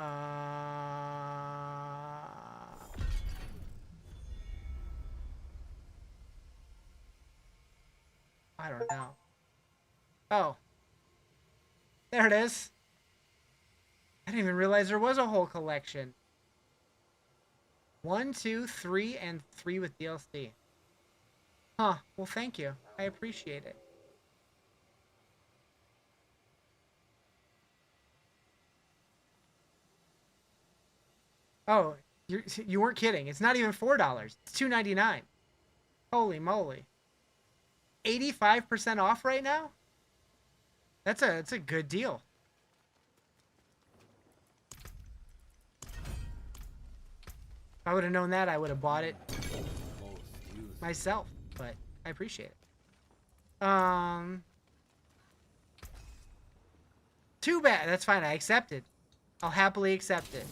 don't know. Oh. There it is. I didn't even realize there was a whole collection. 1, 2, 3, and 3 with DLC. Huh. Well, thank you. I appreciate it. Oh, you weren't kidding. It's not even $4. It's $2.99. Holy moly. 85% off right now? That's a good deal. If I would have known that, I would have bought it myself, but I appreciate it. Too bad. That's fine. I accept it. I'll happily accept it.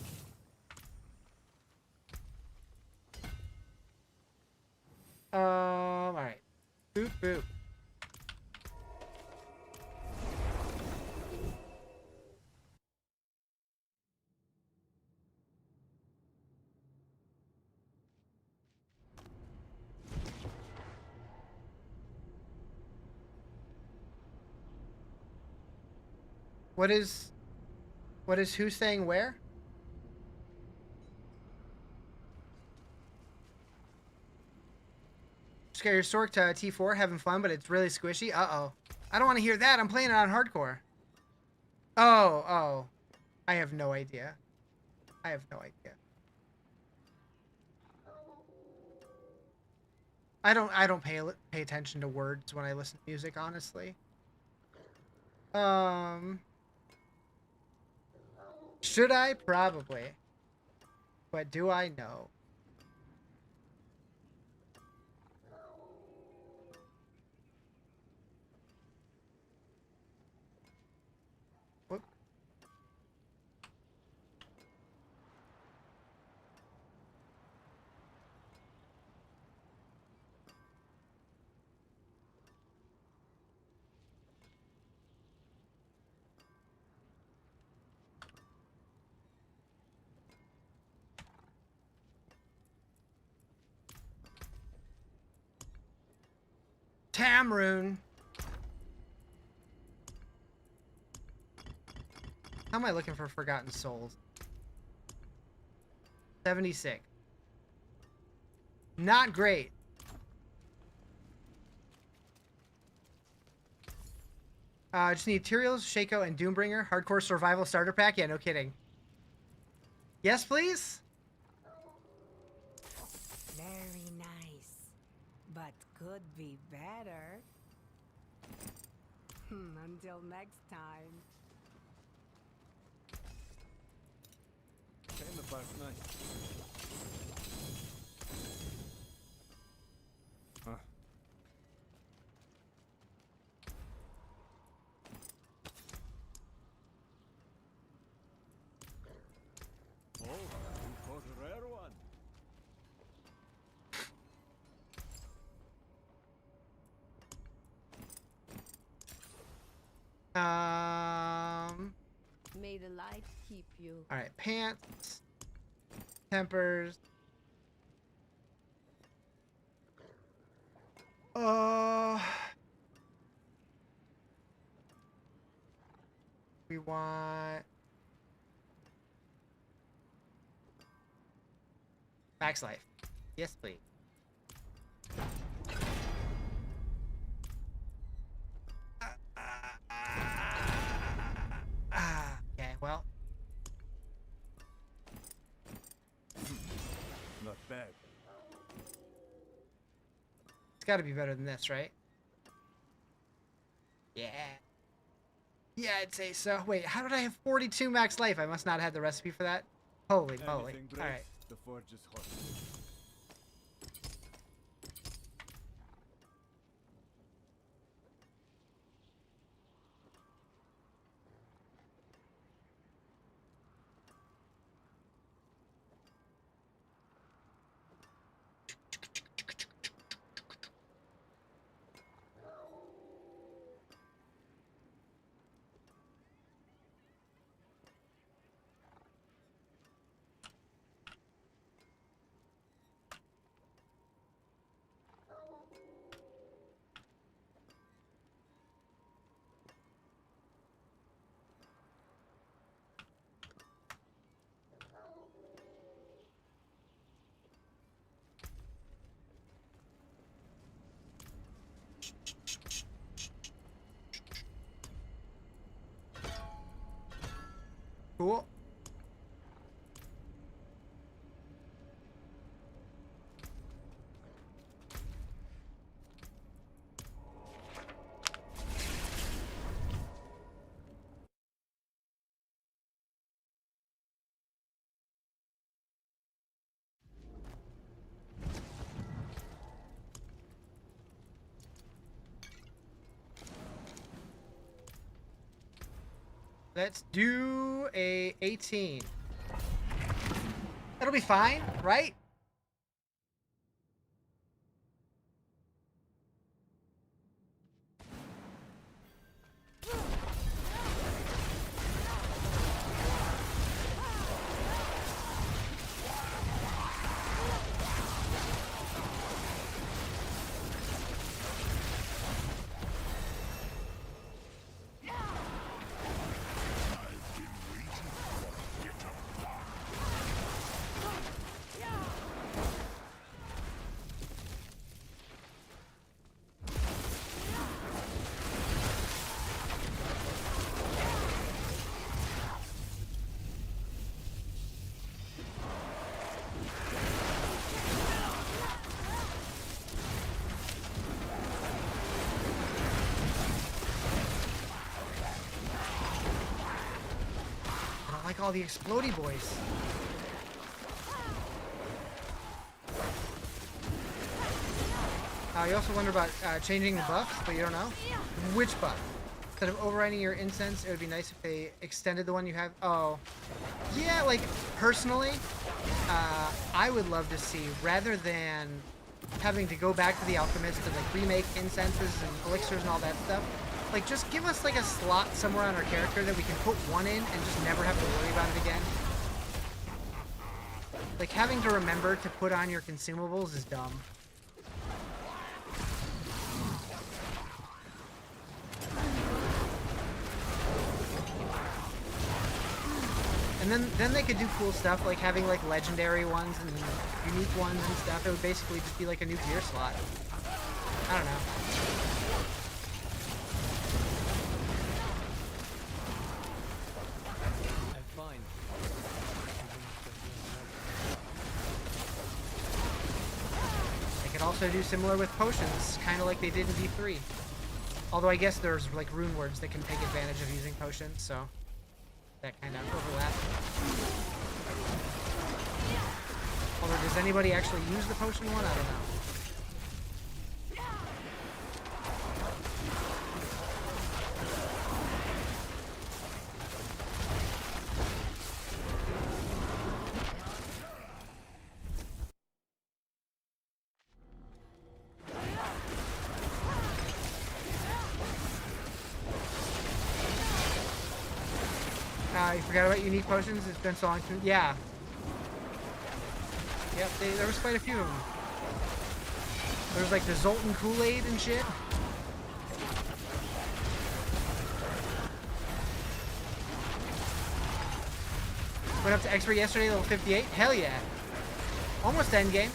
All right. Boop, boop. What is who saying where? Scare your Sorc to T4, having fun, but it's really squishy. Uh-oh. I don't want to hear that. I'm playing it on hardcore. Oh. I have no idea. I have no idea. I don't pay attention to words when I listen to music, honestly. Should I? Probably. But do I know? Whoop. Tamroon. How am I looking for Forgotten Souls? 76. Not great. Just need Tyrael, Shaco, and Doombringer. Hardcore survival starter pack? Yeah, no kidding. Yes, please? Very nice. But could be better. Until next time. May the light keep you. All right, pants, tempers. want max life? Yes, please. Okay, well, Not bad. it's got to be better than this, right? Yeah. Yeah, I'd say so. Wait, how did I have 42 max life? I must not have had the recipe for that. Holy moly. Anything All breaks, right. the forge is hot. Cool. Let's do a 18. That'll be fine, right? I don't like all the explodey boys. You also wonder about changing the buffs, but you don't know? Which buff? Instead of overriding your incense, it would be nice if they extended the one you have. Oh. Yeah, like, personally, I would love to see, rather than having to go back to the alchemist and, like, remake incenses and elixirs and all that stuff, like, just give us, like, a slot somewhere on our character that we can put one in and just never have to worry about it again. Like, having to remember to put on your consumables is dumb. And then they could do cool stuff, like having, like, legendary ones and unique ones and stuff. It would basically just be like a new gear slot. I don't know. I'm fine. They could also do similar with potions, kind of like they did in V3. Although I guess there's, like, rune words that can take advantage of using potions, so that kind of overlaps. Although, does anybody actually use the potion one? I don't know. You forgot about unique potions? It's been so long since... Yeah. Yep, there was quite a few of them. There was, like, the Zoltan Kool-Aid and shit. Went up to expert yesterday, level 58. Hell yeah. Almost endgame.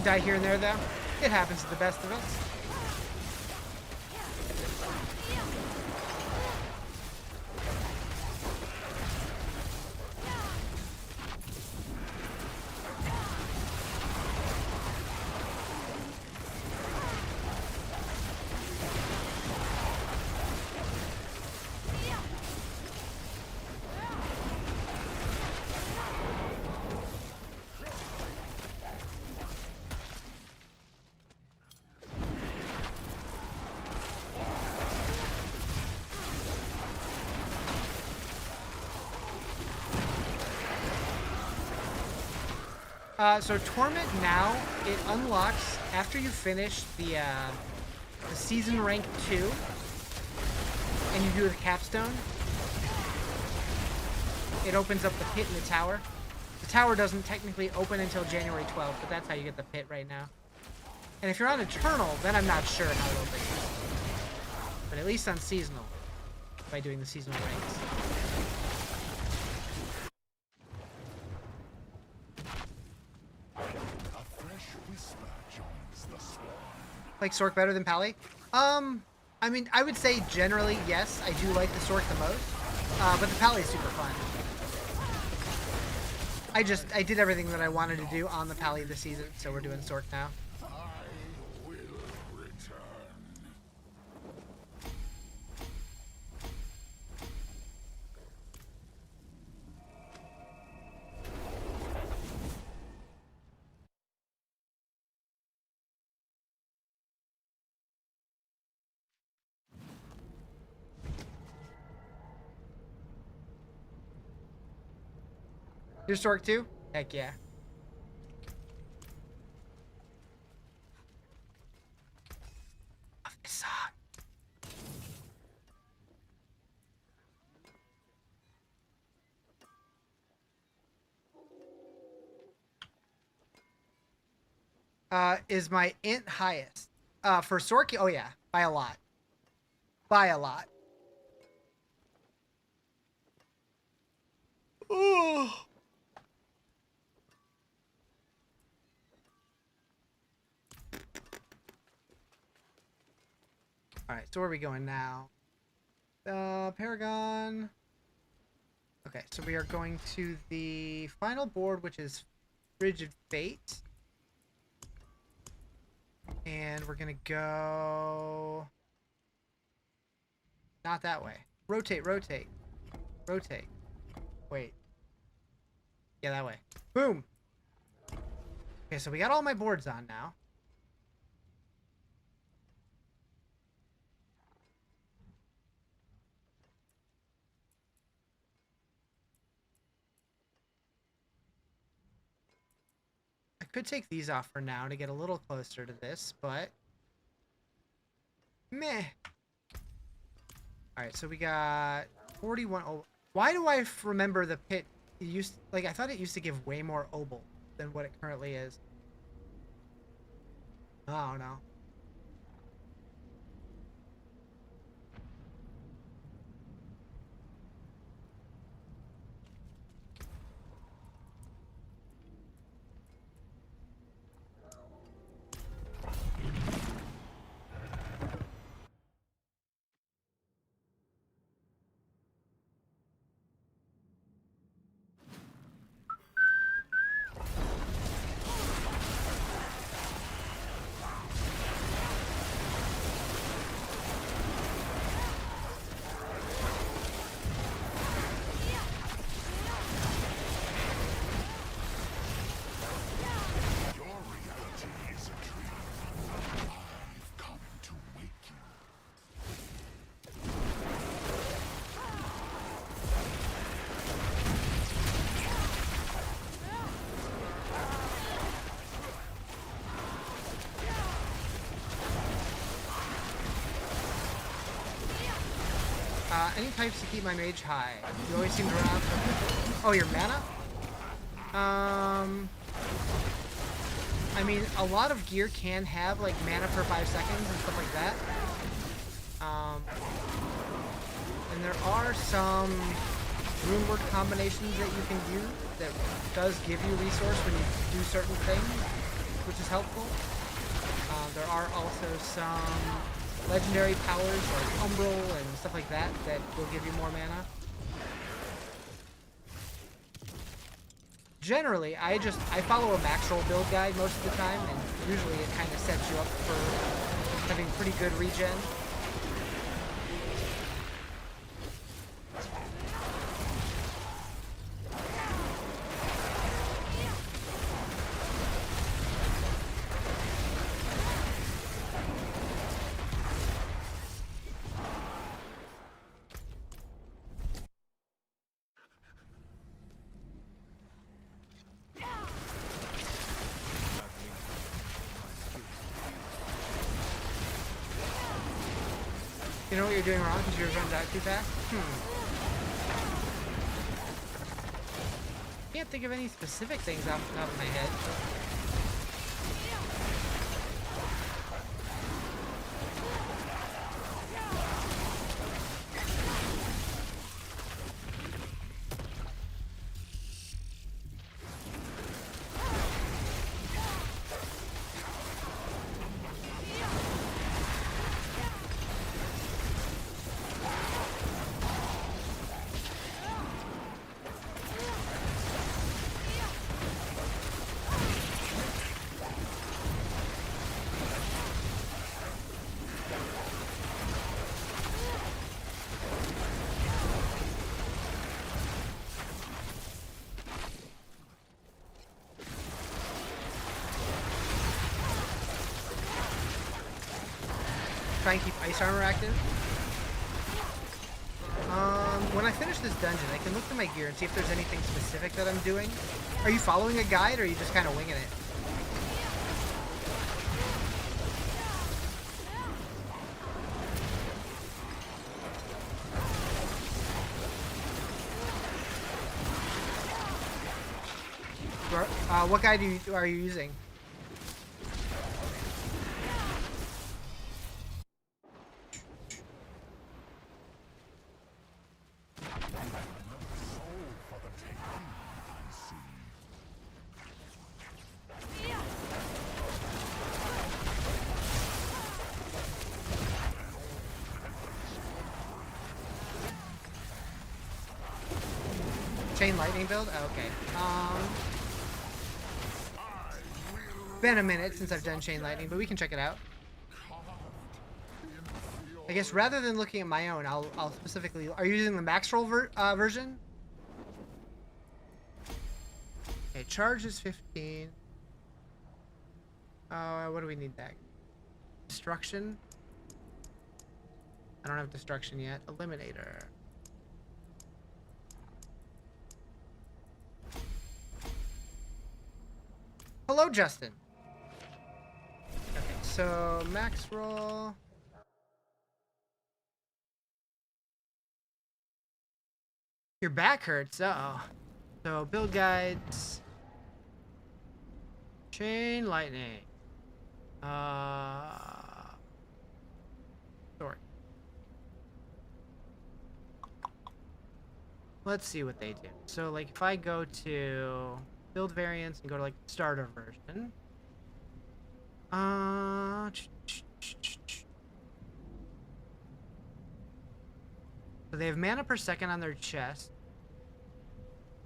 Die here and there, though. It happens to the best of us. So Torment now, it unlocks after you finish the season rank 2 and you do the capstone. It opens up the pit in the tower. The tower doesn't technically open until January 12th, but that's how you get the pit right now. And if you're on Eternal, then I'm not sure how it opens. But at least on Seasonal, by doing the seasonal ranks. Like Sorc better than Pally? I mean, I would say generally, yes, I do like the Sorc the most. But the Pally is super fun. I did everything that I wanted to do on the Pally this season, so we're doing Sorc now. I will return. You're Sorc too? Heck yeah. Is my int highest? For Sorc? Oh yeah, by a lot. By a lot. Ooh. Alright, so where are we going now? Paragon. Okay, so we are going to the final board, which is Frigid Fate. And we're gonna go... Not that way. Rotate, rotate. Rotate. Wait. Yeah, that way. Boom! Okay, so we got all my boards on now. I could take these off for now to get a little closer to this, but... Meh. Alright, so we got 41... Oh, why do I remember the pit? It used, like, I thought it used to give way more obol than what it currently is. I don't know. Any types to keep my mage high. You always seem to run out of... Oh, your mana? I mean, a lot of gear can have, like, mana for 5 seconds and stuff like that. And there are some rune word combinations that you can use that does give you resource when you do certain things, which is helpful. There are also some legendary powers like Umbral and stuff like that that will give you more mana. Generally, I follow a max roll build guide most of the time, and usually it kind of sets you up for having pretty good regen. You know what you're doing wrong because yours runs out too fast? Can't think of any specific things off the top of my head. Try and keep ice armor active. When I finish this dungeon, I can look through my gear and see if there's anything specific that I'm doing. Are you following a guide, or are you just kind of winging it? What guide are you using? Chain lightning build? Oh, okay. Been a minute since I've done chain lightning, but we can check it out. I guess rather than looking at my own, I'll specifically... Are you using the max roll version? Okay, charge is 15. What do we need that? Destruction? I don't have destruction yet. Eliminator. Hello, Justin. Okay, so max roll. Your back hurts. Uh-oh. So build guides. Chain lightning. Sorry. Let's see what they do. So like if I go to build variants and go to like starter version. So they have mana per second on their chest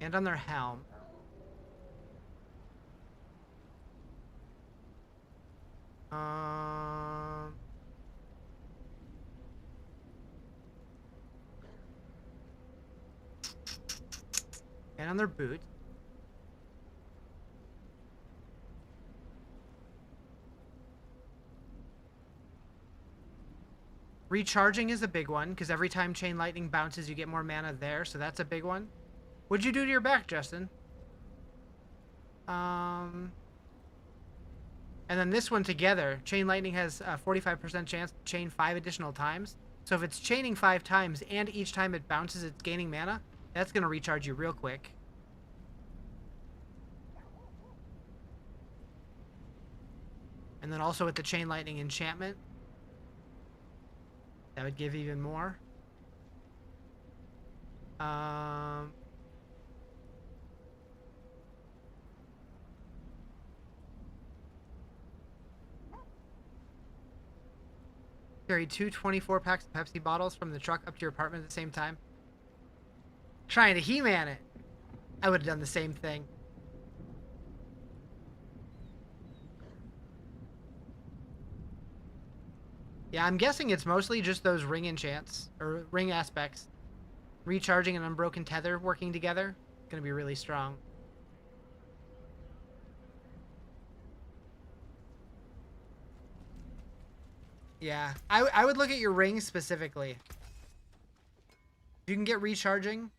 and on their helm. And on their boots. Recharging is a big one, because every time Chain Lightning bounces, you get more mana there, so that's a big one. What'd you do to your back, Justin? And then this one together, Chain Lightning has a 45% chance to chain 5 additional times. So if it's chaining 5 times and each time it bounces it's gaining mana, that's going to recharge you real quick. And then also with the Chain Lightning enchantment, that would give even more. Carry 2 24 packs of Pepsi bottles from the truck up to your apartment at the same time. Trying to He-Man it. I would have done the same thing. Yeah, I'm guessing it's mostly just those ring enchants, or ring aspects. Recharging and Unbroken Tether working together. Gonna be really strong. Yeah, I would look at your rings specifically. You can get recharging.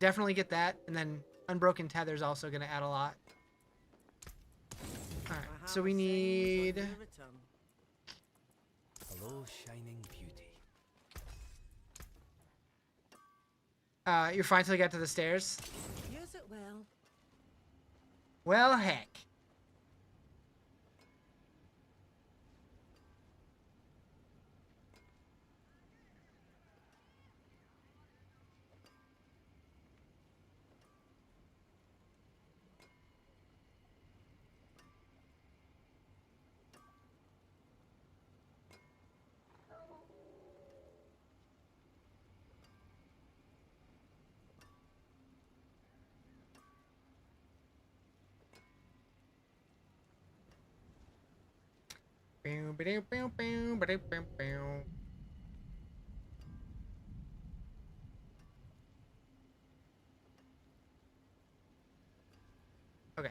Definitely get that. And then Unbroken Tether is also going to add a lot. Alright, so we need... Hello, shining beauty. You're fine till you get to the stairs? Use it well. Well, heck. Okay.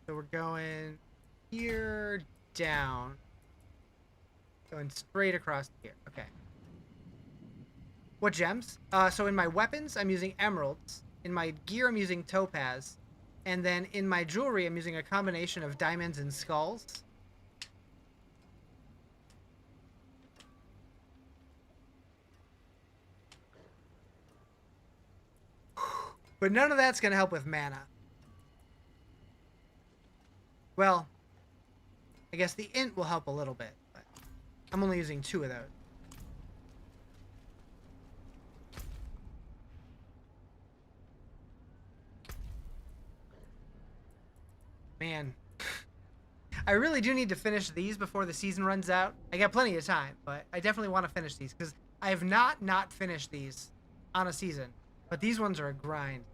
So we're going here, down. Going straight across here. Okay. What gems? So in my weapons, I'm using emeralds. In my gear, I'm using topaz. And then in my jewelry, I'm using a combination of diamonds and skulls. But none of that's going to help with mana. Well, I guess the int will help a little bit, but I'm only using 2 of those. Man, I really do need to finish these before the season runs out. I got plenty of time, but I definitely want to finish these because I have not finished these on a season, but these ones are a grind.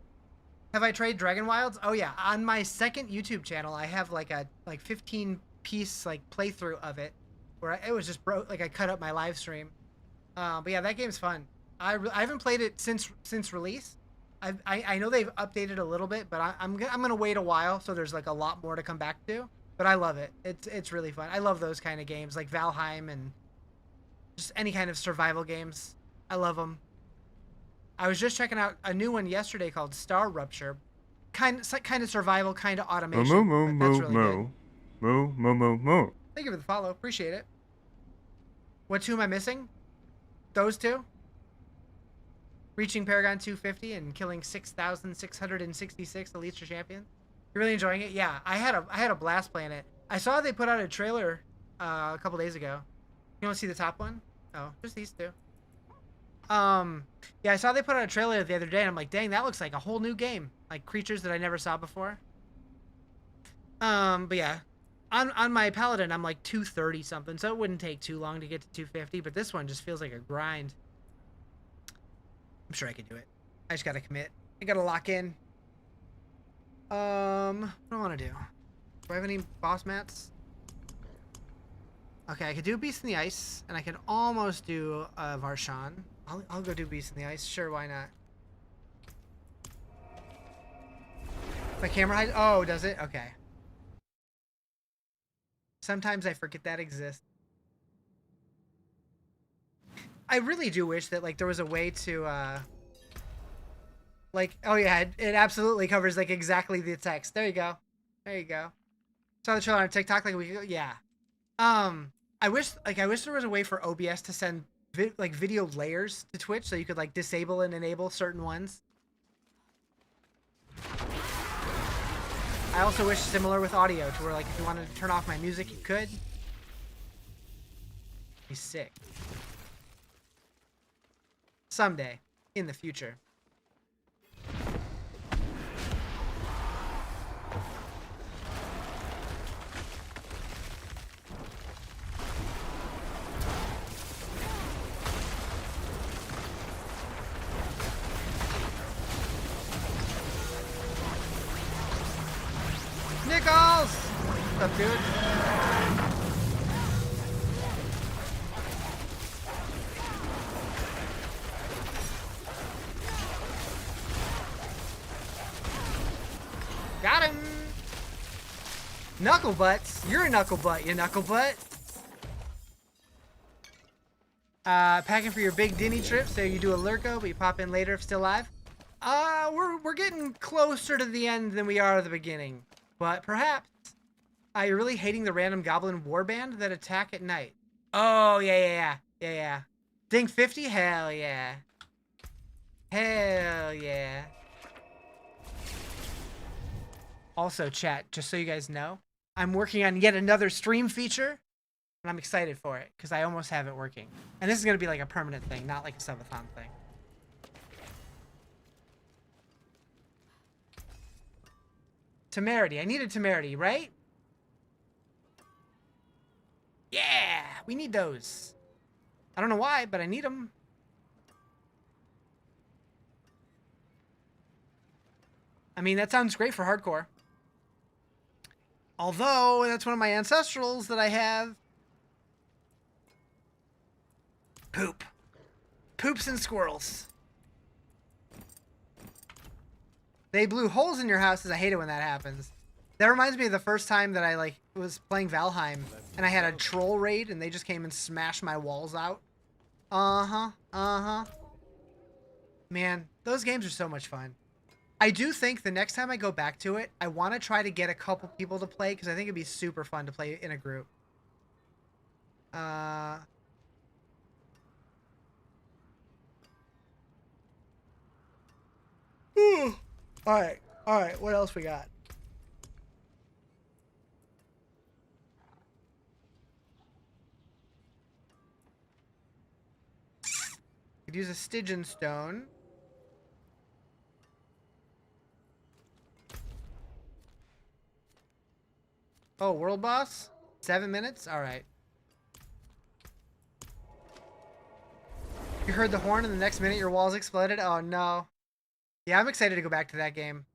Have I tried Dragon Wilds? Oh yeah, on my second YouTube channel, I have like a 15 piece like playthrough of it, where it was just broke. Like I cut up my live stream. But yeah, that game's fun. I haven't played it since release. I know they've updated a little bit, but I'm gonna wait a while, so there's like a lot more to come back to. But I love it. It's really fun. I love those kind of games like Valheim and just any kind of survival games. I love them. I was just checking out a new one yesterday called Star Rupture. Kind of survival, kind of automation. But that's really good. Thank you for the follow. Appreciate it. What 2 am I missing? Those 2? Reaching Paragon 250 and killing 6,666 Elites or Champions. You're really enjoying it? Yeah, I had a blast playing it. I saw they put out a trailer a couple days ago. You want to see the top one? Oh, just these 2. Yeah, I saw they put out a trailer the other day, and I'm like, dang, that looks like a whole new game. Like creatures that I never saw before. But yeah, on my Paladin, I'm like 230 something, so it wouldn't take too long to get to 250. But this one just feels like a grind. I'm sure I could do it. I just gotta commit. I gotta lock in. What do I want to do? Do I have any boss mats? Okay, I could do Beast in the Ice, and I can almost do Varshan. I'll go do Beast in the Ice. Sure, why not? My camera hides? Oh, does it? Okay. Sometimes I forget that exists. I really do wish that like there was a way to like, oh yeah, it absolutely covers like exactly the text. There you go. There you go. Saw the trailer on TikTok like a week ago. Yeah. I wish there was a way for OBS to send video layers to Twitch so you could like disable and enable certain ones. I also wish similar with audio to where like if you wanted to turn off my music you could. Be sick. Someday in the future. Nichols! What's up, dude? Got him! Knuckle butts. You're a knuckle butt, you knuckle butt. Packing for your big Dinny trip, so you do a Lurko, but you pop in later if still alive. We're getting closer to the end than we are at the beginning. But perhaps. You're really hating the random goblin warband that attack at night. Oh, yeah. Ding 50? Hell yeah. Hell yeah. Also, chat, just so you guys know, I'm working on yet another stream feature, and I'm excited for it, because I almost have it working. And this is going to be like a permanent thing, not like a subathon thing. Temerity. I needed temerity, right? Yeah! We need those. I don't know why, but I need them. I mean, that sounds great for hardcore. Although, that's one of my ancestrals that I have. Poop. Poops and squirrels. They blew holes in your houses. I hate it when that happens. That reminds me of the first time that I was playing Valheim and I had a troll raid and they just came and smashed my walls out. Man, those games are so much fun. I do think the next time I go back to it, I want to try to get a couple people to play because I think it'd be super fun to play in a group. Alright, what else we got? Could use a Stygian stone. Oh, world boss? 7 minutes? Alright. You heard the horn and the next minute your walls exploded? Oh no. Yeah, I'm excited to go back to that game.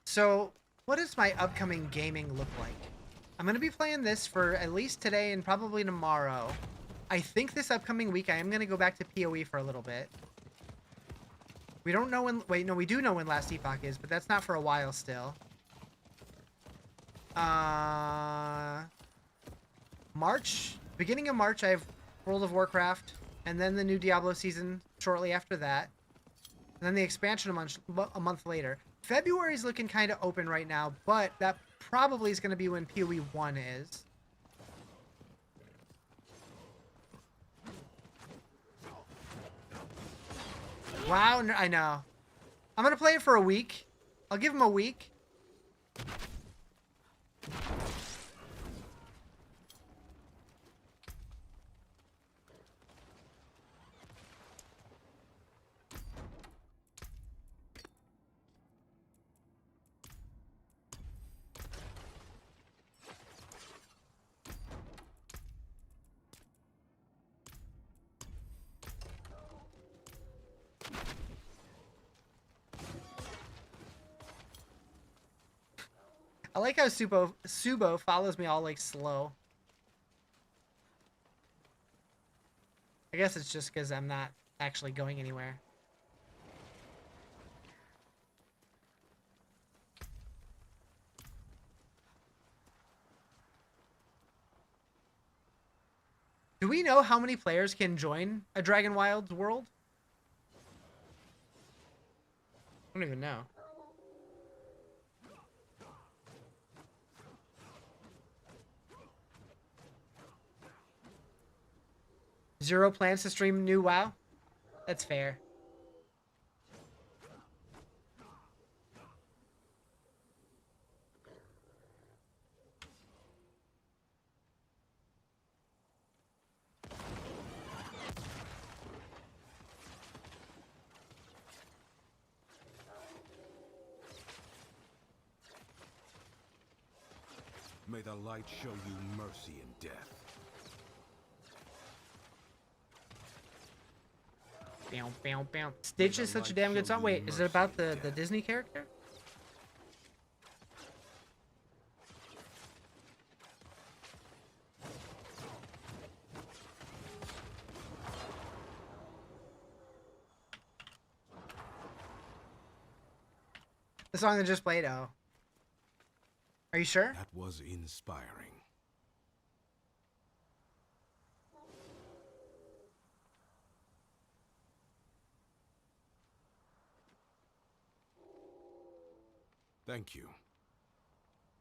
So, what does my upcoming gaming look like? I'm going to be playing this for at least today and probably tomorrow. I think this upcoming week I am going to go back to PoE for a little bit. We don't know when... Wait, no, we do know when Last Epoch is, but that's not for a while still. March? Beginning of March, I have World of Warcraft, and then the new Diablo season shortly after that. And then the expansion a month later. February's looking kind of open right now, but that probably is going to be when PoE 1 is. Wow, I know. I'm going to play it for a week. I'll give him a week. I like how Subo follows me all, like, slow. I guess it's just because I'm not actually going anywhere. Do we know how many players can join a Dragon Wilds world? don't even know. Zero plans to stream new WoW? That's fair. May the light show you mercy in death. Bow, bow, bow. Stitch is such a damn good song. Wait, is it about the Disney character? The song that just played? Oh. Are you sure? That was inspiring. Thank you.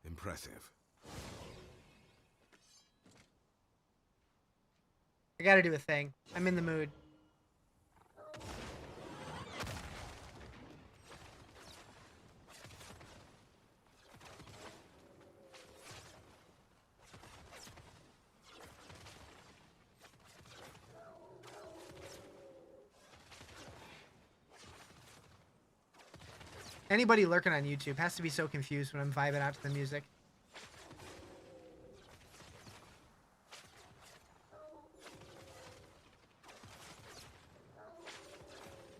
Impressive. I gotta do a thing. I'm in the mood. Anybody lurking on YouTube has to be so confused when I'm vibing out to the music.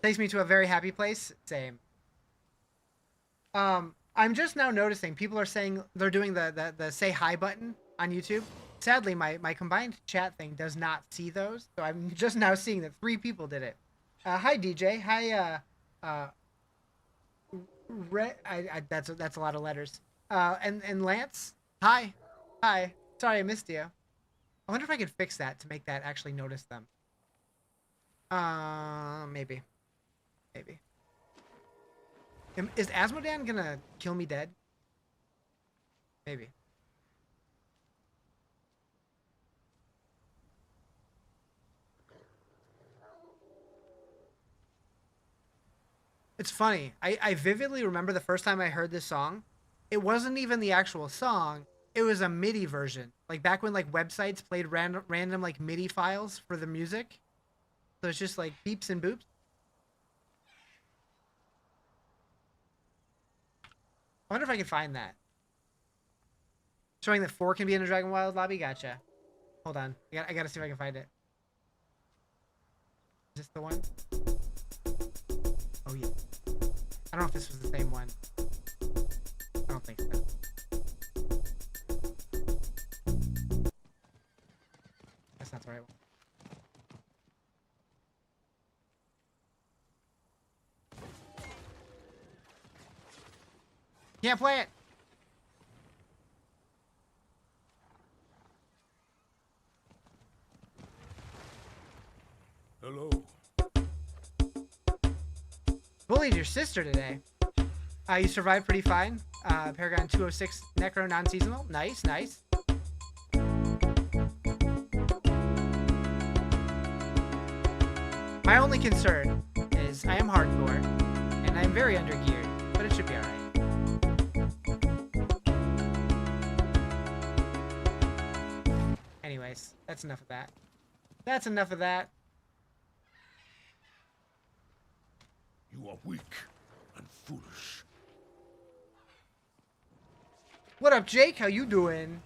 Takes me to a very happy place. Same. I'm just now noticing people are saying they're doing the say hi button on YouTube. Sadly, my combined chat thing does not see those, so I'm just now seeing that 3 people did it. Hi DJ. Hi that's a lot of letters. And Lance. Hi. Sorry I missed you. I wonder if I could fix that to make that actually notice them. Maybe. Is Asmodan gonna kill me dead? Maybe. It's funny. I vividly remember the first time I heard this song. It wasn't even the actual song. It was a MIDI version. Like back when like websites played random like MIDI files for the music. So it's just like beeps and boops. I wonder if I can find that. Showing that 4 can be in a Dragon Wild lobby? Gotcha. Hold on. I gotta see if I can find it. Is this the one? Oh, yeah. I don't know if this was the same one. I don't think so. That's not the right one. Can't play it! Hello. Bullied your sister today. You survived pretty fine. Paragon 206 Necro non-seasonal. Nice. My only concern is I am hardcore, and I am very undergeared, but it should be alright. Anyways, that's enough of that. You are weak and foolish. What up, Jake? How you doing?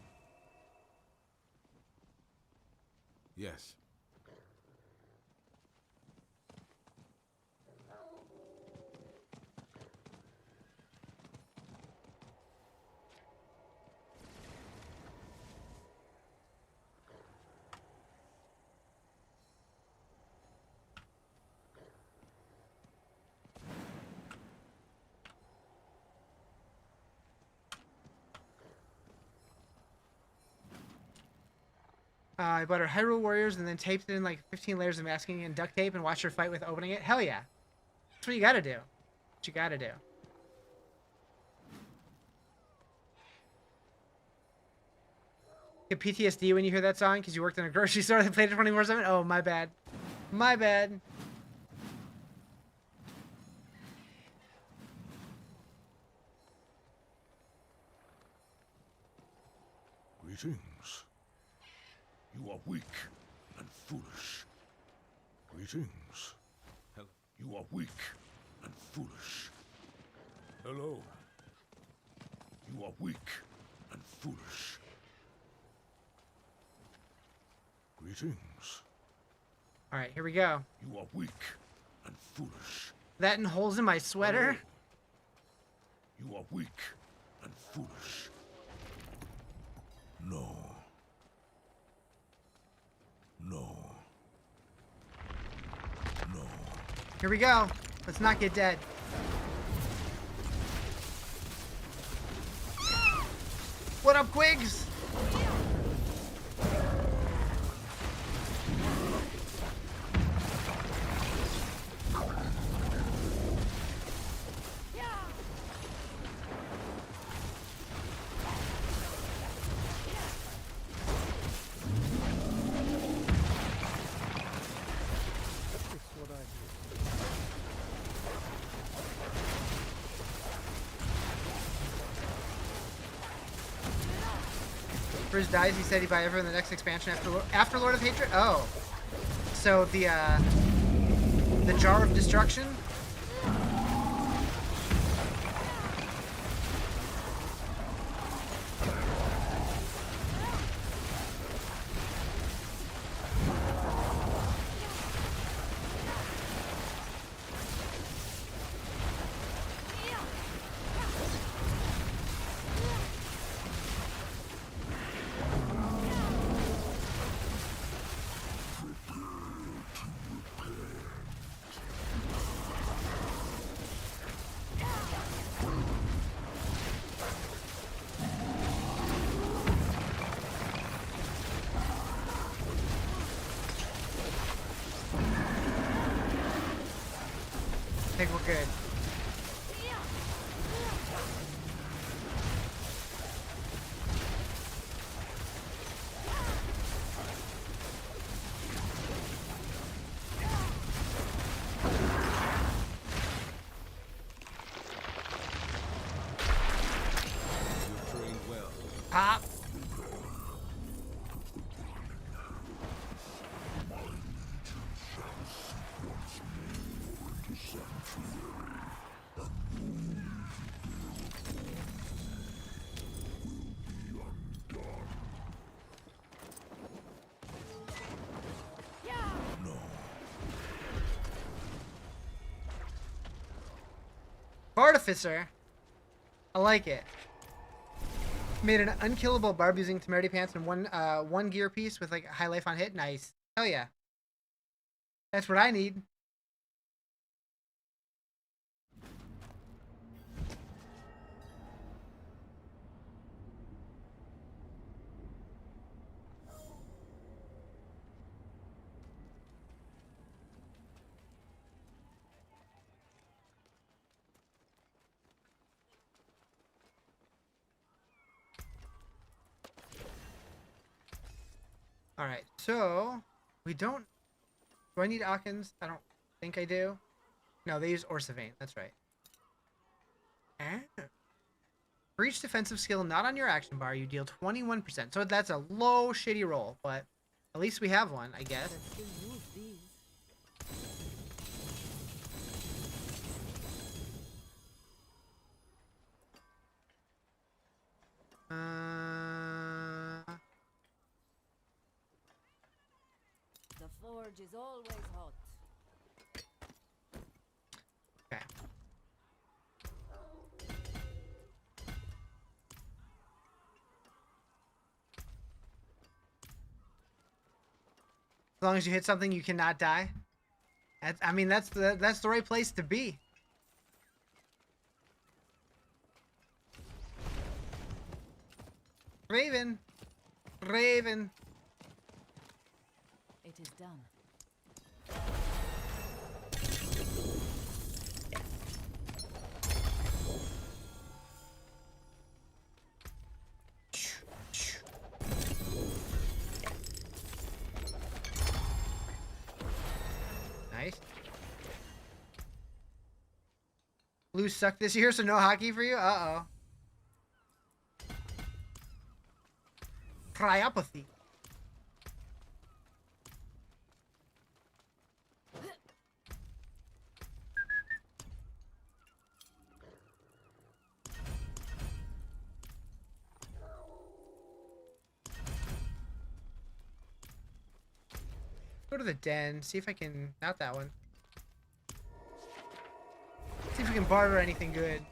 Yes. I bought her Hyrule Warriors and then taped it in like 15 layers of masking and duct tape and watched her fight with opening it. Hell yeah. That's what you gotta do. What you gotta do. Get PTSD when you hear that song because you worked in a grocery store that played it 24/7? Oh, my bad. My bad. Greetings. You are weak and foolish. Greetings. You are weak and foolish. Hello. You are weak and foolish. Greetings. All right, here we go. You are weak and foolish. That and holes in my sweater. Hello. You are weak and foolish. No. No. No. Here we go. Let's not get dead. What up, Quigs? Bruce dies. He said he'd buy everyone the next expansion after Lord of Hatred. Oh, so the Jar of Destruction. I think we're good. Pop. Artificer. I like it. Made an unkillable barb using temerity pants and one gear piece with like high life on hit. Nice. Hell yeah. That's what I need. All right, so we don't. Do I need Akins? I don't think I do. No, they use Orsavane. That's right. For each defensive skill not on your action bar, you deal 21%. So that's a low, shitty roll, but at least we have one, I guess. The forge is always hot. Okay. As long as you hit something, you cannot die. I mean, that's the right place to be. Raven. Raven. It is done. Blues suck this year, so no hockey for you? Uh-oh. Cryopathy. Go to the den, see if I can... Not that one. See if we can barter anything good.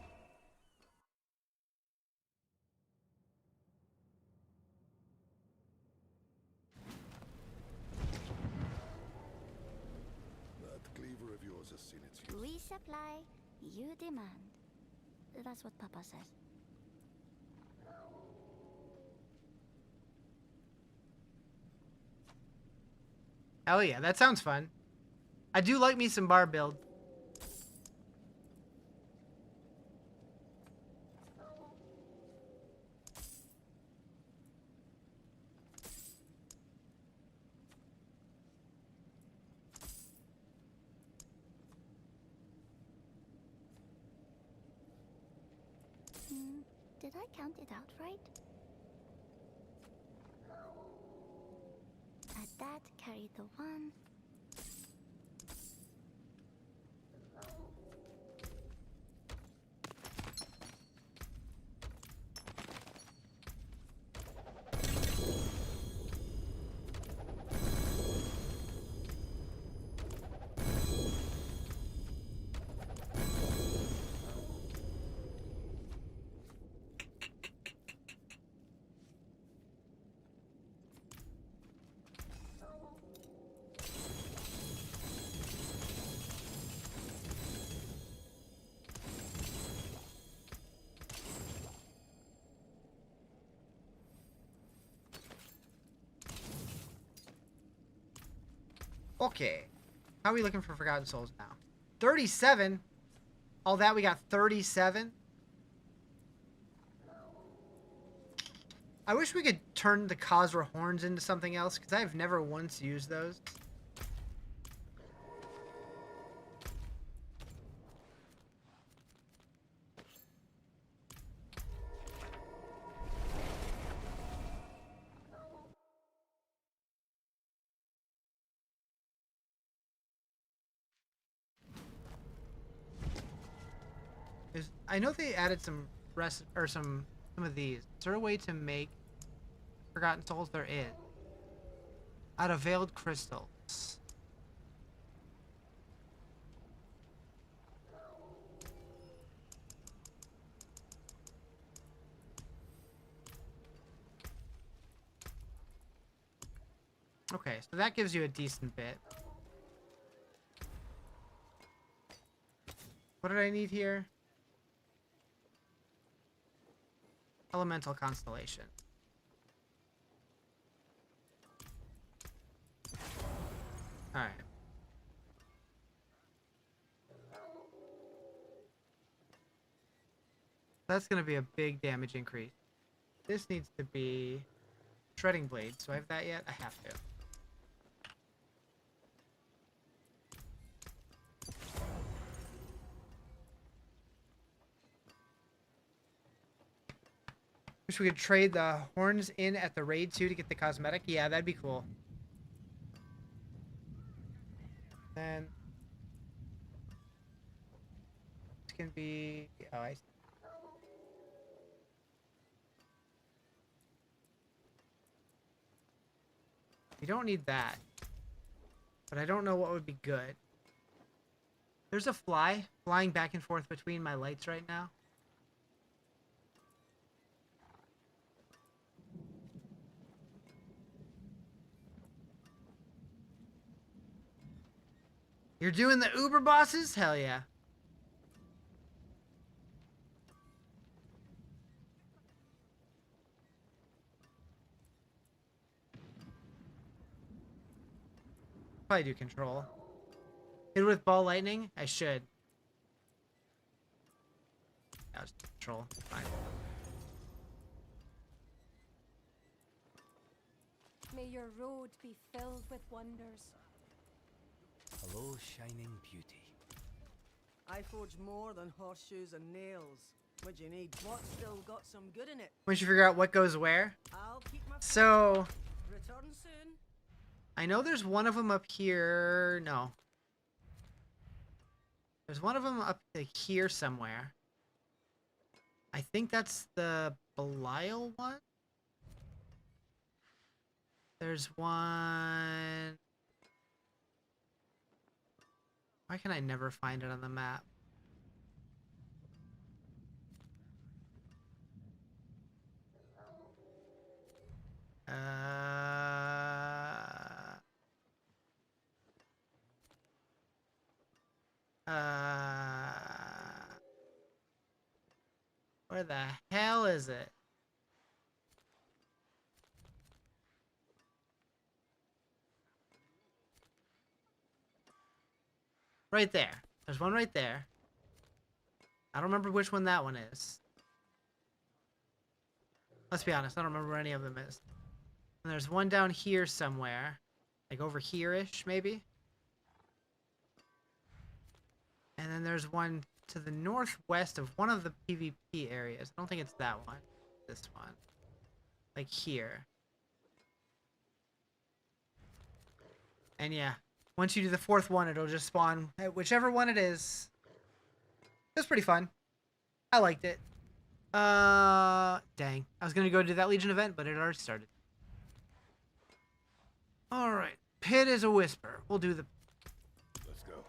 That cleaver of yours has seen its use. We supply, you demand. That's what Papa says. Hell yeah, that sounds fun. I do like me some bar build. Did I count it out right? Add that, carry the one. Okay. How are we looking for Forgotten Souls now? 37? All that, we got 37? I wish we could turn the Khazra horns into something else, because I've never once used those. I know they added some some of these. Is there a way to make Forgotten Souls? There is. Out of veiled crystals. Okay, so that gives you a decent bit. What did I need here? Elemental Constellation. Alright. That's going to be a big damage increase. This needs to be Shredding Blade. So I have that yet? I have to. Wish we could trade the horns in at the raid too to get the cosmetic. Yeah, that'd be cool. Then this can be... Oh, I see. You don't need that. But I don't know what would be good. There's a fly flying back and forth between my lights right now. You're doing the Uber bosses? Hell yeah. Probably do control. Hit with ball lightning? I should. I'll just control. Fine. May your road be filled with wonders. Hello, shining beauty. I forge more than horseshoes and nails. What do you need? What's still got some good in it? Once you figure out what goes where. I'll keep my So, return soon. I know there's one of them up here. No. There's one of them up here somewhere. I think that's the Belial one. There's one... Why can I never find it on the map? Where the hell is it? Right there. There's one right there. I don't remember which one that one is. Let's be honest, I don't remember where any of them is. And there's one down here somewhere. Like over here-ish, maybe? And then there's one to the northwest of one of the PvP areas. I don't think it's that one. This one. Like here. And yeah, once you do the fourth one, it'll just spawn at whichever one it is. It was pretty fun. I liked it. Dang. I was gonna go do that Legion event, but it already started. Alright. Pit is a whisper. We'll do the... Let's go.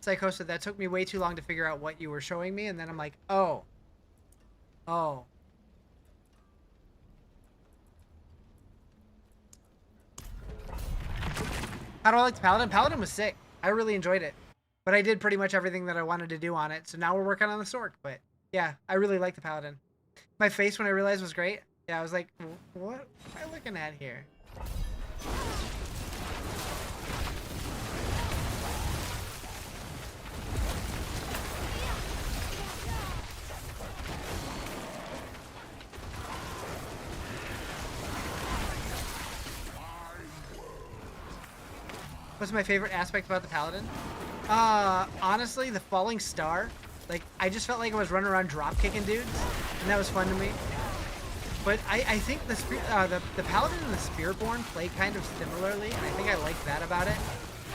Psycho said that took me way too long to figure out what you were showing me, and then I'm like, oh. Oh. How do I like the Paladin? Paladin was sick. I really enjoyed it. But I did pretty much everything that I wanted to do on it, so now we're working on the Sorc. But yeah, I really like the Paladin. My face when I realized was great. Yeah, I was like, what am I looking at here? What's my favorite aspect about the Paladin? Honestly, the falling star. Like, I just felt like I was running around drop kicking dudes, and that was fun to me. But I think the Paladin and the Spiritborn play kind of similarly, and I think I like that about it.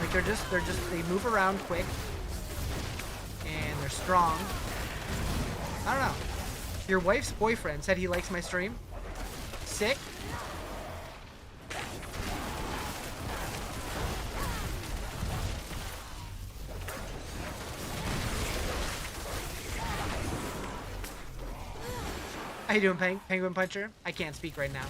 Like they move around quick, and they're strong. I don't know. Your wife's boyfriend said he likes my stream. Sick. How you doing, Penguin Puncher? I can't speak right now.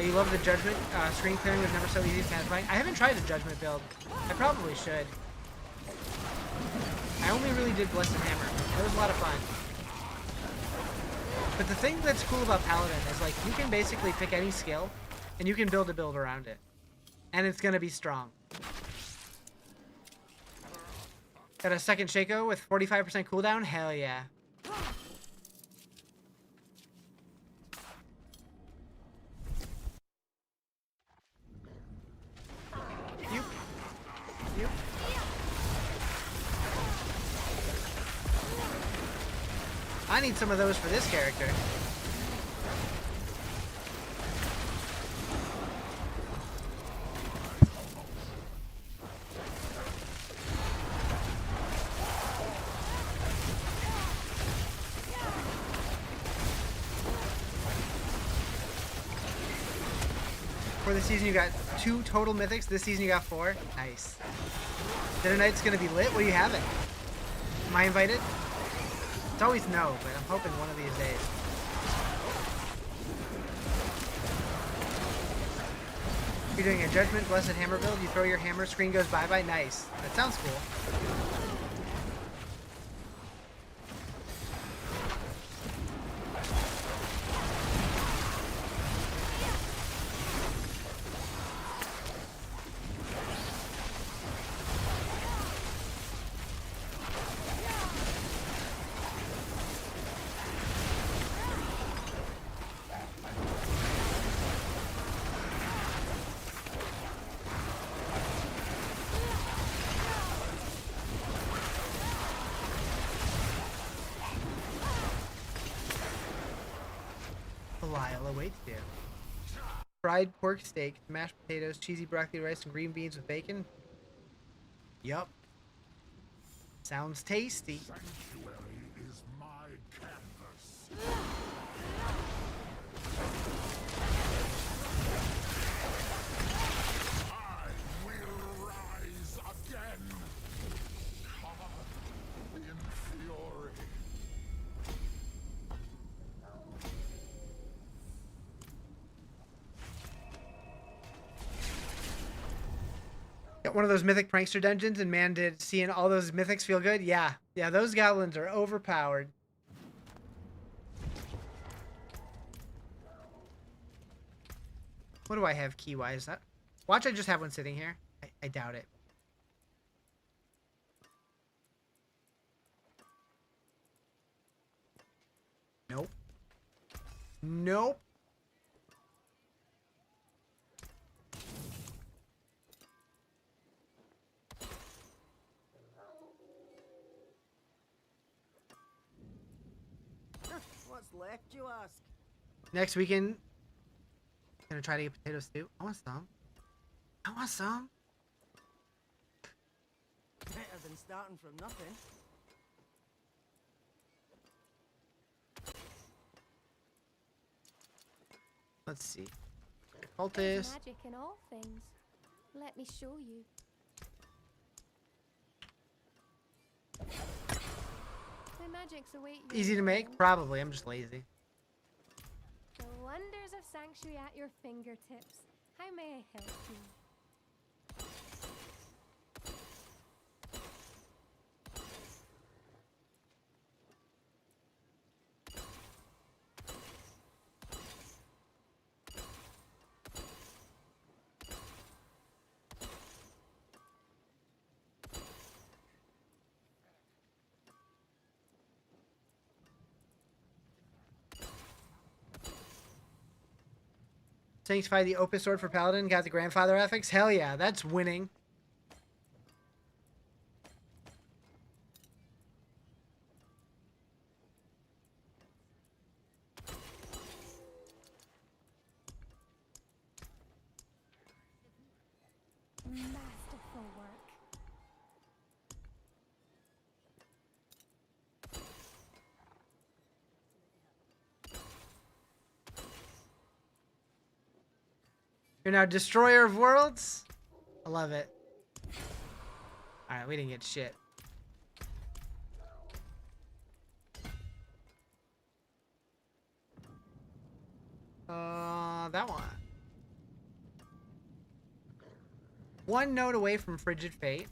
You love the Judgment. Screen clearing was never so easy to find. I haven't tried a Judgment build. I probably should. I only really did Blessed Hammer. It was a lot of fun. But the thing that's cool about Paladin is, like, you can basically pick any skill, and you can build a build around it. And it's gonna be strong. Got a second Shaco with 45% cooldown? Hell yeah. I need some of those for this character. Before this season, you got 2 total mythics. This season, you got 4. Nice. Dinner night's gonna be lit. What are you having? Am I invited? It's always no, but I'm hoping one of these days. You're doing a Judgment Blessed Hammer build. You throw your hammer, screen goes bye-bye. Nice. That sounds cool. Belial awaits you. Fried pork steak, mashed potatoes, cheesy broccoli rice, and green beans with bacon. Yup. Sounds tasty. Sanctuary is my canvas. I will rise again. God in fury. Got one of those mythic prankster dungeons, and man, did seeing all those mythics feel good. Yeah, those goblins are overpowered. What do I have key-wise? Watch, I just have one sitting here. I doubt it. Nope. Nope. What's left, you ask? Next weekend, gonna try to get potato stew. I want some. I want some. Better than starting from nothing. Let's see. There's Cultist. magic in all things. Let me show you. The magics await you. Easy to make? Probably. I'm just lazy. The wonders of Sanctuary at your fingertips. How may I help you? Sanctify the Opus Sword for Paladin. Got the Grandfather affix. Hell yeah, that's winning. Masterful work. You're now Destroyer of Worlds? I love it. Alright, we didn't get shit. That one. One note away from Frigid Fate.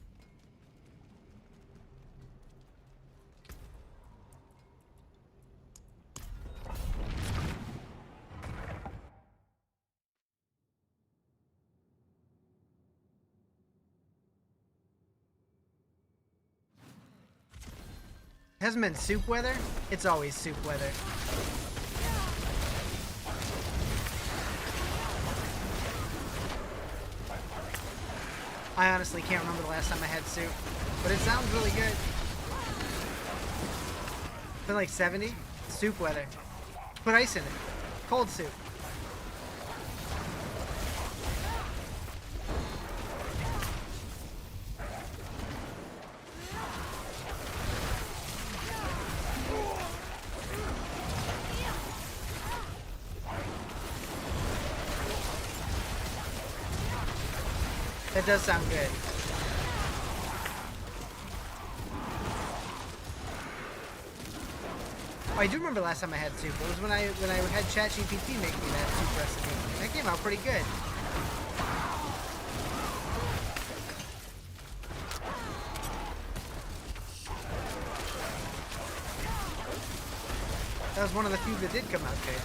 Hasn't been soup weather? It's always soup weather. I honestly can't remember the last time I had soup, but it sounds really good. It's been like 70? Soup weather. Put ice in it. Cold soup. That does sound good. Oh, I do remember last time I had soup. It was when I had ChatGPT make me that soup recipe. That came out pretty good. That was one of the few that did come out good.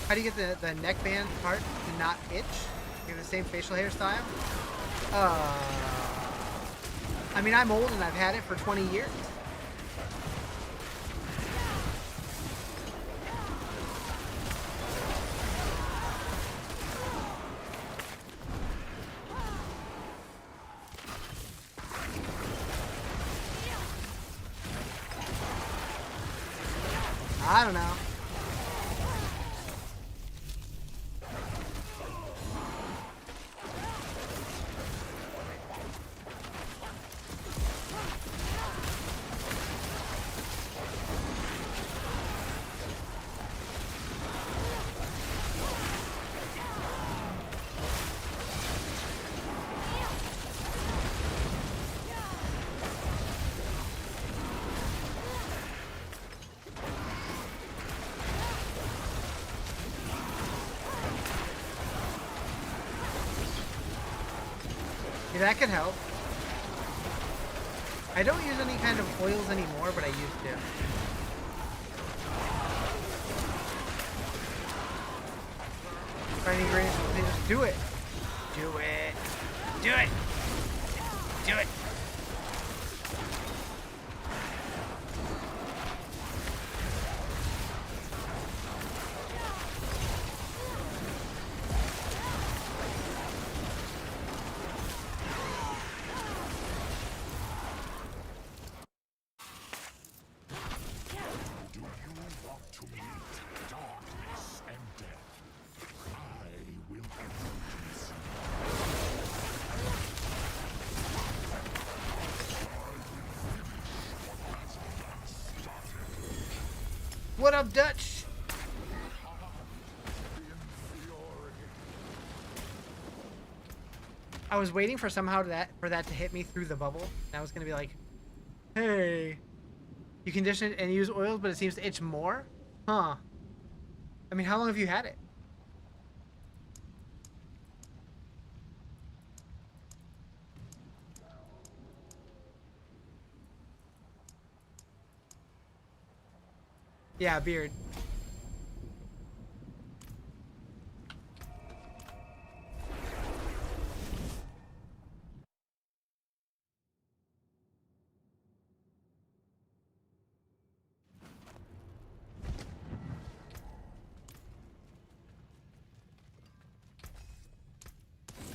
How do you get the neckband part to not itch? You have the same facial hairstyle? I mean, I'm old and I've had it for 20 years. I don't know. Yeah, that could help. I don't use any kind of oils anymore, but I used to. Finding ingredients, just do it. Do it. Do it. Do it. Do you want to meet darkness and death? I will emergency. What up, Dutch? I was waiting for somehow for that to hit me through the bubble. And I was gonna be like, hey, you condition it and use oils, but it seems to itch more? Huh. I mean, how long have you had it? Yeah, beard.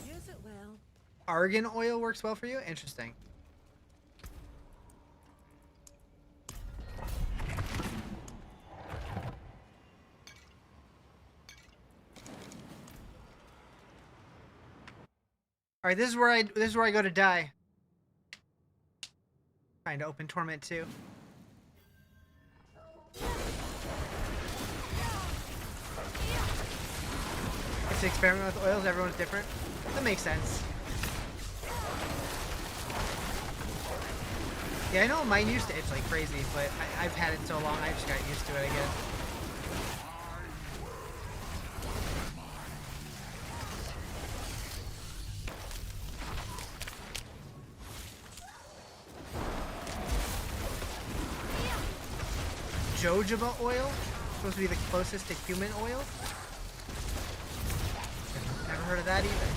Use it well. Argan oil works well for you? Interesting. All right, this is where I go to die. Trying to open Torment 2. It's to experiment with oils. Everyone's different. That makes sense. Yeah, I know mine used to itch like crazy, but I've had it so long I just got used to it, I guess. Jojoba oil? Supposed to be the closest to human oil? Never heard of that either.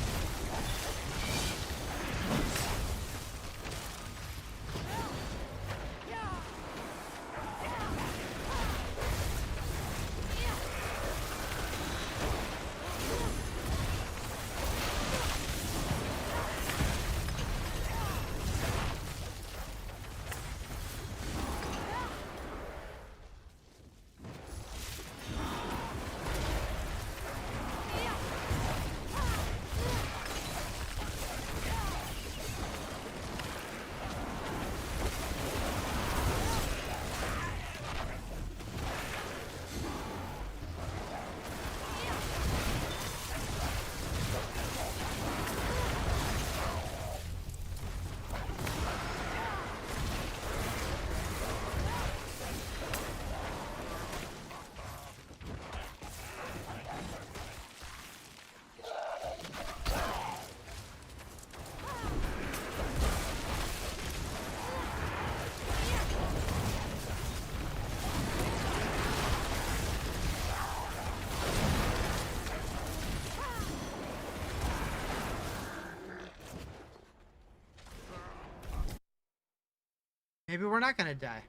Maybe we're not gonna die.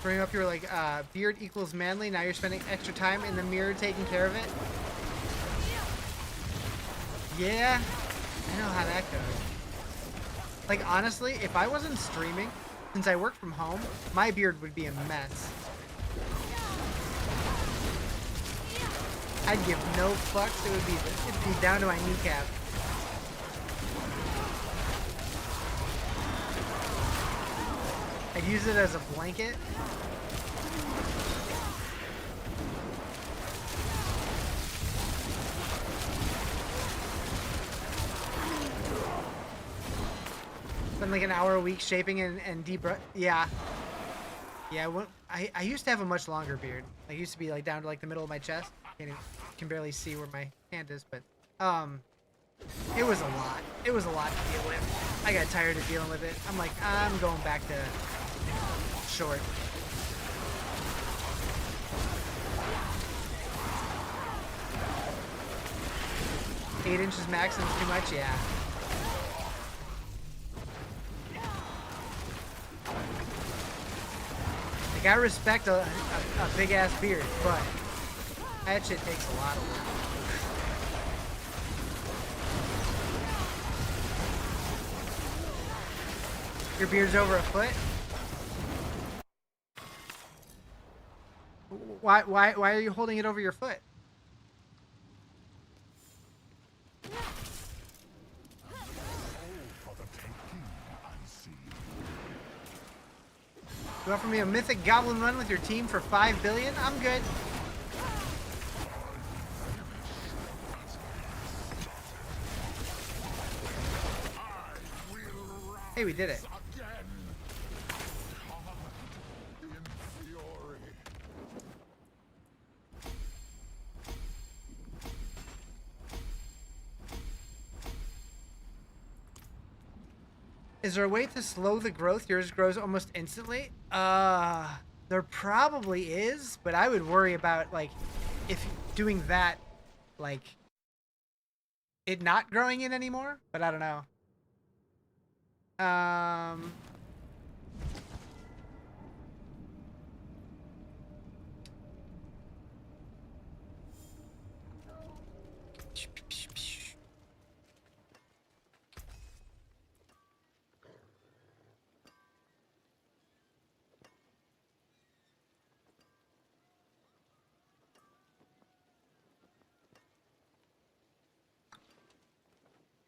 Bring up your like beard equals manly. Now you're spending extra time in the mirror taking care of it. Yeah, I know how that goes. Like honestly, if I wasn't streaming, since I work from home, my beard would be a mess. I'd give no fucks. It'd be down to my kneecap. I'd use it as a blanket. Spend like an hour a week shaping and yeah. Yeah, I used to have a much longer beard. I used to be like down to like the middle of my chest. Can barely see where my hand is, but it was a lot. It was a lot to deal with. I got tired of dealing with it. I'm like, I'm going back to short. Eight inches maximum is too much, yeah. Like I respect a big ass beard, but that shit takes a lot of work. Your beard's over a foot? Why are you holding it over your foot? You offer me a mythic goblin run with your team for 5 billion? I'm good. Hey, we did it. Is there a way to slow the growth? Yours grows almost instantly? There probably is, but I would worry about, like, if doing that, like, it not growing in anymore, but I don't know.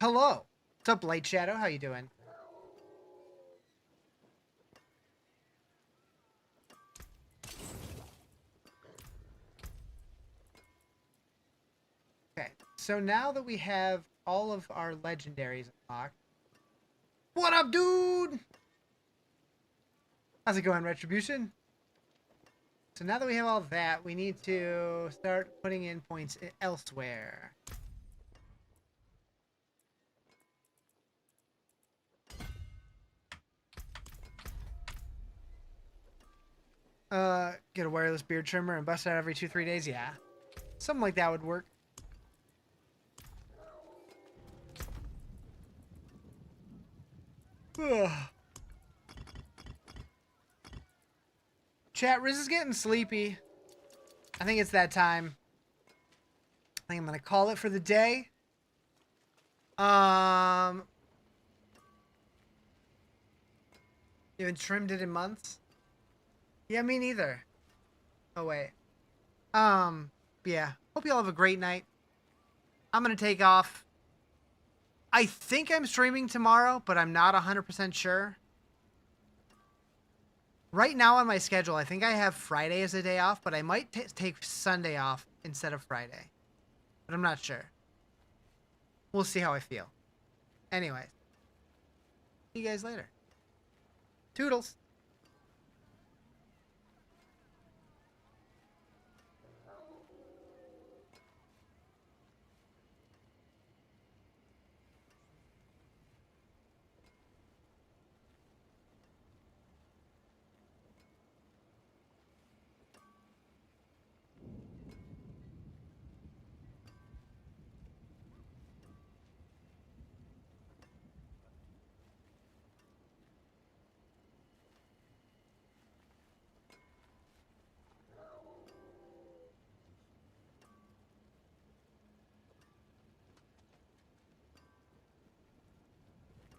Hello. What's up, Light Shadow? How you doing? Okay, so now that we have all of our legendaries unlocked. What up, dude? How's it going, Retribution? So now that we have all that, we need to start putting in points elsewhere. Get a wireless beard trimmer and bust out every 2-3 days? Yeah. Something like that would work. Chat, Riz is getting sleepy. I think it's that time. I think I'm gonna call it for the day. You haven't trimmed it in months? Yeah, me neither. Oh wait. Yeah. Hope you all have a great night. I'm gonna take off. I think I'm streaming tomorrow, but I'm not 100% sure. Right now on my schedule, I think I have Friday as a day off, but I might take Sunday off instead of Friday. But I'm not sure. We'll see how I feel. Anyways. See you guys later. Toodles.